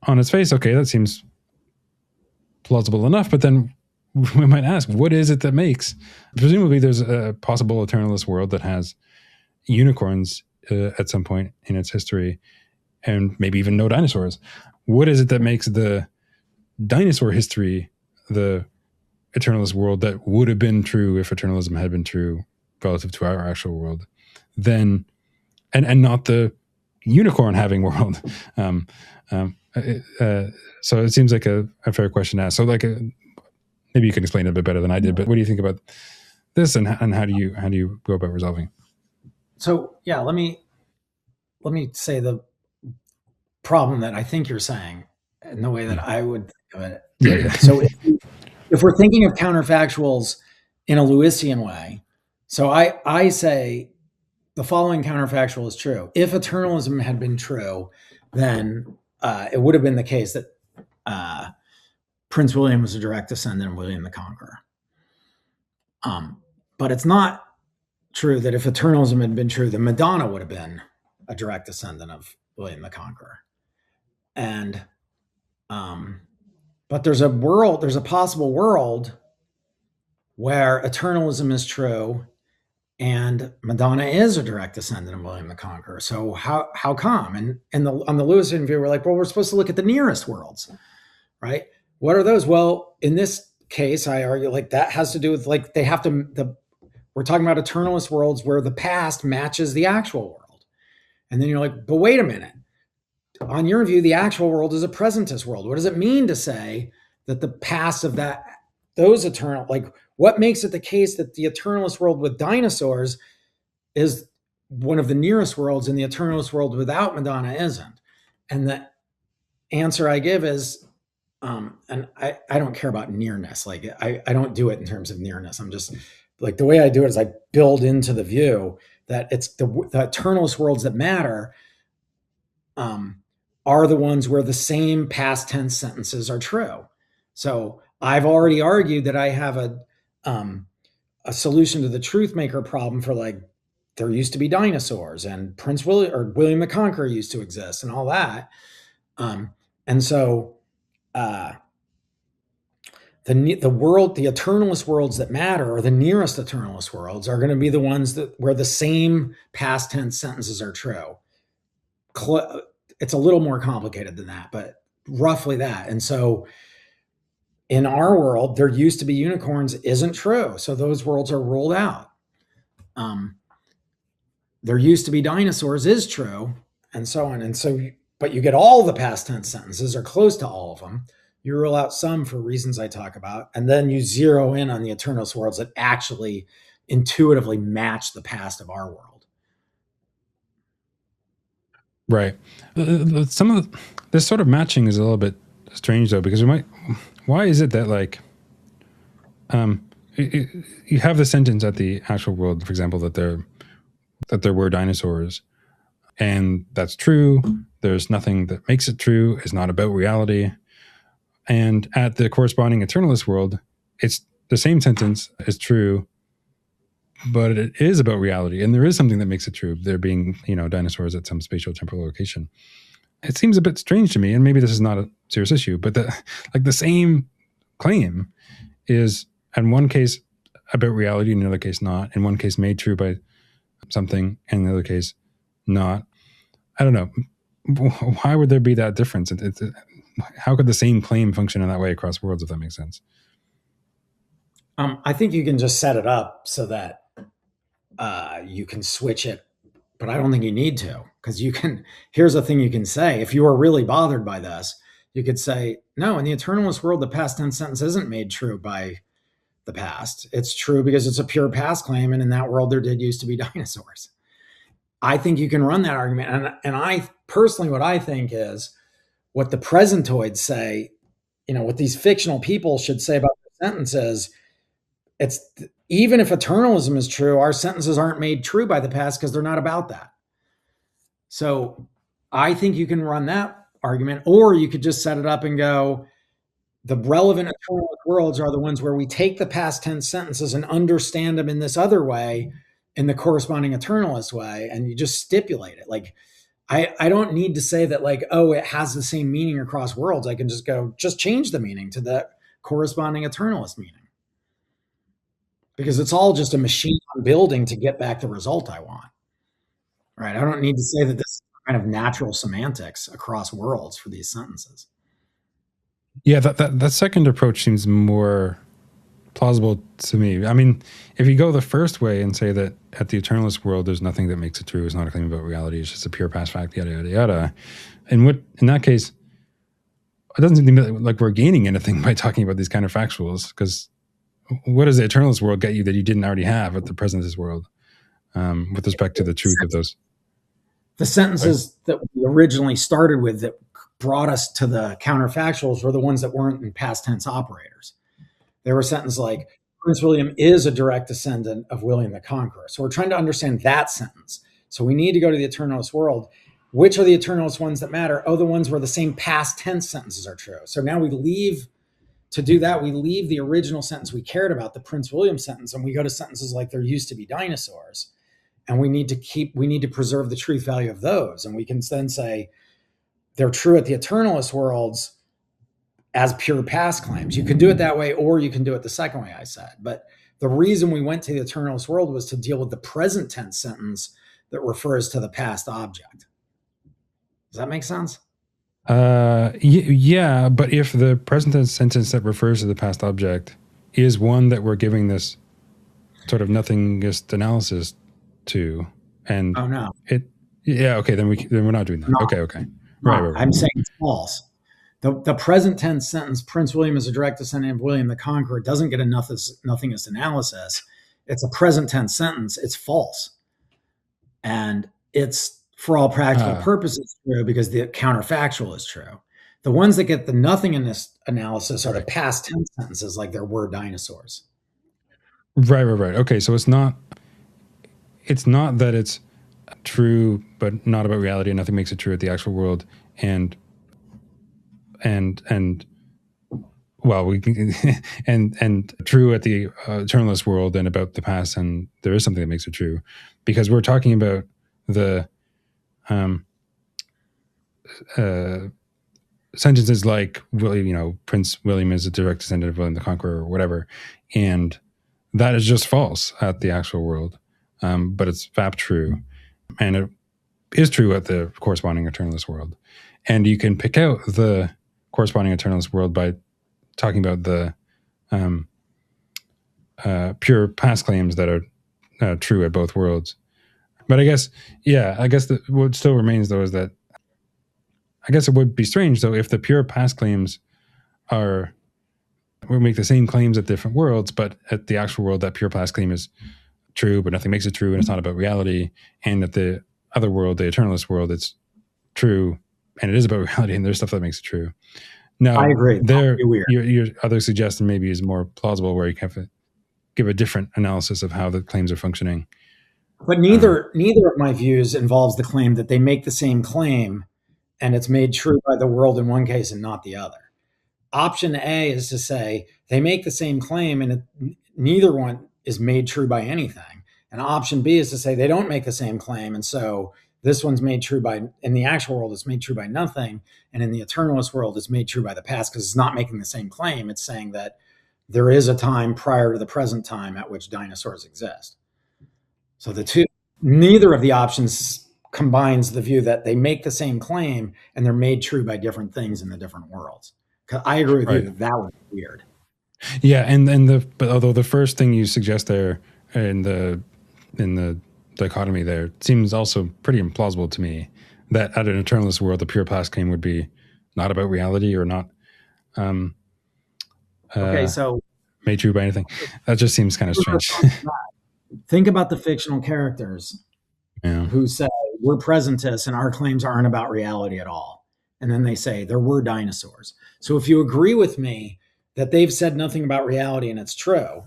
on its face, okay, that seems plausible enough. But then we might ask, what is it that makes? Presumably there's a possible eternalist world that has unicorns at some point in its history, and maybe even no dinosaurs. What is it that makes the dinosaur history the eternalist world that would have been true if eternalism had been true relative to our actual world, then, and not the unicorn having world? So it seems like a fair question to ask. So maybe you can explain it a bit better than I did, but what do you think about this, and how do you go about resolving? So yeah, let me say the problem that I think you're saying in the way that I would think of it. Yeah. So if we're thinking of counterfactuals in a Lewisian way, so I say the following counterfactual is true. If eternalism had been true, then it would have been the case that Prince William was a direct descendant of William the Conqueror. But it's not true that if eternalism had been true, then Madonna would have been a direct descendant of William the Conqueror. And but there's a possible world where eternalism is true and Madonna is a direct descendant of William the Conqueror. So how come? And on the Lewisian view, we're like, well, we're supposed to look at the nearest worlds, right? What are those? Well, in this case, I argue like that has to do with like they have to we're talking about eternalist worlds where the past matches the actual world. And then you're like, but wait a minute. On your view, the actual world is a presentist world. What does it mean to say that the past of those eternal, like what makes it the case that the eternalist world with dinosaurs is one of the nearest worlds and the eternalist world without Madonna isn't? And the answer I give is, and I don't care about nearness. Like I don't do it in terms of nearness. I'm just like, the way I do it is I build into the view that it's the eternalist worlds that matter are the ones where the same past tense sentences are true. So I've already argued that I have a solution to the Truthmaker problem for like, there used to be dinosaurs and Prince William or William the Conqueror used to exist and all that. And so the world, the eternalist worlds that matter, or the nearest eternalist worlds, are going to be the ones where the same past tense sentences are true. It's a little more complicated than that, but roughly that. And so in our world, there used to be unicorns isn't true. So those worlds are ruled out. There used to be dinosaurs is true, and so on. And so, but you get all the past tense sentences, or close to all of them. You rule out some for reasons I talk about, and then you zero in on the eternalist worlds that actually intuitively match the past of our world. Right. Some of this sort of matching is a little bit strange though, because why is it that like, you have the sentence at the actual world, for example, that there were dinosaurs, and that's true. There's nothing that makes it true. It's not about reality. And at the corresponding eternalist world, it's the same sentence is true, but it is about reality. And there is something that makes it true. There being, dinosaurs at some spatial temporal location. It seems a bit strange to me, and maybe this is not a serious issue, but the same claim is in one case about reality, in another case not. In one case made true by something, and in the other case not. I don't know. Why would there be that difference? How could the same claim function in that way across worlds, if that makes sense? I think you can just set it up so that you can switch it, but I don't think you need to, because here's a thing you can say. If you are really bothered by this, you could say, no, in the eternalist world, the past tense sentence isn't made true by the past. It's true because it's a pure past claim, and in that world, there did used to be dinosaurs. I think you can run that argument. And I personally, what I think is what the presentoids say, what these fictional people should say about the sentences, it's even if eternalism is true, our sentences aren't made true by the past because they're not about that. So I think you can run that argument, or you could just set it up and go, the relevant eternalist worlds are the ones where we take the past tense sentences and understand them in this other way, in the corresponding eternalist way, and you just stipulate it. Like, I don't need to say that like, oh, it has the same meaning across worlds. I can just go, just change the meaning to the corresponding eternalist meaning. Because it's all just a machine I'm building to get back the result I want. Right. I don't need to say that this is kind of natural semantics across worlds for these sentences. Yeah, that second approach seems more plausible to me. I mean, if you go the first way and say that at the eternalist world, there's nothing that makes it true, it's not a claim about reality, it's just a pure past fact, yada, yada, yada. And what, in that case, it doesn't seem like we're gaining anything by talking about these counterfactuals, because what does the eternalist world get you that you didn't already have at the presentist world with respect to the truth of those? The sentences that we originally started with that brought us to the counterfactuals were the ones that weren't in past tense operators. There were sentences like, Prince William is a direct descendant of William the Conqueror. So we're trying to understand that sentence. So we need to go to the eternalist world. Which are the eternalist ones that matter? Oh, the ones where the same past tense sentences are true. So now we leave, to do that, we leave the original sentence we cared about, the Prince William sentence, and we go to sentences like there used to be dinosaurs. And we need to preserve the truth value of those. And we can then say they're true at the eternalist worlds as pure past claims. You can do it that way, or you can do it the second way I said. But the reason we went to the eternalist world was to deal with the present tense sentence that refers to the past object. Does that make sense? Yeah, but if the present tense sentence that refers to the past object is one that we're giving this sort of nothingist analysis to, and oh no, okay, then we're not doing that. No. Okay, right. I'm saying it's false. The present tense sentence, Prince William is a direct descendant of William the Conqueror, doesn't get a nothingist analysis. It's a present tense sentence. It's false, and it's for all practical purposes true because the counterfactual is true. The ones that get the nothingness analysis are the past tense sentences, like there were dinosaurs. Right. Okay, so it's not that it's true, but not about reality, and nothing makes it true at the actual world, and well, we can, and true at the eternalist world and about the past, and there is something that makes it true, because we're talking about the sentences like, Prince William is a direct descendant of William the Conqueror or whatever, and that is just false at the actual world, but it's FAPP true, and it is true at the corresponding eternalist world, and you can pick out the corresponding eternalist world by talking about the pure past claims that are true at both worlds. But I guess what still remains, though, is that I guess it would be strange, though, if the pure past claims we make the same claims at different worlds, but at the actual world, that pure past claim is true, but nothing makes it true, and it's not about reality. And at the other world, the eternalist world, it's true, and it is about reality, and there's stuff that makes it true. Now, I agree. Your other suggestion maybe is more plausible, where you have to give a different analysis of how the claims are functioning. But neither of my views involves the claim that they make the same claim and it's made true by the world in one case and not the other. Option A is to say they make the same claim and neither one is made true by anything. And option B is to say they don't make the same claim, and so this one's made true in the actual world, it's made true by nothing, and in the eternalist world, it's made true by the past, because it's not making the same claim. It's saying that there is a time prior to the present time at which dinosaurs exist. So neither of the options combines the view that they make the same claim and they're made true by different things in the different worlds. I agree with you that would be weird. Yeah, but although the first thing you suggest there in the dichotomy there seems also pretty implausible to me, that at an eternalist world, the pure past claim would be not about reality or not so made true by anything. That just seems kind of strange. Think about the fictional characters who say we're presentists and our claims aren't about reality at all. And then they say there were dinosaurs. So if you agree with me that they've said nothing about reality and it's true,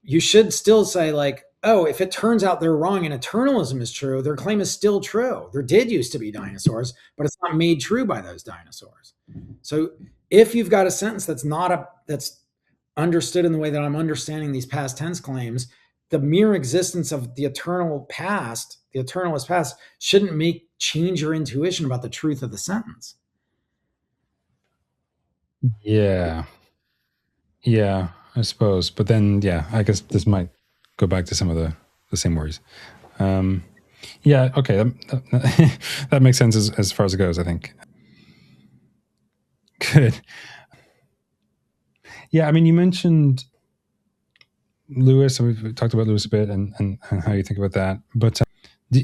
you should still say, like, oh, if it turns out they're wrong and eternalism is true, their claim is still true. There did used to be dinosaurs, but it's not made true by those dinosaurs. So if you've got a sentence that's understood in the way that I'm understanding these past tense claims, the mere existence of the eternal past the eternalist past shouldn't change your intuition about the truth of the sentence. Yeah. Yeah, I suppose. But then, yeah, I guess this might go back to some of the same worries. Yeah, okay. That makes sense as far as it goes, I think. Good. Yeah, I mean, you mentioned Lewis, and we've talked about Lewis a bit and how you think about that. But do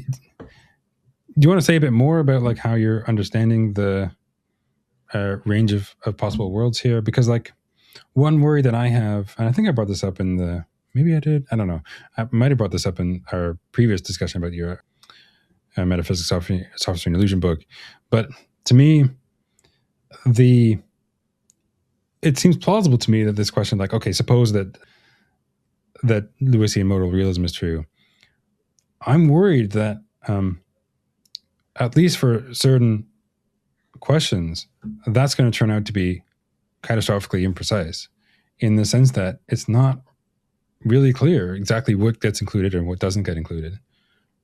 you want to say a bit more about like how you're understanding the range of possible worlds here? Because like one worry that I have, and I think I brought this up maybe I did, I don't know. I might have brought this up in our previous discussion about your metaphysics software and illusion book. But to me, it seems plausible to me that this question, like, okay, suppose that Lewisian modal realism is true. I'm worried that at least for certain questions, that's going to turn out to be catastrophically imprecise, in the sense that it's not really clear exactly what gets included and what doesn't get included.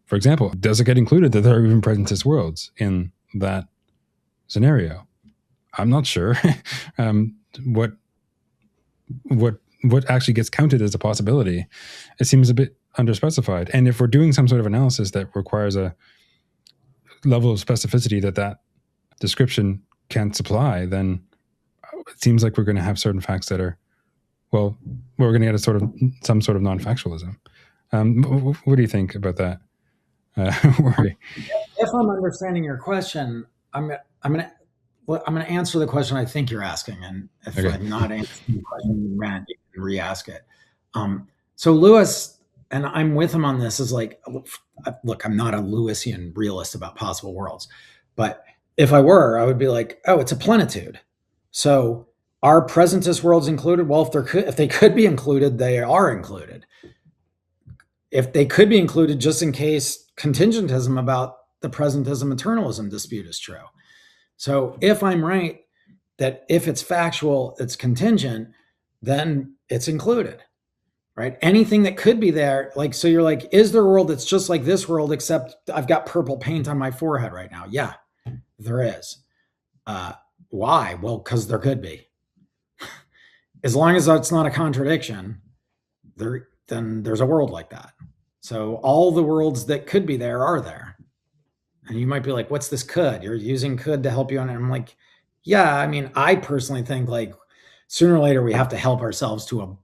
For example, does it get included that there are even presentist worlds in that scenario? I'm not sure. What actually gets counted as a possibility? It seems a bit underspecified. And if we're doing some sort of analysis that requires a level of specificity that description can't supply, then it seems like we're going to have certain facts that are, well, we're going to get some sort of non-factualism. What do you think about that? If I'm understanding your question, I'm going to answer the question I think you're asking, and if I'm not answering the question, Rand, you can re-ask it. So Lewis, and I'm with him on this, is like, look, I'm not a Lewisian realist about possible worlds, but if I were, I would be like, oh, it's a plenitude. So are presentist worlds included? Well, if they could be included, they are included. If they could be included, just in case contingentism about the presentism eternalism dispute is true. So if I'm right that if it's factual, it's contingent, then it's included, right? Anything that could be there, like, so you're like, is there a world that's just like this world, except I've got purple paint on my forehead right now? Yeah, there is. Why? Well, because there could be. As long as that's not a contradiction, then there's a world like that. So all the worlds that could be there are there. And you might be like, what's this could? You're using could to help you on it. I'm like, yeah, I mean, I personally think like sooner or later we have to help ourselves to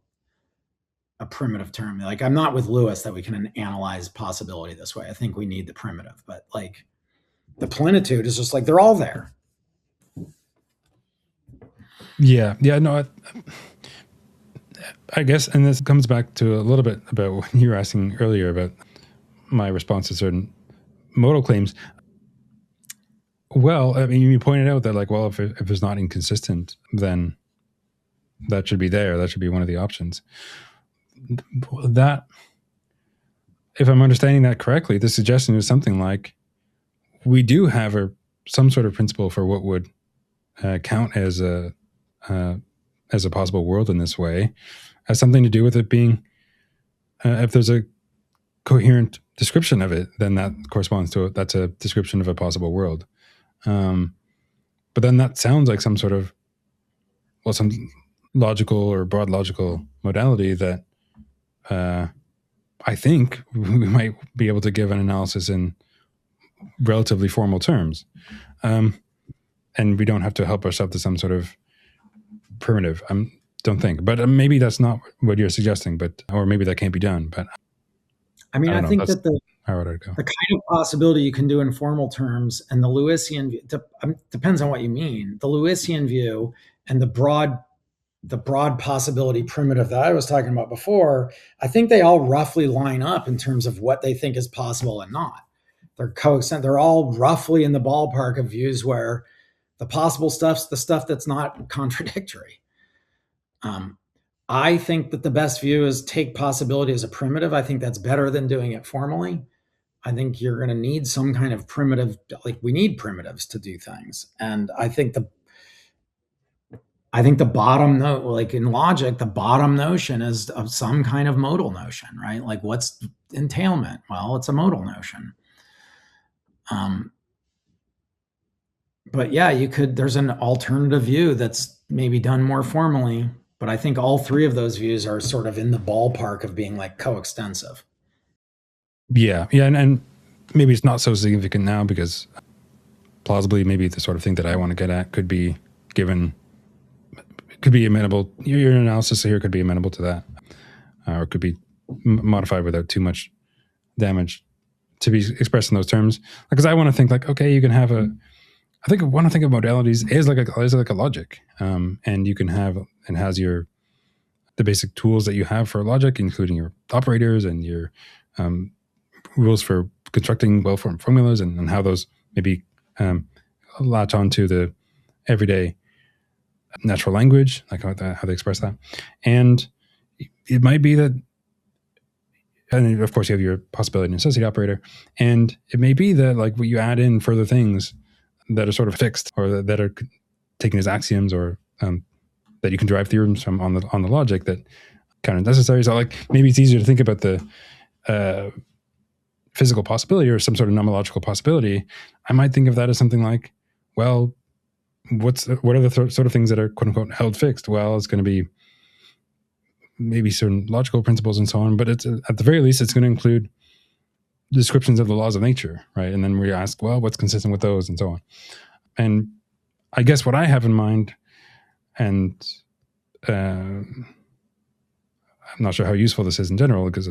a primitive term. Like, I'm not with Lewis that we can analyze possibility this way. I think we need the primitive, but like the plenitude is just like, they're all there. Yeah. No, I guess, and this comes back to a little bit about what you were asking earlier about my response to certain modal claims. Well, I mean, you pointed out that, like, well, if it's not inconsistent, then that should be there. That should be one of the options. That, if I'm understanding that correctly, the suggestion is something like, we do have some sort of principle for what would count as a possible world in this way, has something to do with it being, if there's a coherent description of it, then that corresponds to it. That's a description of a possible world. But then that sounds like some sort of, well, some logical or broad logical modality that I think we might be able to give an analysis in relatively formal terms. And we don't have to help ourselves to some sort of primitive. I don't think, but maybe that's not what you're suggesting, or maybe that can't be done. But I mean, I think that the kind of possibility you can do in formal terms, and the Lewisian view, depends on what you mean. The Lewisian view and the broad possibility primitive that I was talking about before, I think they all roughly line up in terms of what they think is possible and not. They're coexistent. They're all roughly in the ballpark of views where the possible stuff's the stuff that's not contradictory. I think that the best view is take possibility as a primitive. I think that's better than doing it formally. I think you're going to need some kind of primitive, like we need primitives to do things. And I think the bottom note, like in logic, the bottom notion is of some kind of modal notion, right? Like, what's entailment? Well, it's a modal notion. But yeah, there's an alternative view that's maybe done more formally, but I think all three of those views are sort of in the ballpark of being like coextensive. Yeah. And maybe it's not so significant now because plausibly maybe the sort of thing that I want to get at could be amenable. Your analysis here could be amenable to that, or could be modified without too much damage to be expressed in those terms. Because I want to think like, okay, you can have I want to think of modalities as like a logic, and you can have and has the basic tools that you have for logic, including your operators and your rules for constructing well-formed formulas, and how those maybe latch onto the everyday natural language, like how they express that. And it might be that, and of course you have your possibility necessity operator, and it may be that like you add in further things that are sort of fixed, or that are taken as axioms, or that you can derive theorems from on the logic that kind of necessary. So like maybe it's easier to think about the physical possibility or some sort of nomological possibility. I might think of that as something like, well, what are the sort of things that are quote unquote held fixed? Well, it's going to be maybe certain logical principles and so on, but it's at the very least it's going to include descriptions of the laws of nature, right? And then we ask, well, what's consistent with those and so on. And I guess what I have in mind, and I'm not sure how useful this is in general, because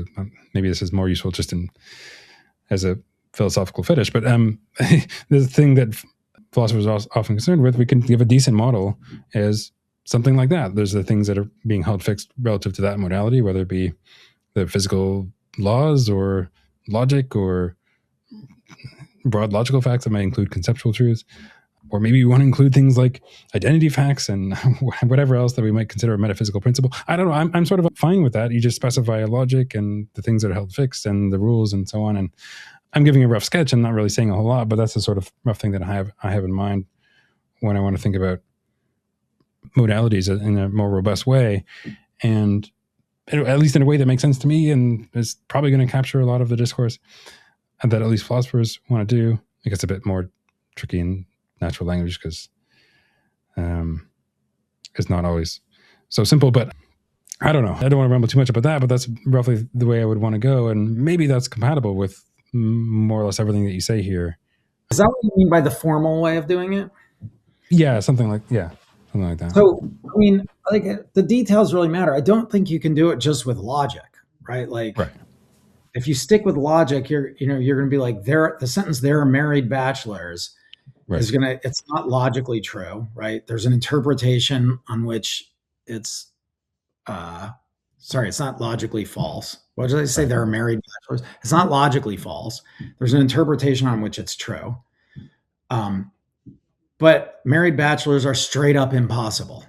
maybe this is more useful just as a philosophical fetish, but the thing that philosophers are often concerned with, we can give a decent model as something like that. There's the things that are being held fixed relative to that modality, whether it be the physical laws or logic or broad logical facts that might include conceptual truths. Or maybe you want to include things like identity facts and whatever else that we might consider a metaphysical principle. I don't know. I'm sort of fine with that. You just specify a logic and the things that are held fixed and the rules and so on. And I'm giving a rough sketch. I'm not really saying a whole lot, but that's the sort of rough thing that I have in mind when I want to think about modalities in a more robust way. And at least in a way that makes sense to me and is probably going to capture a lot of the discourse that at least philosophers want to do. It gets a bit more tricky in natural language because it's not always so simple, but I don't know. I don't want to ramble too much about that, but that's roughly the way I would want to go. And maybe that's compatible with more or less everything that you say here. Is that what you mean by the formal way of doing it? Yeah, something like that. So, I mean, like the details really matter. I don't think you can do it just with logic, right? Like, right. If you stick with logic, you're going to be like, the sentence "they're married bachelors" right. it's not logically true, right? There's an interpretation on which it's not logically false. What did I say? Right. They're married bachelors. It's not logically false. There's an interpretation on which it's true. But married bachelors are straight up impossible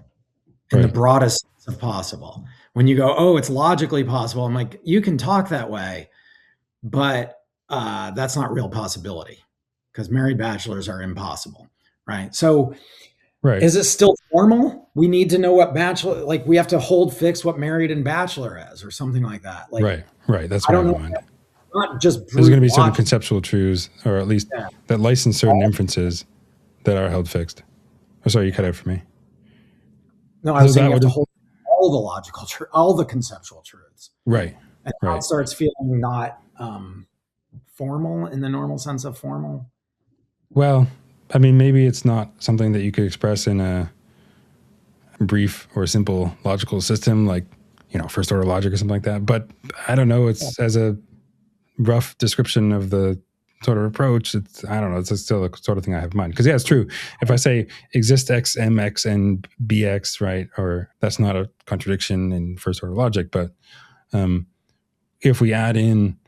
in the broadest sense of possible. When you go, oh, it's logically possible, I'm like, you can talk that way, but that's not real possibility because married bachelors are impossible, right? So is it still formal? We need to know what bachelor, like we have to hold fixed what married and bachelor is or something like that. Like, right. That's what I don't know. Not just there's going to be certain conceptual truths, or at least that license certain inferences that are held fixed. Oh, sorry, you cut out for me. No, I was saying you have to hold all the logical all the conceptual truths. Right. And now it starts feeling not formal in the normal sense of formal. Well, I mean, maybe it's not something that you could express in a brief or simple logical system, like, first order logic or something like that. But I don't know. It's as a rough description of the sort of approach. I don't know. It's still the sort of thing I have in mind. Because it's true. If I say exist X, MX, and BX, right? Or that's not a contradiction in first order logic. But if we add in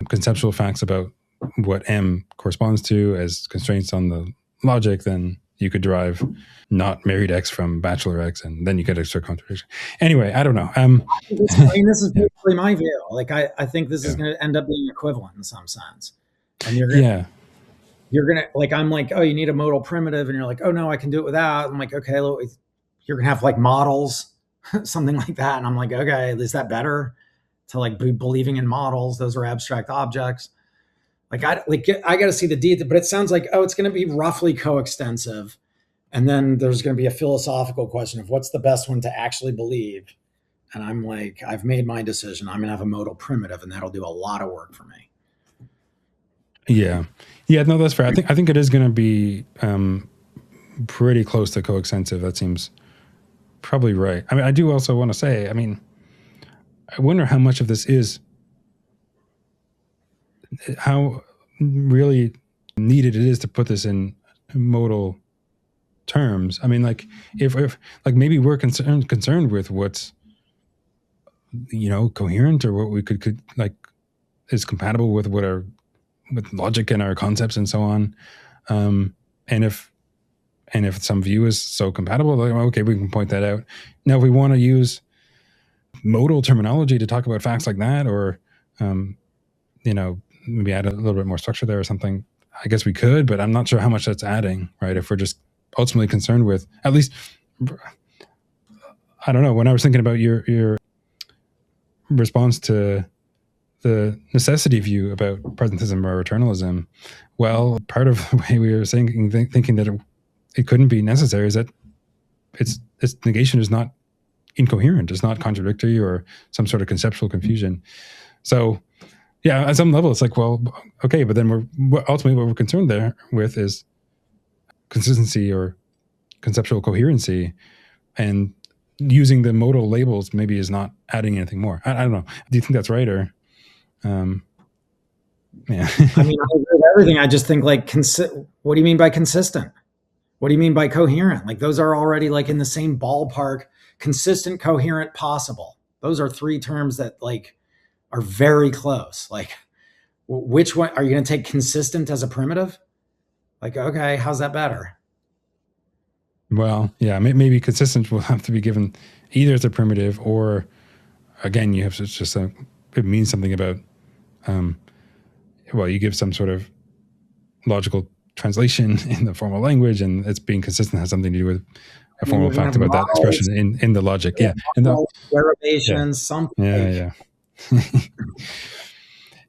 conceptual facts about what M corresponds to as constraints on the logic, then you could derive not married X from bachelor X, and then you get extra contradiction. Anyway, I don't know. This is basically my view. Like, I think this is going to end up being equivalent in some sense. And you're going to, like, I'm like, oh, you need a modal primitive. And you're like, oh, no, I can do it without. I'm like, okay, look, you're going to have like models, something like that. And I'm like, okay, is that better to like be believing in models? Those are abstract objects. Like I got to see the detail, but it sounds like, oh, it's going to be roughly coextensive, and then there's going to be a philosophical question of what's the best one to actually believe. And I'm like, I've made my decision. I'm going to have a modal primitive, and that'll do a lot of work for me. Yeah, no, that's fair. I think it is going to be pretty close to coextensive. That seems probably right. I mean, I do also want to say, I mean, I wonder how much of this is, how really needed it is to put this in modal terms. I mean, like if like maybe we're concerned with what's, you know, coherent, or what we could like is compatible with what our with logic and our concepts and so on. And if some view is so compatible, like, okay, we can point that out. Now, if we want to use modal terminology to talk about facts like that, or you know, maybe add a little bit more structure there or something, I guess we could, but I'm not sure how much that's adding, right? If we're just ultimately concerned with, at least, I don't know, when I was thinking about your response to the necessity view about presentism or eternalism, well, part of the way we were thinking that it couldn't be necessary is that its negation is not incoherent, it's not contradictory or some sort of conceptual confusion. So, yeah, at some level, it's like, well, okay, but then ultimately what we're concerned there with is consistency or conceptual coherency, and using the modal labels maybe is not adding anything more. I don't know. Do you think that's right, or? Yeah. I mean, I agree with everything. I just think like, what do you mean by consistent? What do you mean by coherent? Like those are already like in the same ballpark. Consistent, coherent, possible. Those are three terms that like are very close. Like, which one are you going to take consistent as a primitive? Like, okay, how's that better? Well, yeah, maybe consistent will have to be given either as a primitive, or again, you have to just it means something about, well, you give some sort of logical translation in the formal language, and it's being consistent has something to do with a formal fact about that expression in the logic. Yeah. And derivations, something. Yeah.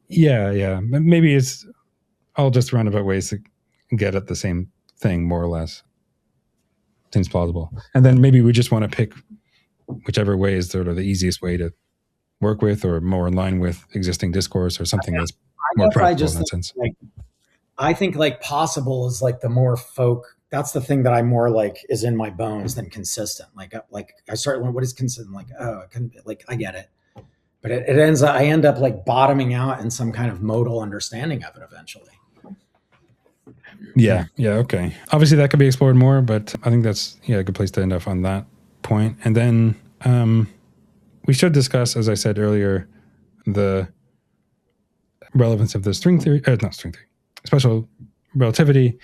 Yeah. Maybe it's all just roundabout ways to get at the same thing, more or less. Seems plausible. And then maybe we just want to pick whichever way is sort of the easiest way to work with, or more in line with existing discourse, or something that's more practical in that sense. I think like possible is like the more that's the thing that I more like is in my bones than consistent. Like I start learning what is consistent. Like, oh, I get it. But I end up like bottoming out in some kind of modal understanding of it eventually. Yeah. Okay. Obviously that could be explored more, but I think that's a good place to end up on that point. And then we should discuss, as I said earlier, the relevance of the special relativity.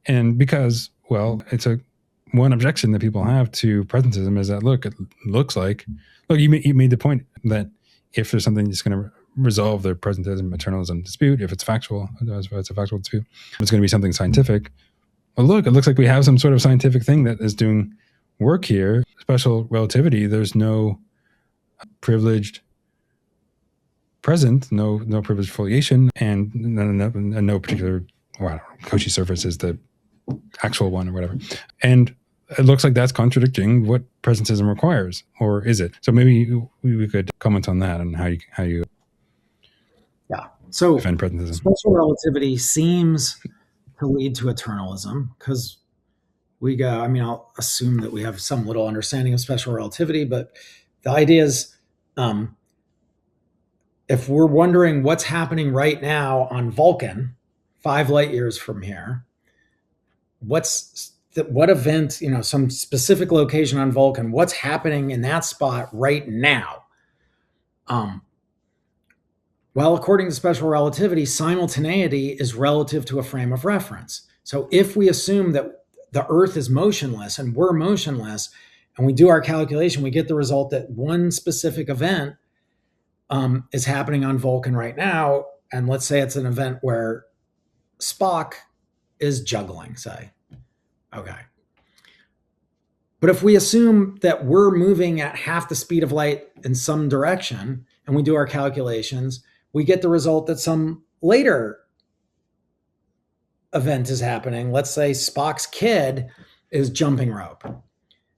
And because, well, it's one objection that people have to presentism is that, look, it looks like, you made the point that if there's something that's going to resolve the presentism eternalism dispute, if it's factual, if it's a factual dispute, it's going to be something scientific. Well, look, it looks like we have some sort of scientific thing that is doing work here. Special relativity, there's no privileged present, no privileged foliation, and no particular, Cauchy surface is the actual one or whatever. And it looks like that's contradicting what presentism requires, or is it? So maybe we could comment on that and how you so defend presentism. Special relativity seems to lead to eternalism because I'll assume that we have some little understanding of special relativity, but the idea is, if we're wondering what's happening right now on Vulcan, 5 light years from here, what event, some specific location on Vulcan, what's happening in that spot right now? Well, according to special relativity, simultaneity is relative to a frame of reference. So if we assume that the Earth is motionless and we're motionless, and we do our calculation, we get the result that one specific event is happening on Vulcan right now. And let's say it's an event where Spock is juggling, say. Okay. But if we assume that we're moving at half the speed of light in some direction, and we do our calculations, we get the result that some later event is happening. Let's say Spock's kid is jumping rope.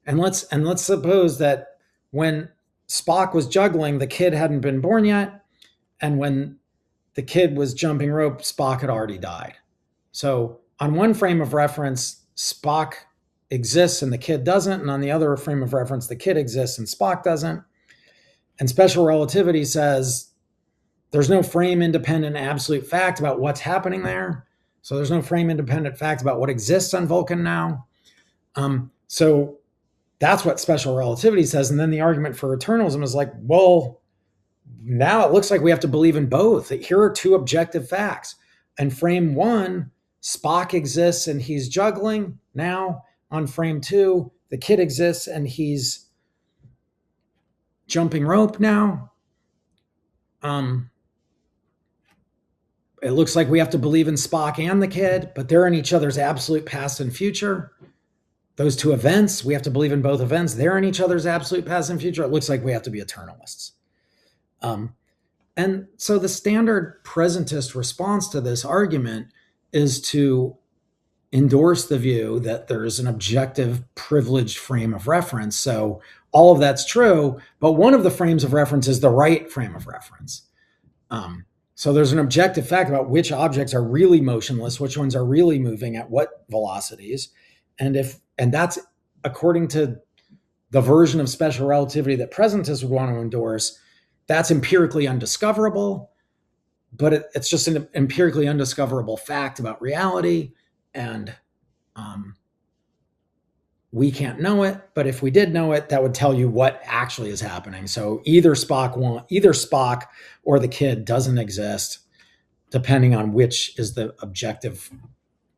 And let's suppose that when Spock was juggling, the kid hadn't been born yet. And when the kid was jumping rope, Spock had already died. So on one frame of reference, Spock exists and the kid doesn't. And on the other frame of reference, the kid exists and Spock doesn't. And special relativity says there's no frame independent absolute fact about what's happening there. So there's no frame independent fact about what exists on Vulcan now. So that's what special relativity says. And then the argument for eternalism is like, well, now it looks like we have to believe in both. Here are two objective facts. And frame one, Spock exists and he's juggling. Now on frame two, the kid exists and he's jumping rope now. It looks like we have to believe in Spock and the kid, but they're in each other's absolute past and future. Those two events, we have to believe in both events. They're in each other's absolute past and future. It looks like we have to be eternalists. And so the standard presentist response to this argument is to endorse the view that there's an objective privileged frame of reference. So all of that's true, but one of the frames of reference is the right frame of reference. So there's an objective fact about which objects are really motionless, which ones are really moving at what velocities. And that's according to the version of special relativity that presentists would want to endorse, that's empirically undiscoverable, but it's just an empirically undiscoverable fact about reality. And we can't know it, but if we did know it, that would tell you what actually is happening. So either Spock or the kid doesn't exist, depending on which is the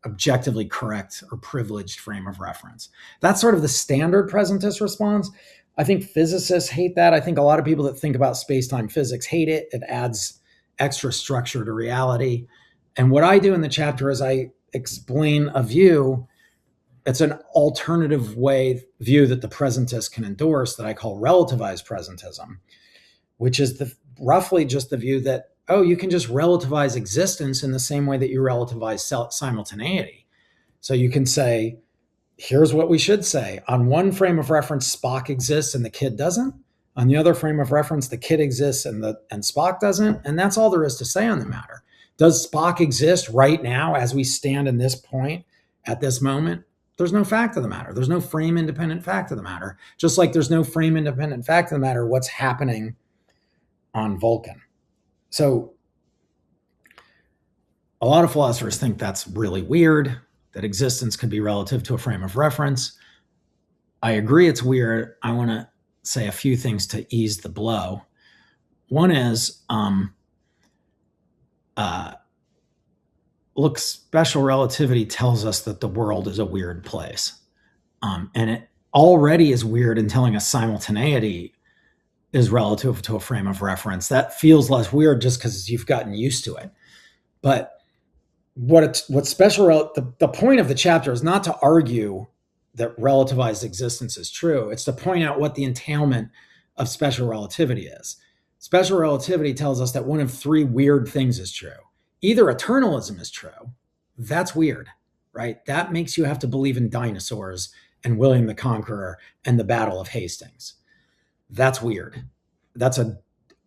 objectively correct or privileged frame of reference. That's sort of the standard presentist response. I think physicists hate that. I think a lot of people that think about space-time physics hate it. It adds extra structure to reality. And what I do in the chapter is I explain a view. It's an alternative view that the presentist can endorse that I call relativized presentism, which is roughly just the view that, oh, you can just relativize existence in the same way that you relativize simultaneity. So you can say, here's what we should say. On one frame of reference, Spock exists and the kid doesn't. On the other frame of reference, the kid exists and Spock doesn't. And that's all there is to say on the matter. Does Spock exist right now as we stand in this point at this moment? There's no fact of the matter. There's no frame independent fact of the matter. Just like there's no frame independent fact of the matter what's happening on Vulcan. So a lot of philosophers think that's really weird, that existence could be relative to a frame of reference. I agree it's weird. I want to say a few things to ease the blow. One is, look, special relativity tells us that the world is a weird place. And it already is weird in telling us simultaneity is relative to a frame of reference. That feels less weird just because you've gotten used to it. But the point of the chapter is not to argue that relativized existence is true. It's to point out what the entailment of special relativity is. Special relativity tells us that one of three weird things is true. Either eternalism is true. That's weird, right? That makes you have to believe in dinosaurs and William the Conqueror and the Battle of Hastings. That's weird. That's an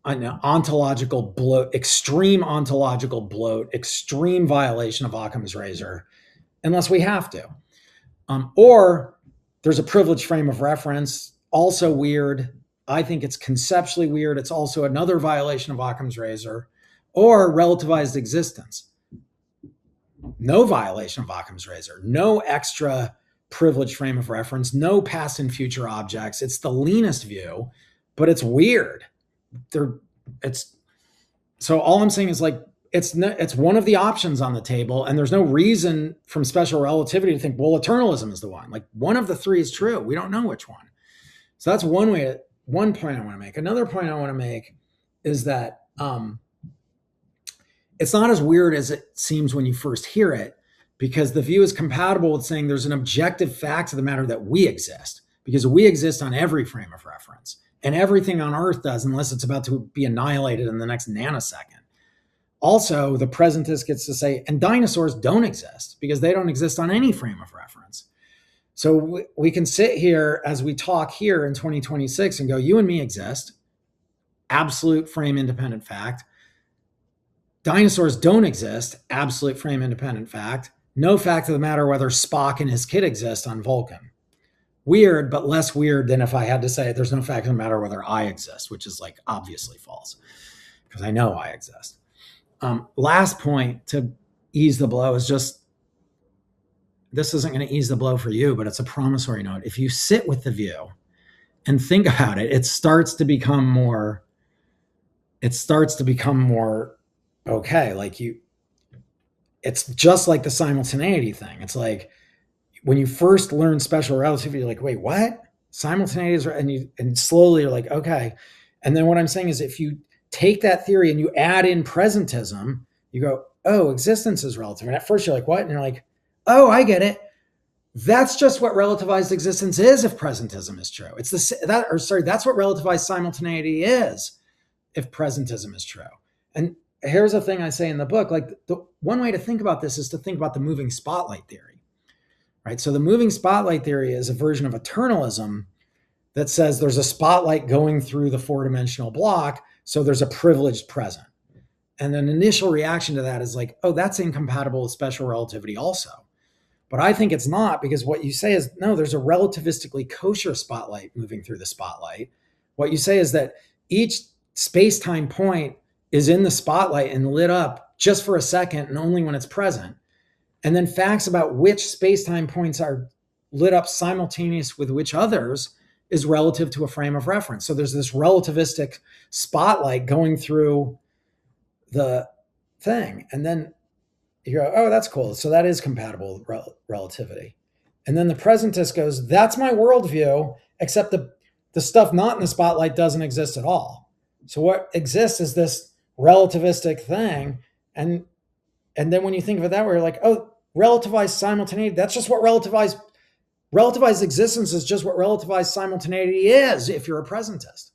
ontological bloat, extreme ontological bloat, extreme violation of Occam's razor, unless we have to. Or there's a privileged frame of reference, also weird. I think it's conceptually weird. It's also another violation of Occam's razor. Or relativized existence. No violation of Occam's razor. No extra privileged frame of reference. No past and future objects. It's the leanest view, but it's weird. So all I'm saying is like, it's one of the options on the table, and there's no reason from special relativity to think, well, eternalism is the one. Like one of the three is true. We don't know which one. So that's one point I want to make. Another point I want to make is that it's not as weird as it seems when you first hear it, because the view is compatible with saying there's an objective fact of the matter that we exist, because we exist on every frame of reference, and everything on Earth does, unless it's about to be annihilated in the next nanosecond. Also, the presentist gets to say, and dinosaurs don't exist because they don't exist on any frame of reference. So we can sit here as we talk here in 2026 and go, you and me exist, absolute frame independent fact. Dinosaurs don't exist, absolute frame independent fact. No fact of the matter whether Spock and his kid exist on Vulcan. Weird, but less weird than if I had to say there's no fact of the matter whether I exist, which is like obviously false because I know I exist. Last point to ease the blow is just, this isn't going to ease the blow for you, but it's a promissory note. If you sit with the view and think about it, it starts to become more okay. Like it's just like the simultaneity thing. It's like when you first learn special relativity, you're like, wait, what? Simultaneity is, and slowly you're like, okay. And then what I'm saying is if you take that theory and you add in presentism, you go, oh, existence is relative. And at first you're like, what? And you're like, oh, I get it. That's just what relativized existence is if presentism is true. That's what relativized simultaneity is if presentism is true. And here's a thing I say in the book, like the one way to think about this is to think about the moving spotlight theory, right? So the moving spotlight theory is a version of eternalism that says there's a spotlight going through the four-dimensional block, so there's a privileged present. And an initial reaction to that is like, oh, that's incompatible with special relativity also. But I think it's not, because what you say is, no, there's a relativistically kosher spotlight moving through the spotlight. What you say is that each space-time point is in the spotlight and lit up just for a second and only when it's present. And then facts about which space-time points are lit up simultaneous with which others is relative to a frame of reference. So there's this relativistic spotlight going through the thing. And then you go, oh, that's cool. So that is compatible with relativity. And then the presentist goes, that's my worldview, except the stuff not in the spotlight doesn't exist at all. So what exists is this relativistic thing. And then when you think of it that way, you're like, oh, relativized simultaneity, that's just what relativized existence is just what relativized simultaneity is if you're a presentist.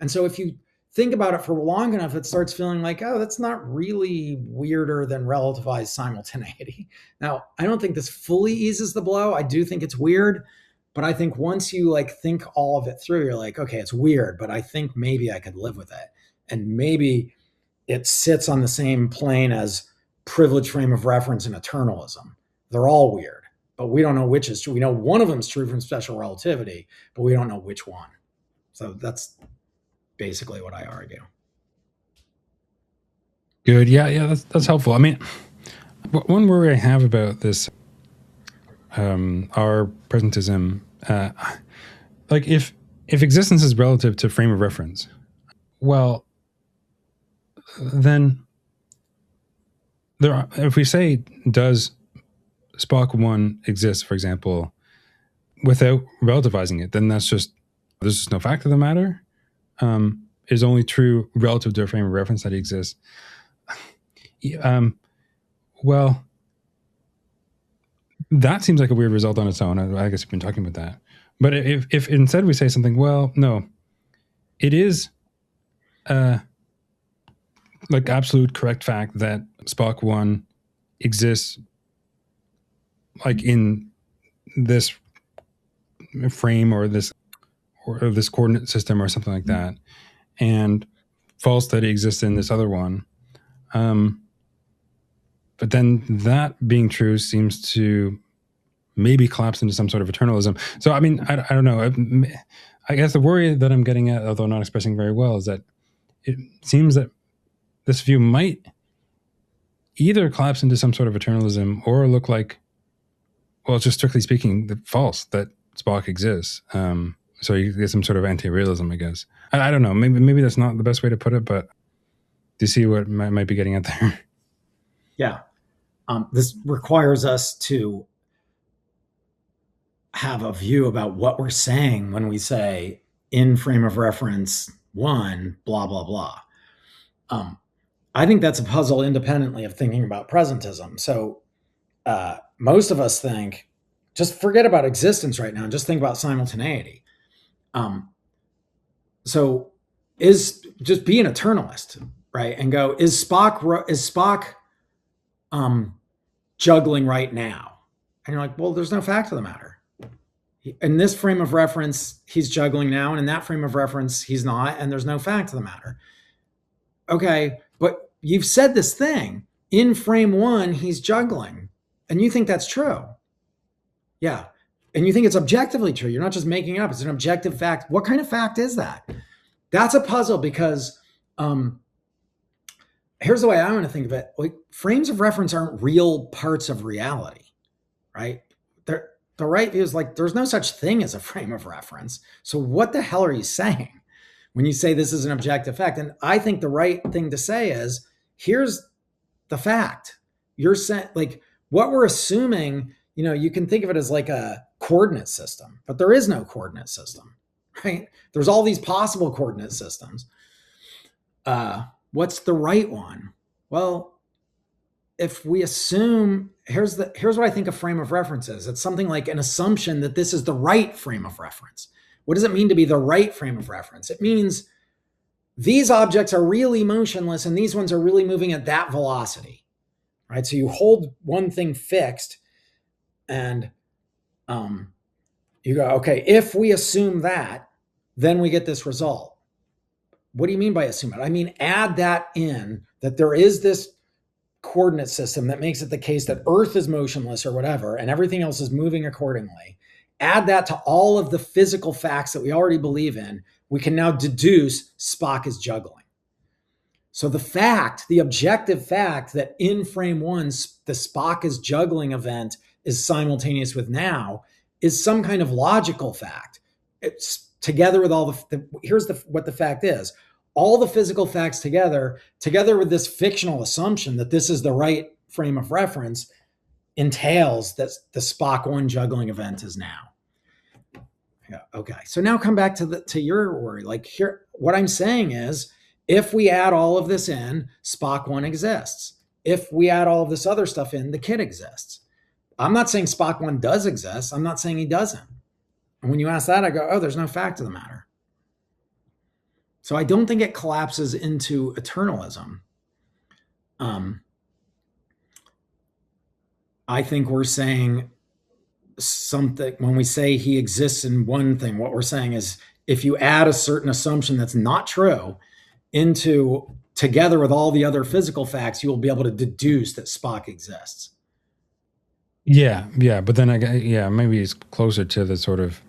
And so if you think about it for long enough, it starts feeling like, oh, that's not really weirder than relativized simultaneity. Now, I don't think this fully eases the blow. I do think it's weird, but I think once you like think all of it through, you're like, okay, it's weird, but I think maybe I could live with it. And maybe it sits on the same plane as privileged frame of reference and eternalism. They're all weird, but we don't know which is true. We know one of them is true from special relativity, but we don't know which one. So that's basically what I argue. Good. Yeah, that's helpful. I mean, one worry I have about this, our presentism, like if existence is relative to frame of reference, well, then if we say, does Spock 1 exist, for example, without relativizing it, then there's just no fact of the matter. Is only true relative to a frame of reference that exists. Well, that seems like a weird result on its own. I guess we've been talking about that. But if instead we say something, well, no, it is like absolute correct fact that Spock 1 exists like in this frame or this coordinate system or something like that, and false that it exists in this other one. But then that being true seems to maybe collapse into some sort of eternalism. So, I mean, I don't know. I guess the worry that I'm getting at, although not expressing very well, is that it seems that this view might either collapse into some sort of eternalism or look like, well, just strictly speaking, false, that Spock exists. So you get some sort of anti-realism, I guess. I don't know. Maybe that's not the best way to put it, but do you see what might be getting at there? Yeah. This requires us to have a view about what we're saying when we say in frame of reference 1, blah, blah, blah. I think that's a puzzle independently of thinking about presentism. So most of us think, just forget about existence right now and just think about simultaneity. So just be an eternalist, right? And go, is Spock juggling right now? And you're like, well, there's no fact of the matter. In this frame of reference, he's juggling now, and in that frame of reference, he's not, and there's no fact of the matter. Okay, but you've said this thing. In frame one, he's juggling, and you think that's true. Yeah, and you think it's objectively true. You're not just making it up. It's an objective fact. What kind of fact is that? That's a puzzle because here's the way I want to think of it. Like, frames of reference aren't real parts of reality, right? The right view is like, there's no such thing as a frame of reference. So what the hell are you saying when you say this is an objective fact? And I think the right thing to say is, here's the fact. You're saying, like, what we're assuming, you can think of it as like a coordinate system, but there is no coordinate system, right? There's all these possible coordinate systems. What's the right one? Well, if we assume, here's what I think a frame of reference is. It's something like an assumption that this is the right frame of reference. What does it mean to be the right frame of reference? It means these objects are really motionless and these ones are really moving at that velocity, right? So you hold one thing fixed and you go, okay, if we assume that, then we get this result. What do you mean by assume it? I mean, add that in, that there is this coordinate system that makes it the case that Earth is motionless or whatever, and everything else is moving accordingly. Add that to all of the physical facts that we already believe in. We can now deduce Spock is juggling. So the objective fact that in frame one, the Spock is juggling event is simultaneous with now is some kind of logical fact. It's together with all here's what the fact is. All the physical facts together with this fictional assumption that this is the right frame of reference, entails that the Spock 1 juggling event is now. Yeah, okay. So now come back to your worry. Like, here, what I'm saying is, if we add all of this in, Spock 1 exists. If we add all of this other stuff in, the kid exists. I'm not saying Spock 1 does exist. I'm not saying he doesn't. And when you ask that, I go, oh, there's no fact of the matter. So I don't think it collapses into eternalism. I think we're saying something, when we say he exists in one thing, what we're saying is, if you add a certain assumption that's not true together with all the other physical facts, you will be able to deduce that Spock exists. Yeah. But then maybe it's closer to the sort of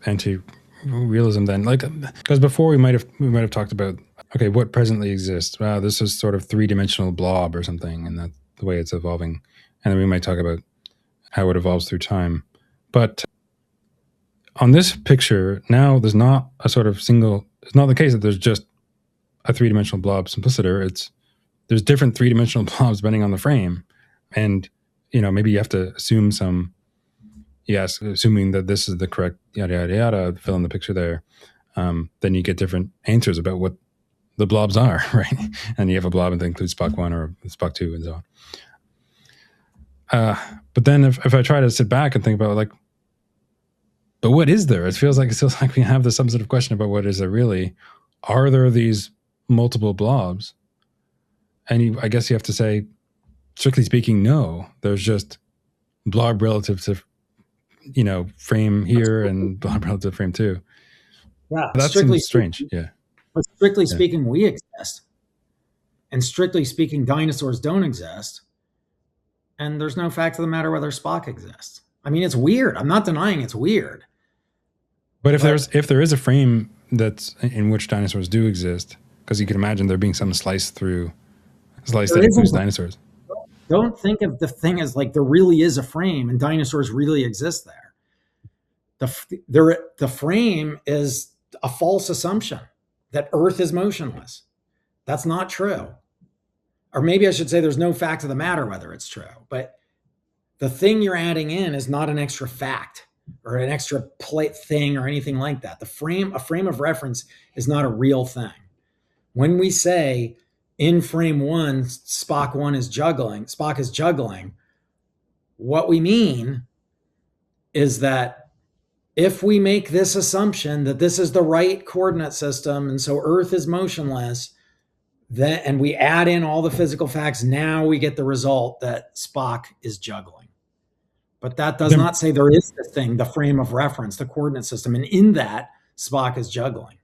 anti-realism then, like, because before we might have talked about, okay, what presently exists. Wow, this is sort of three-dimensional blob or something, and that's the way it's evolving. And then we might talk about how it evolves through time. But on this picture now, there's not a sort of single. It's not the case that there's just a three-dimensional blob simpliciter. There's different three-dimensional blobs depending on the frame, and maybe you have to assume some. Yes, assuming that this is the correct yada yada yada, fill in the picture there. Then you get different answers about what the blobs are, right? And you have a blob that includes Spock 1 or Spock 2 and so on. But then if I try to sit back and think about, like, but what is there? It feels like we have this some sort of question about what is there really. Are there these multiple blobs? And I guess you have to say, strictly speaking, no. There's just blob relative to frame here and blob relative to frame 2. Yeah, that seems strange. Yeah. But strictly speaking, we exist. And strictly speaking, dinosaurs don't exist. And there's no fact of the matter whether Spock exists. I mean, it's weird. I'm not denying it's weird. But if there is a frame that's in which dinosaurs do exist, because you can imagine there being some slice that includes dinosaurs. Don't think of the thing as like there really is a frame and dinosaurs really exist there. The frame is a false assumption that Earth is motionless. That's not true. Or maybe I should say there's no fact of the matter whether it's true. But the thing you're adding in is not an extra fact or an extra plate thing or anything like that. A frame of reference is not a real thing. When we say in frame 1, Spock is juggling, what we mean is that if we make this assumption that this is the right coordinate system and so Earth is motionless, then and we add in all the physical facts, now we get the result that Spock is juggling. But that does not say there is the thing, the frame of reference, the coordinate system, and in that Spock is juggling.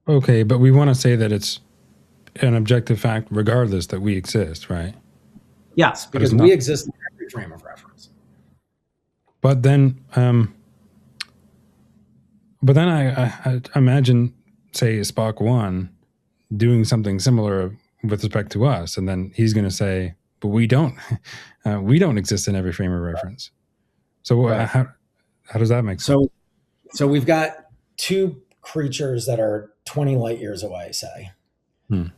Okay, but we want to say that it's an objective fact regardless that we exist, right? Yes, because we exist in every frame of reference. But then I imagine, say, Spock 1 doing something similar with respect to us, and then he's going to say, but we don't exist in every frame of reference. So right. how does that make sense? So we've got two creatures that are 20 light years away, say. And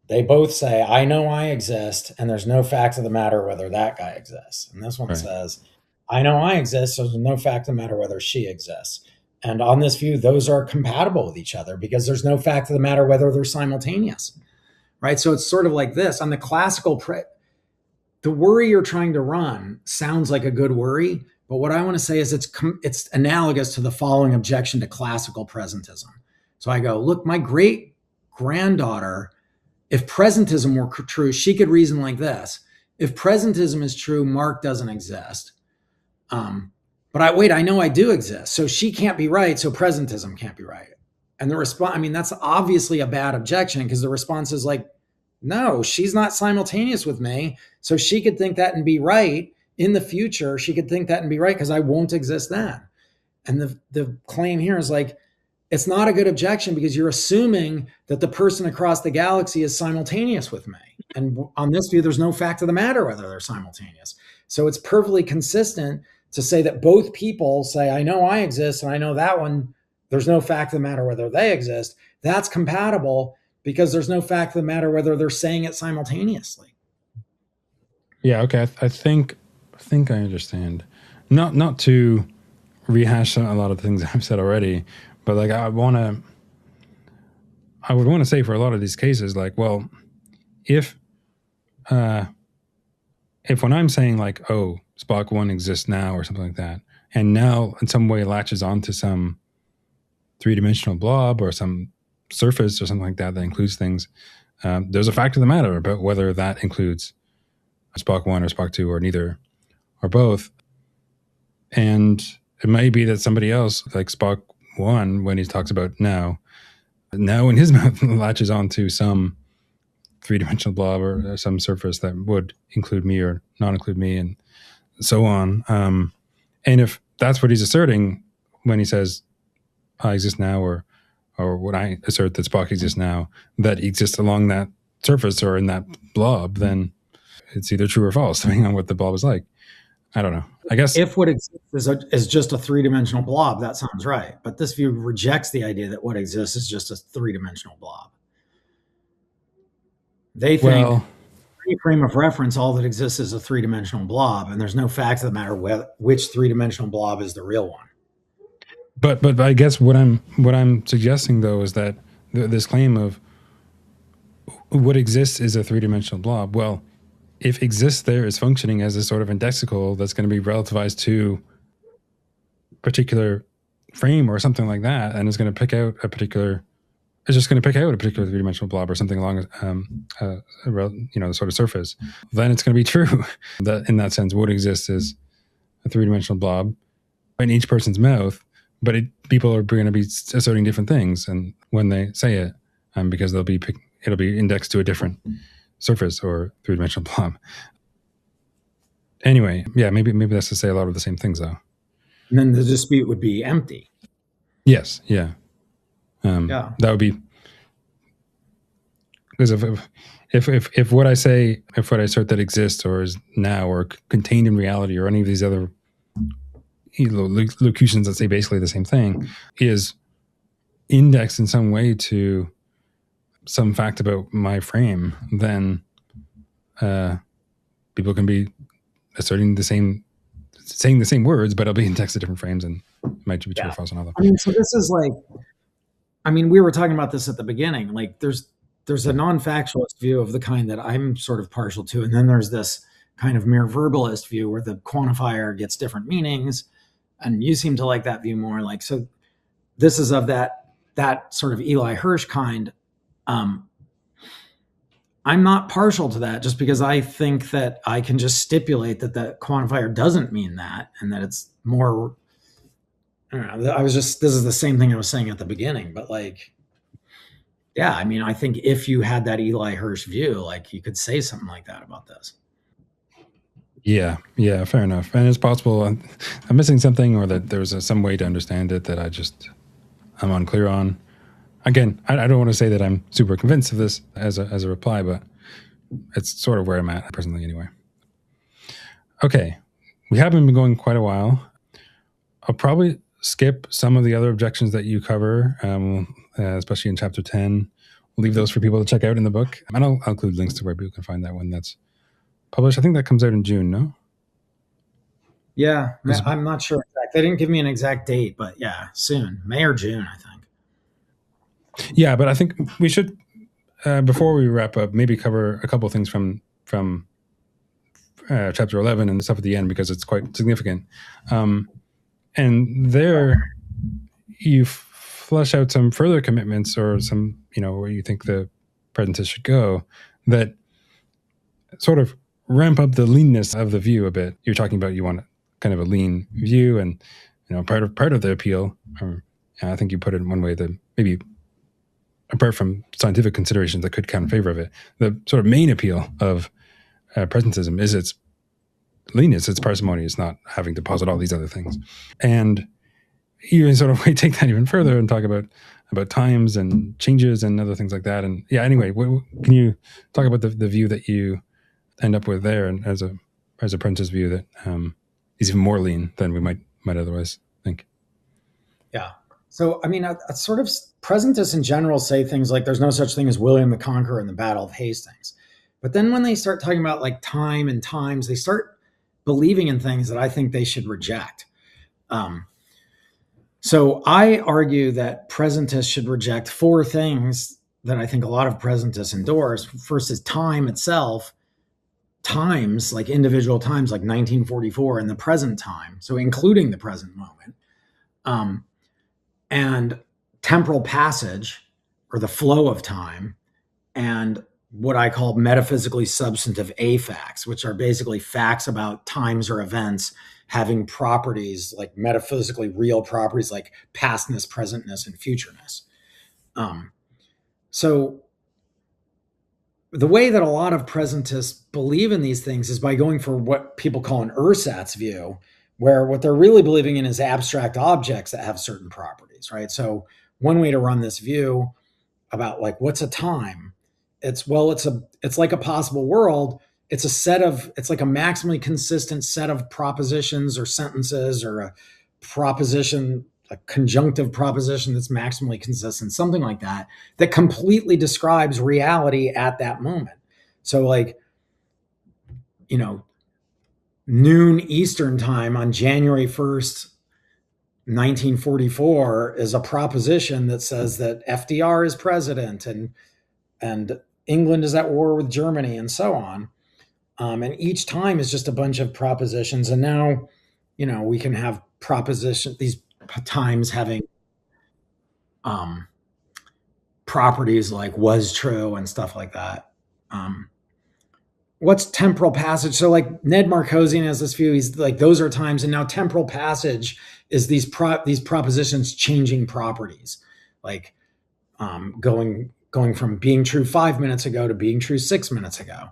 they both say, I know I exist, and there's no fact of the matter whether that guy exists. And this one right. says, I know I exist, so there's no fact of the matter whether she exists. And on this view, those are compatible with each other because there's no fact of the matter whether they're simultaneous, right? So it's sort of like this. On the classical, the worry you're trying to run sounds like a good worry, but what I want to say is it's analogous to the following objection to classical presentism. So I go, look, my great-granddaughter, if presentism were true, she could reason like this. If presentism is true, Mark doesn't exist. But I know I do exist. So she can't be right. So presentism can't be right. And the response, that's obviously a bad objection because the response is like, no, she's not simultaneous with me. So she could think that and be right in the future. She could think that and be right because I won't exist then. And the claim here is like, it's not a good objection because you're assuming that the person across the galaxy is simultaneous with me. And on this view, there's no fact of the matter whether they're simultaneous. So it's perfectly consistent to say that both people say, I know I exist, and I know that one, there's no fact of the matter whether they exist. That's compatible because there's no fact of the matter whether they're saying it simultaneously. Yeah, okay. I think I understand. Not to rehash a lot of the things I've said already, but like I would want to say for a lot of these cases, like, well, if when I'm saying like, oh, Spock 1 exists now or something like that, and now in some way latches onto some three-dimensional blob or some surface or something like that includes things, there's a fact of the matter about whether that includes Spock 1 or Spock 2 or neither or both. And it might be that somebody else, like Spock 1, when he talks about now in his mouth latches onto some three-dimensional blob or some surface that would include me or not include me and so on. And if that's what he's asserting when he says, I exist now, or when I assert that Spock exists now, that he exists along that surface or in that blob, then it's either true or false, depending on what the blob is like. I don't know. I guess if what exists is just a three-dimensional blob, that sounds right. But this view rejects the idea that what exists is just a three-dimensional blob. They think any frame of reference, all that exists is a three-dimensional blob, and there's no fact of the matter which three-dimensional blob is the real one. But I guess what I'm suggesting though is that this claim of what exists is a three-dimensional blob. Well, if exists there is functioning as a sort of indexical that's going to be relativized to a particular frame or something like that, and it's going to pick out a particular. It's just going to pick out a particular three-dimensional blob or something along, the sort of surface. Then it's going to be true that in that sense, what exists is a three-dimensional blob in each person's mouth. But people are going to be asserting different things, and when they say it, because it'll be indexed to a different surface or three-dimensional blob. Anyway, yeah, maybe that's to say a lot of the same things, though. And then the dispute would be empty. Yes, yeah. That would be because if what I assert that exists or is now or contained in reality or any of these other locutions that say basically the same thing is indexed in some way to some fact about my frame, then people can be asserting saying the same words, but it'll be indexed to different frames and it might be true or false on all of them. So this is like, we were talking about this at the beginning. Like there's a non-factualist view of the kind that I'm sort of partial to. And then there's this kind of mere verbalist view where the quantifier gets different meanings. And you seem to like that view more. Like, so this is of that that sort of Eli Hirsch kind, I'm not partial to that just because I think that I can just stipulate that the quantifier doesn't mean that, and that it's more, I don't know, this is the same thing I was saying at the beginning, but like, yeah, I mean, I think if you had that Eli Hirsch view, like you could say something like that about this. Yeah, fair enough. And it's possible I'm missing something, or that there's some way to understand it that I'm unclear on. Again, I don't want to say that I'm super convinced of this as a reply, but it's sort of where I'm at presently anyway. Okay, we haven't been going quite a while. I'll probably skip some of the other objections that you cover, especially in chapter 10. We'll leave those for people to check out in the book. And I'll include links to where people can find that when that's published. I think that comes out in June, no? Yeah, I'm not sure. They didn't give me an exact date, but yeah, soon. May or June, I think. Yeah, but I think we should, before we wrap up, maybe cover a couple of things from chapter 11 and stuff at the end, because it's quite significant. And there you flesh out some further commitments, or some, where you think the presentist should go, that sort of ramp up the leanness of the view a bit. You're talking about you want kind of a lean view, and part of the appeal, or I think you put it in one way that maybe, apart from scientific considerations that could count in favor of it, the sort of main appeal of presentism is its leanness, its parsimony. It's not having to posit all these other things. And you sort of take that even further and talk about times and changes and other things like that. And yeah, anyway, can you talk about the view that you end up with there, and as a presentist view that is even more lean than we might otherwise think? Yeah. So, I mean, a sort of presentists in general say things like there's no such thing as William the Conqueror in the Battle of Hastings. But then when they start talking about like time and times, they start believing in things that I think they should reject. So I argue that presentists should reject 4 things that I think a lot of presentists endorse. First is time itself, times, like individual times, like 1944, and the present time, so including the present moment. And temporal passage, or the flow of time, and what I call metaphysically substantive affacts, which are basically facts about times or events having properties, like metaphysically real properties, like pastness, presentness, and futureness. So the way that a lot of presentists believe in these things is by going for what people call an ersatz view, where what they're really believing in is abstract objects that have certain properties, right? So one way to run this view about like what's a time, it's like a possible world. It's like a maximally consistent set of propositions or sentences, or a proposition, a conjunctive proposition that's maximally consistent, something like that, that completely describes reality at that moment. So like, noon Eastern time on January 1st, 1944 is a proposition that says that FDR is president, and England is at war with Germany, and so on. And each time is just a bunch of propositions. And now, we can have these times having properties like was true and stuff like that. What's temporal passage? So like Ned Markosian has this view. He's like, those are times. And now temporal passage is these propositions changing properties, like going from being true 5 minutes ago to being true 6 minutes ago.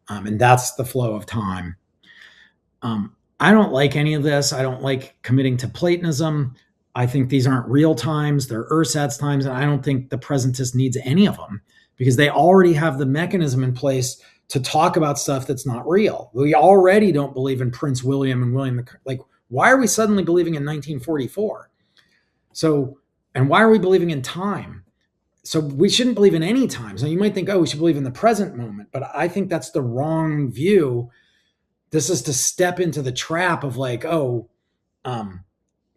And that's the flow of time. I don't like any of this. I don't like committing to Platonism. I think these aren't real times. They're ersatz times. And I don't think the presentist needs any of them, because they already have the mechanism in place to talk about stuff that's not real. We already don't believe in Prince William and William. Like, why are we suddenly believing in 1944? So, and why are we believing in time? So we shouldn't believe in any times. Now you might think, we should believe in the present moment, but I think that's the wrong view. This is to step into the trap of like,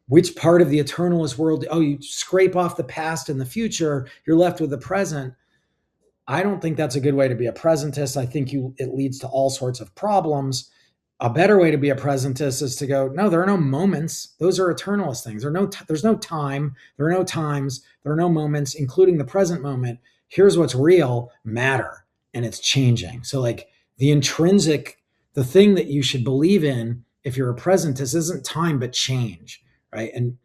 which part of the eternalist world? You scrape off the past and the future, you're left with the present. I don't think that's a good way to be a presentist. I think it leads to all sorts of problems. a better way to be a presentist is to go, no, there are no moments. Those are eternalist things. There's no time. There are no times. There are no moments, including the present moment. Here's what's real: matter, and it's changing. So like the thing that you should believe in if you're a presentist isn't time, but change, right? And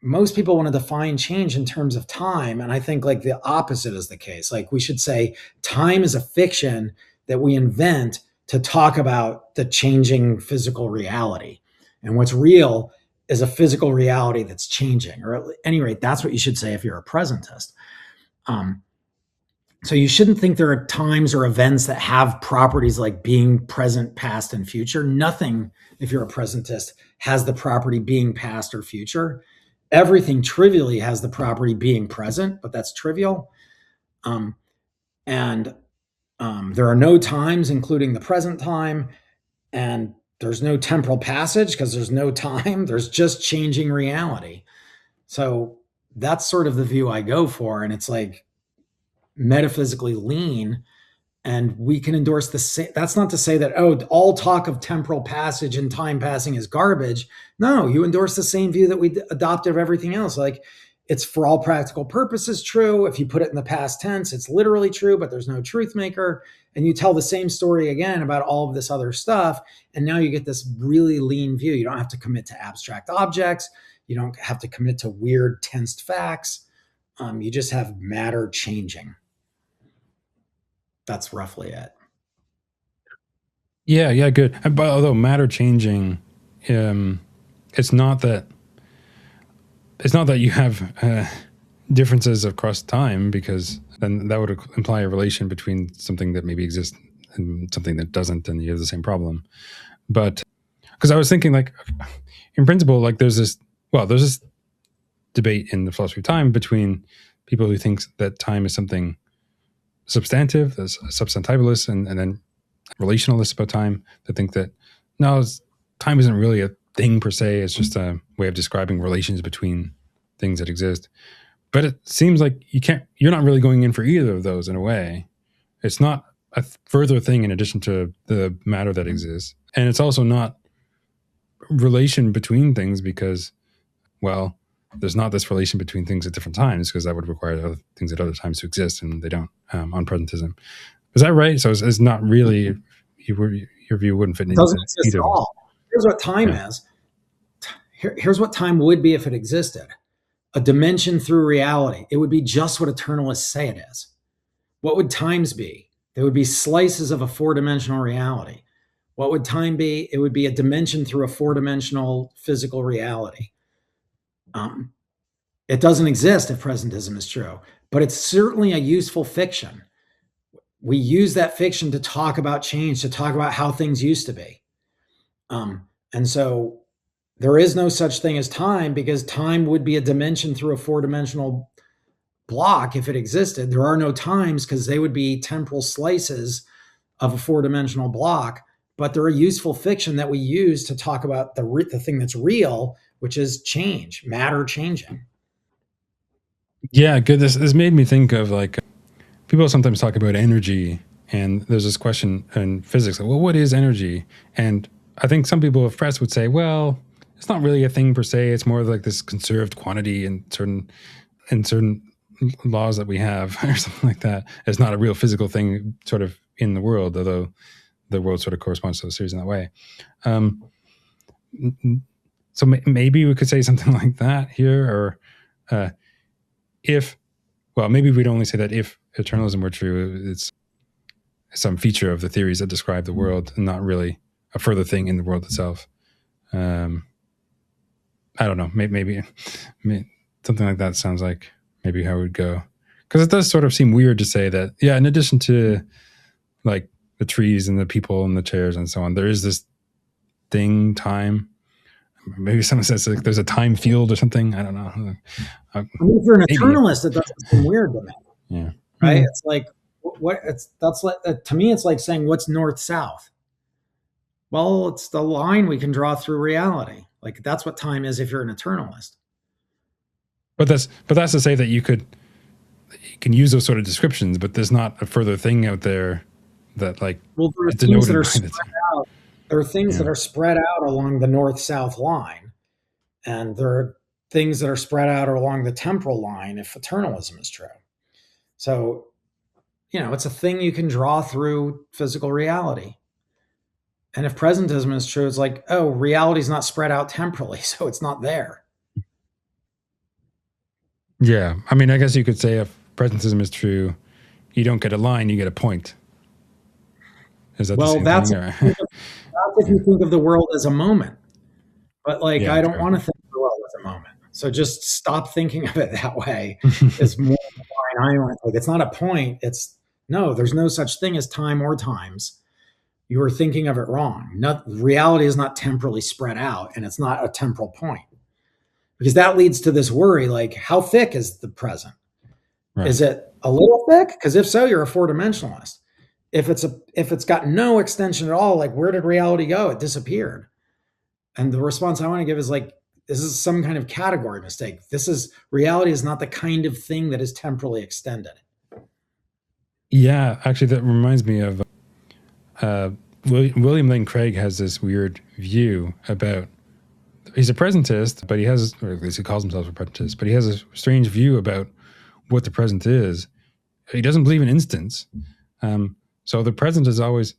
most people want to define change in terms of time. And I think like the opposite is the case. Like we should say time is a fiction that we invent to talk about the changing physical reality. And what's real is a physical reality that's changing. Or at any rate, that's what you should say if you're a presentist. So you shouldn't think there are times or events that have properties like being present, past, and future. Nothing, if you're a presentist, has the property being past or future. Everything trivially has the property being present, but that's trivial. And there are no times, including the present time, and there's no temporal passage because there's no time. There's just changing reality. So that's sort of the view I go for. And it's like metaphysically lean, and we can endorse the same. That's not to say that, oh, all talk of temporal passage and time passing is garbage. No, you endorse the same view that we adopted of everything else. Like, it's for all practical purposes true. If you put it in the past tense, it's literally true, but there's no truth maker. And you tell the same story again about all of this other stuff. And now you get this really lean view. You don't have to commit to abstract objects. You don't have to commit to weird tensed facts. You just have matter changing. That's roughly it. Yeah, good. But although matter changing, it's not that you have differences across time, because then that would imply a relation between something that maybe exists and something that doesn't, and you have the same problem. But because I was thinking, like, in principle, like there's this debate in the philosophy of time between people who think that time is something substantive, there's substantialists, and then relationalists about time that think that no, time isn't really a thing per se. It's just a way of describing relations between things that exist. But it seems like you're not really going in for either of those in a way. It's not a further thing in addition to the matter that exists. And it's also not relation between things because, well, there's not this relation between things at different times, because that would require other things at other times to exist, and they don't on presentism. Is that right? So it's not really, your view wouldn't fit into doesn't exist either. At all. Here's what time is. Here's what time would be if it existed. A dimension through reality. It would be just what eternalists say it is. What would times be? They would be slices of a four-dimensional reality. What would time be? It would be a dimension through a four-dimensional physical reality. It doesn't exist if presentism is true, but it's certainly a useful fiction. We use that fiction to talk about change, to talk about how things used to be. And so there is no such thing as time, because time would be a dimension through a four-dimensional block if it existed. There are no times because they would be temporal slices of a four-dimensional block, but they're a useful fiction that we use to talk about the thing that's real, which is change, matter changing. Yeah, good. This made me think of, like, people sometimes talk about energy, and there's this question in physics, like, well, what is energy? And I think some people of press would say, well, it's not really a thing per se. It's more like this conserved quantity in certain laws that we have, or something like that. It's not a real physical thing sort of in the world, although the world sort of corresponds to the series in that way. So maybe we could say something like that here, or maybe we'd only say that if eternalism were true, it's some feature of the theories that describe the world and not really a further thing in the world itself. I don't know. Maybe something like that sounds like maybe how it would go. Because it does sort of seem weird to say that, yeah, in addition to like the trees and the people and the chairs and so on, there is this thing, time. Maybe someone says like there's a time field or something. I don't know. I mean, if you're an eternalist, it doesn't seem weird to me. Yeah. Right? It's like, to me, it's like saying, what's north-south? Well, it's the line we can draw through reality. Like, that's what time is if you're an eternalist. But that's to say that you can use those sort of descriptions, but there's not a further thing out there that, like, well, there are things that are spread out. There are things Yeah. that are spread out along the north-south line, and there are things that are spread out along the temporal line if eternalism is true. So, it's a thing you can draw through physical reality. And if presentism is true, it's like, oh, reality is not spread out temporally, so it's not there. Yeah. I mean, I guess you could say if presentism is true, you don't get a line, you get a point. Is that the same That's thing? if you think of the world as a moment. But Yeah, I don't true. want to think of the world as a moment. So just stop thinking of it that way. Is more the line I want to take. It's not a point. It's no, there's no such thing as time or times. You were thinking of it wrong. Reality is not temporally spread out, and it's not a temporal point. Because that leads to this worry, like, how thick is the present? Right. Is it a little thick? Because if so, you're a four-dimensionalist. If it's got no extension at all, like, where did reality go? It disappeared. And the response I want to give is like, this is some kind of category mistake. Reality is not the kind of thing that is temporally extended. Yeah, actually, that reminds me of William Lane Craig has this weird view about. He's a presentist, but he has, or at least he calls himself a presentist, but he has a strange view about what the present is. He doesn't believe in instants. So the present is always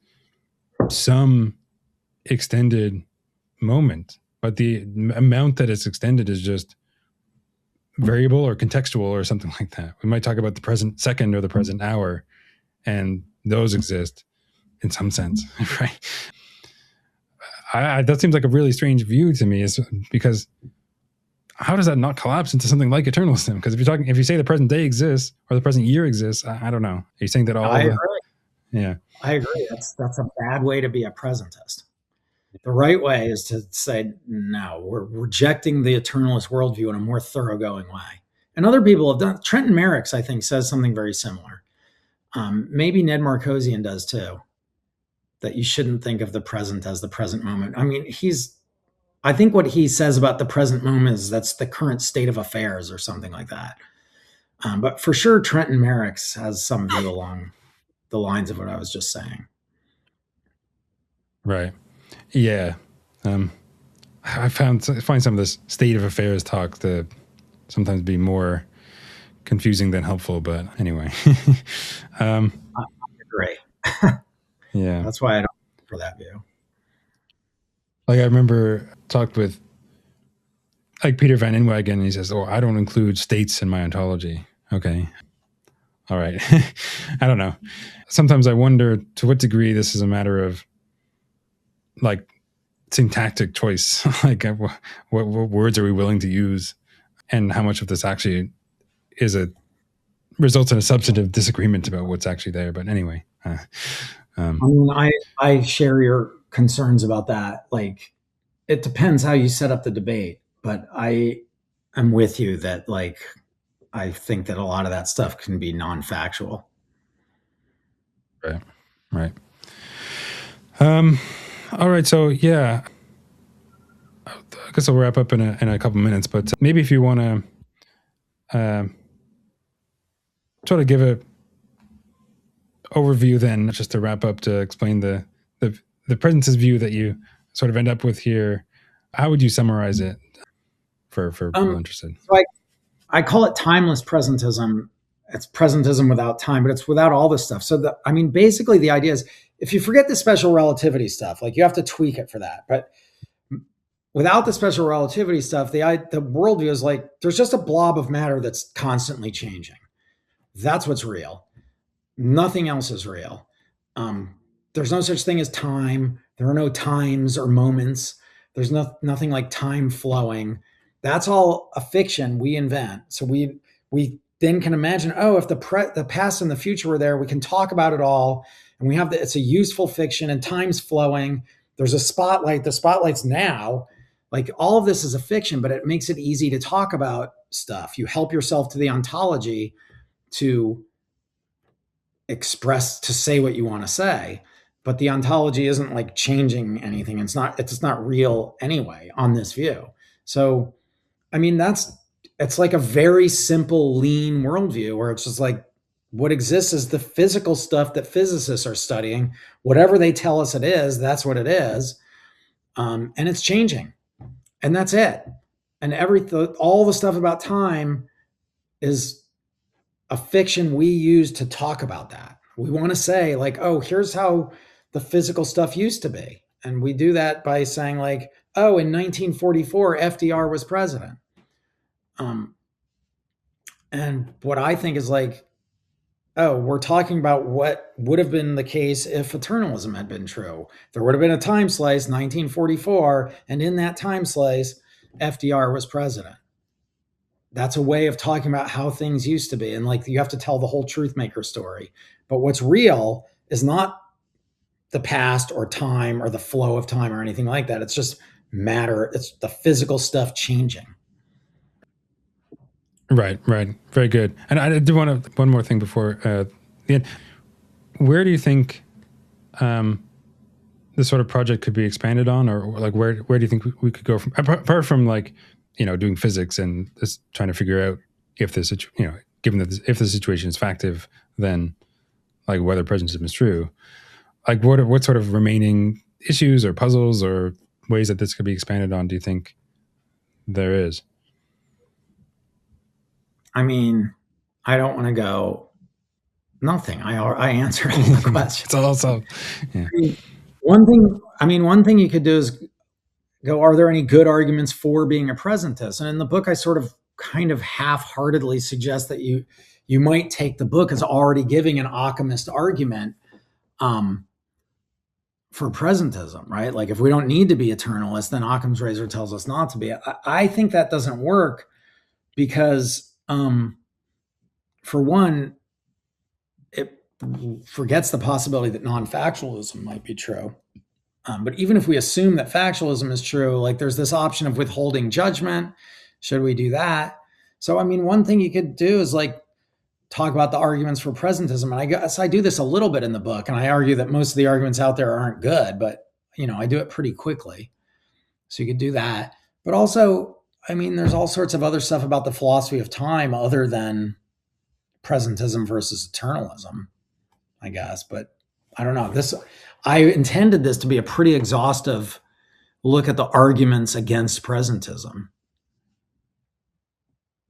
some extended moment, but the amount that it's extended is just variable or contextual or something like that. We might talk about the present second or the present hour, and those exist in some sense, right? That seems like a really strange view to me, is because how does that not collapse into something like eternalism? Because if you say the present day exists or the present year exists, I don't know. Are you saying that all? I agree. Yeah, I agree. That's a bad way to be a presentist. The right way is to say, no, we're rejecting the eternalist worldview in a more thoroughgoing way. And other people have done. Trenton Merricks, I think, says something very similar. Maybe Ned Markosian does too. That you shouldn't think of the present as the present moment. I mean, I think what he says about the present moment is that's the current state of affairs or something like that. But for sure, Trenton Merricks has some view along the lines of what I was just saying. right. Yeah. I find some of this state of affairs talk to sometimes be more confusing than helpful, but anyway. I agree. Yeah. That's why I don't for that view. Like I remember talked with like Peter Van Inwagen, and he says, "Oh, I don't include states in my ontology." Okay. All right. I don't know. Sometimes I wonder to what degree this is a matter of like syntactic choice, like what words are we willing to use, and how much of this actually results in a substantive disagreement about what's actually there. But anyway, I mean, I share your concerns about that. Like, it depends how you set up the debate, but I am with you that like I think that a lot of that stuff can be non-factual. right. All right. So yeah, I guess I'll wrap up in a couple minutes. But maybe if you want to sort of give a overview, then just to wrap up to explain the presentist view that you sort of end up with here, how would you summarize it for people interested? So I call it timeless presentism. It's presentism without time, but it's without all this stuff. So basically the idea is if you forget the special relativity stuff, like you have to tweak it for that. But without the special relativity stuff, the worldview is like there's just a blob of matter that's constantly changing. That's what's real. Nothing else is real. There's no such thing as time. There are no times or moments. There's nothing like time flowing. That's all a fiction we invent. So we then can imagine, oh, if the past and the future were there, we can talk about it all, and it's a useful fiction, and time's flowing. There's a spotlight. The spotlight's now. Like all of this is a fiction, but it makes it easy to talk about stuff. You help yourself to the ontology to say what you want to say, but the ontology isn't like changing anything. It's not real anyway on this view. So I mean, it's like a very simple, lean worldview where it's just like what exists is the physical stuff that physicists are studying. Whatever they tell us it is, that's what it is. And it's changing. And that's it. And all the stuff about time is a fiction we use to talk about that. We want to say, like, oh, here's how the physical stuff used to be. And we do that by saying, like, oh, in 1944, FDR was president. And what I think is like, oh, we're talking about what would have been the case if eternalism had been true. There would have been a time slice, 1944, and in that time slice, FDR was president. That's a way of talking about how things used to be. And like, you have to tell the whole Truthmaker story. But what's real is not the past or time or the flow of time or anything like that. It's just matter. It's the physical stuff changing. Right. Very good. And I do want to, one more thing before the end. Where do you think this sort of project could be expanded on, or like where do you think we could go from, apart from like, doing physics and just trying to figure out if this, given that if the situation is factive, then like whether presentism is true, like what sort of remaining issues or puzzles or ways that this could be expanded on do you think there is? I mean, I don't want to go nothing. I answered all the questions. It's also, yeah. One thing you could do is go, are there any good arguments for being a presentist? And in the book, I sort of kind of half-heartedly suggest that you might take the book as already giving an Occamist argument for presentism, right? Like if we don't need to be eternalists, then Occam's razor tells us not to be. I think that doesn't work because, for one, it forgets the possibility that non-factualism might be true. But even if we assume that factualism is true, like there's this option of withholding judgment. Should we do that? So, I mean, one thing you could do is like talk about the arguments for presentism. And I guess I do this a little bit in the book, and I argue that most of the arguments out there aren't good, but I do it pretty quickly. So you could do that. But also, I mean, there's all sorts of other stuff about the philosophy of time other than presentism versus eternalism, I guess. But I don't know. I intended this to be a pretty exhaustive look at the arguments against presentism.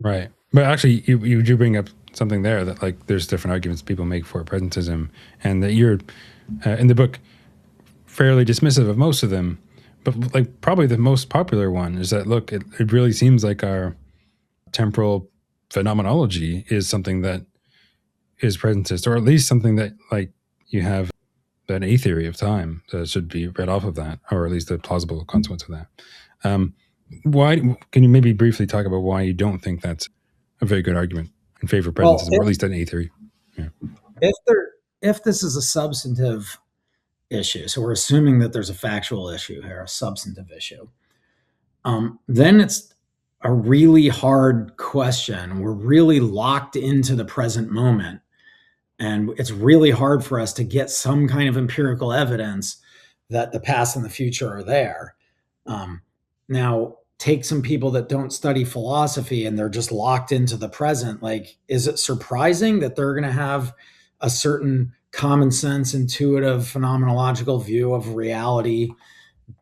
Right. But actually, you do bring up something there that like there's different arguments people make for presentism, and that you're in the book fairly dismissive of most of them. But like probably the most popular one is that, look, it really seems like our temporal phenomenology is something that is presentist, or at least something that like you have an A theory of time that should be read off of that, or at least a plausible consequence of that. Why can you maybe briefly talk about why you don't think that's a very good argument in favor of presentism, or at least an A theory? Yeah. If this is a substantive issue, so we're assuming that there's a factual issue here, a substantive issue, then it's a really hard question. We're really locked into the present moment, and it's really hard for us to get some kind of empirical evidence that the past and the future are there. Now, take some people that don't study philosophy and they're just locked into the present. Like, is it surprising that they're going to have a certain common sense, intuitive, phenomenological view of reality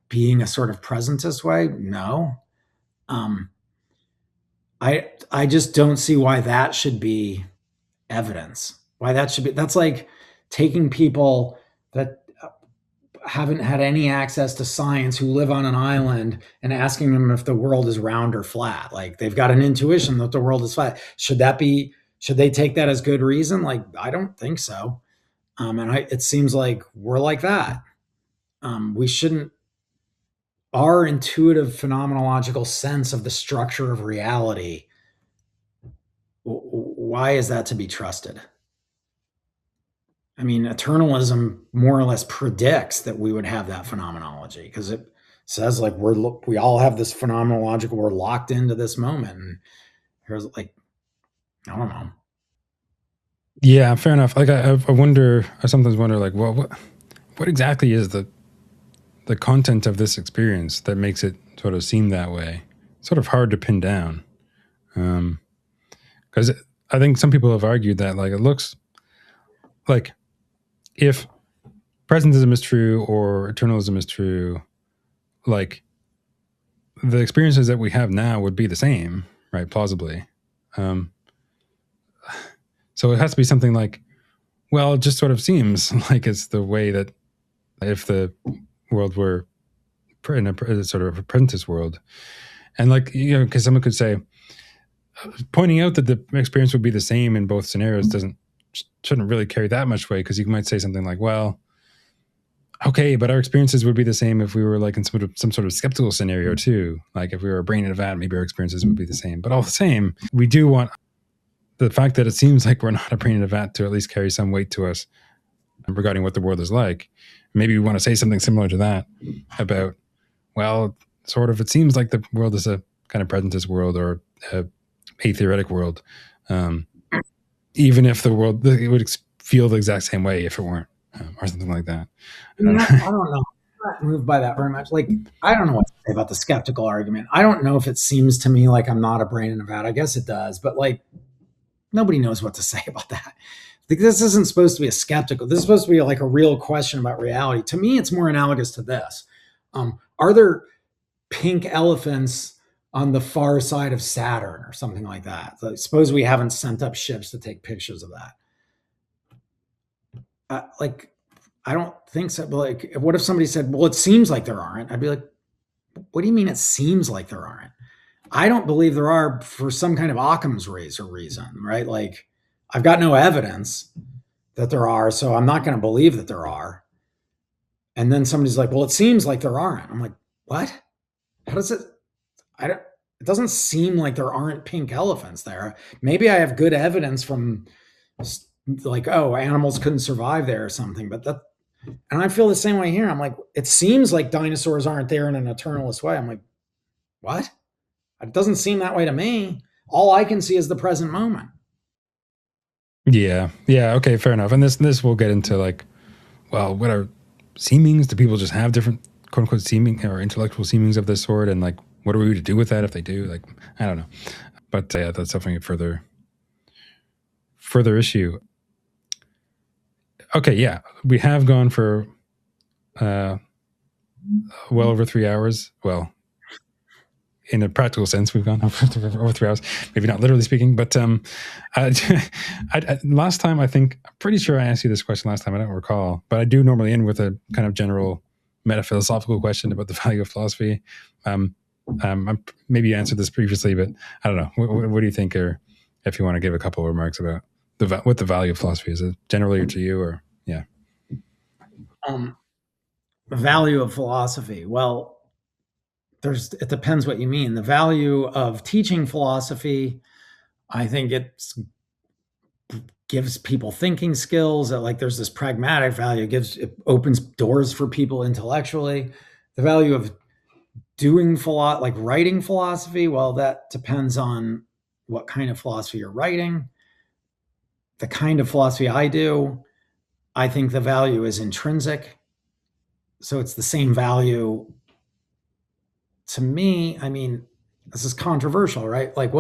being a sort of presentist way? No. I just don't see why that should be evidence. Why that should be, that's like taking people that haven't had any access to science, who live on an island, and asking them if the world is round or flat. Like they've got an intuition that the world is flat. Should they take that as good reason? Like, I don't think so. It seems like we're like that. We shouldn't, our intuitive phenomenological sense of the structure of reality, why is that to be trusted? I mean, eternalism more or less predicts that we would have that phenomenology, because it says like we all have this phenomenological, we're locked into this moment. And here's like, I don't know. Yeah, fair enough. Like I sometimes wonder like, well, what exactly is the content of this experience that makes it sort of seem that way? It's sort of hard to pin down. Because I think some people have argued that like it looks like, if presentism is true or eternalism is true, like, the experiences that we have now would be the same, right? Plausibly. So it has to be something like, well, it just sort of seems like it's the way that if the world were in a sort of a presentist world, and like, because someone could say, pointing out that the experience would be the same in both scenarios shouldn't really carry that much weight, because you might say something like, well, okay, but our experiences would be the same if we were like in some sort of skeptical scenario too. Like if we were a brain in a vat, maybe our experiences would be the same. But all the same, we do want the fact that it seems like we're not a brain in a vat to at least carry some weight to us regarding what the world is like. Maybe we want to say something similar to that about, well, sort of, it seems like the world is a kind of presentist world or a theoretic world, even if the world, it would feel the exact same way if it weren't, or something like that. I don't know. I'm not moved by that very much. Like, I don't know what to say about the skeptical argument. I don't know if it seems to me like I'm not a brain in a vat. I guess it does, but like, nobody knows what to say about that. Like, this isn't supposed to be a skeptical. This is supposed to be like a real question about reality. To me, it's more analogous to this. Are there pink elephants on the far side of Saturn or something like that? So suppose we haven't sent up ships to take pictures of that. Like, I don't think so. But like, what if somebody said, well, it seems like there aren't? I'd be like, what do you mean it seems like there aren't? I don't believe there are for some kind of Occam's razor reason, right? Like, I've got no evidence that there are, so I'm not going to believe that there are. And then somebody's like, well, it seems like there aren't. I'm like, what? How does it? It doesn't seem like there aren't pink elephants there. Maybe I have good evidence from like, oh, animals couldn't survive there or something. But and I feel the same way here. I'm like, it seems like dinosaurs aren't there in an eternalist way. I'm like, what? It doesn't seem that way to me. All I can see is the present moment. Yeah. Okay, fair enough. And this will get into like, well, what are seemings? Do people just have different quote unquote seeming or intellectual seemings of this sort? And like, what are we to do with that if they do? Like, I don't know. But yeah, that's definitely a further issue. Okay, yeah, we have gone for well over 3 hours. Well, in a practical sense, we've gone over 3 hours. Maybe not literally speaking, but last time, I'm pretty sure I asked you this question last time. I don't recall, but I do normally end with a kind of general metaphilosophical question about the value of philosophy. Maybe you answered this previously, but I don't know. What do you think, or if you want to give a couple of remarks about what the value of philosophy is, generally to you, or yeah. The value of philosophy. Well, it depends what you mean. The value of teaching philosophy, I think it gives people thinking skills. That like there's this pragmatic value. It opens doors for people intellectually. The value of doing like writing philosophy, well, that depends on what kind of philosophy you're writing. The kind of philosophy I do, I think the value is intrinsic. So it's the same value to me. I mean, this is controversial, right? Like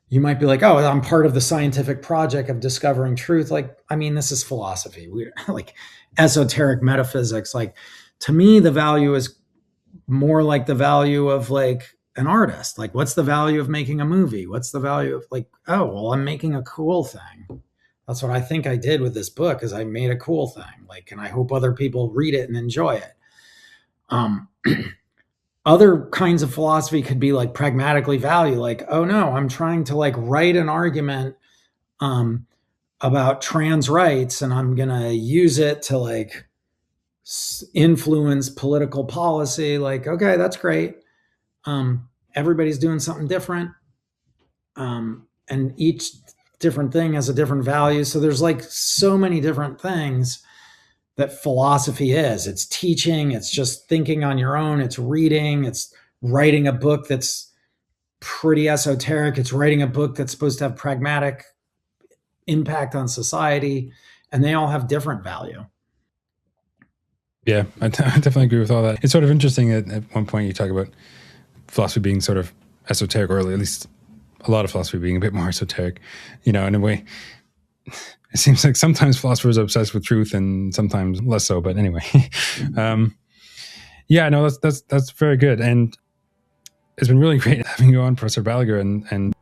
you might be like, oh, I'm part of the scientific project of discovering truth. Like, I mean, this is philosophy. We like esoteric metaphysics. Like, to me, the value is more like the value of like an artist. Like, what's the value of making a movie? What's the value of like, oh, well, I'm making a cool thing. That's what I think I did with this book, is I made a cool thing. Like, and I hope other people read it and enjoy it. Other kinds of philosophy could be like pragmatically value. Like, oh no, I'm trying to like write an argument about trans rights, and I'm going to use it to like influence political policy. Like, okay, that's great. Everybody's doing something different. And each different thing has a different value. So there's like so many different things that philosophy is. It's teaching, it's just thinking on your own, it's reading, it's writing a book that's pretty esoteric, it's writing a book that's supposed to have pragmatic impact on society, and they all have different value. Yeah, I definitely agree with all that. It's sort of interesting that at one point you talk about philosophy being sort of esoteric, or at least a lot of philosophy being a bit more esoteric, in a way. it seems like sometimes philosophers are obsessed with truth and sometimes less so. But anyway, yeah, no, that's very good, and it's been really great having you on, Professor Balaguer, and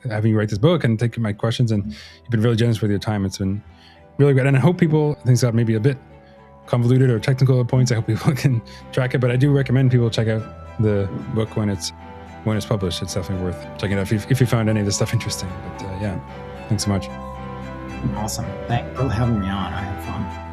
having you write this book and taking my questions. And you've been really generous with your time. It's been really great, and I hope things got maybe a bit convoluted or technical at points. I hope people can track it, but I do recommend people check out the book when it's published. It's definitely worth checking it out if you found any of this stuff interesting. But yeah, thanks so much. Awesome. Thanks for having me on. I had fun.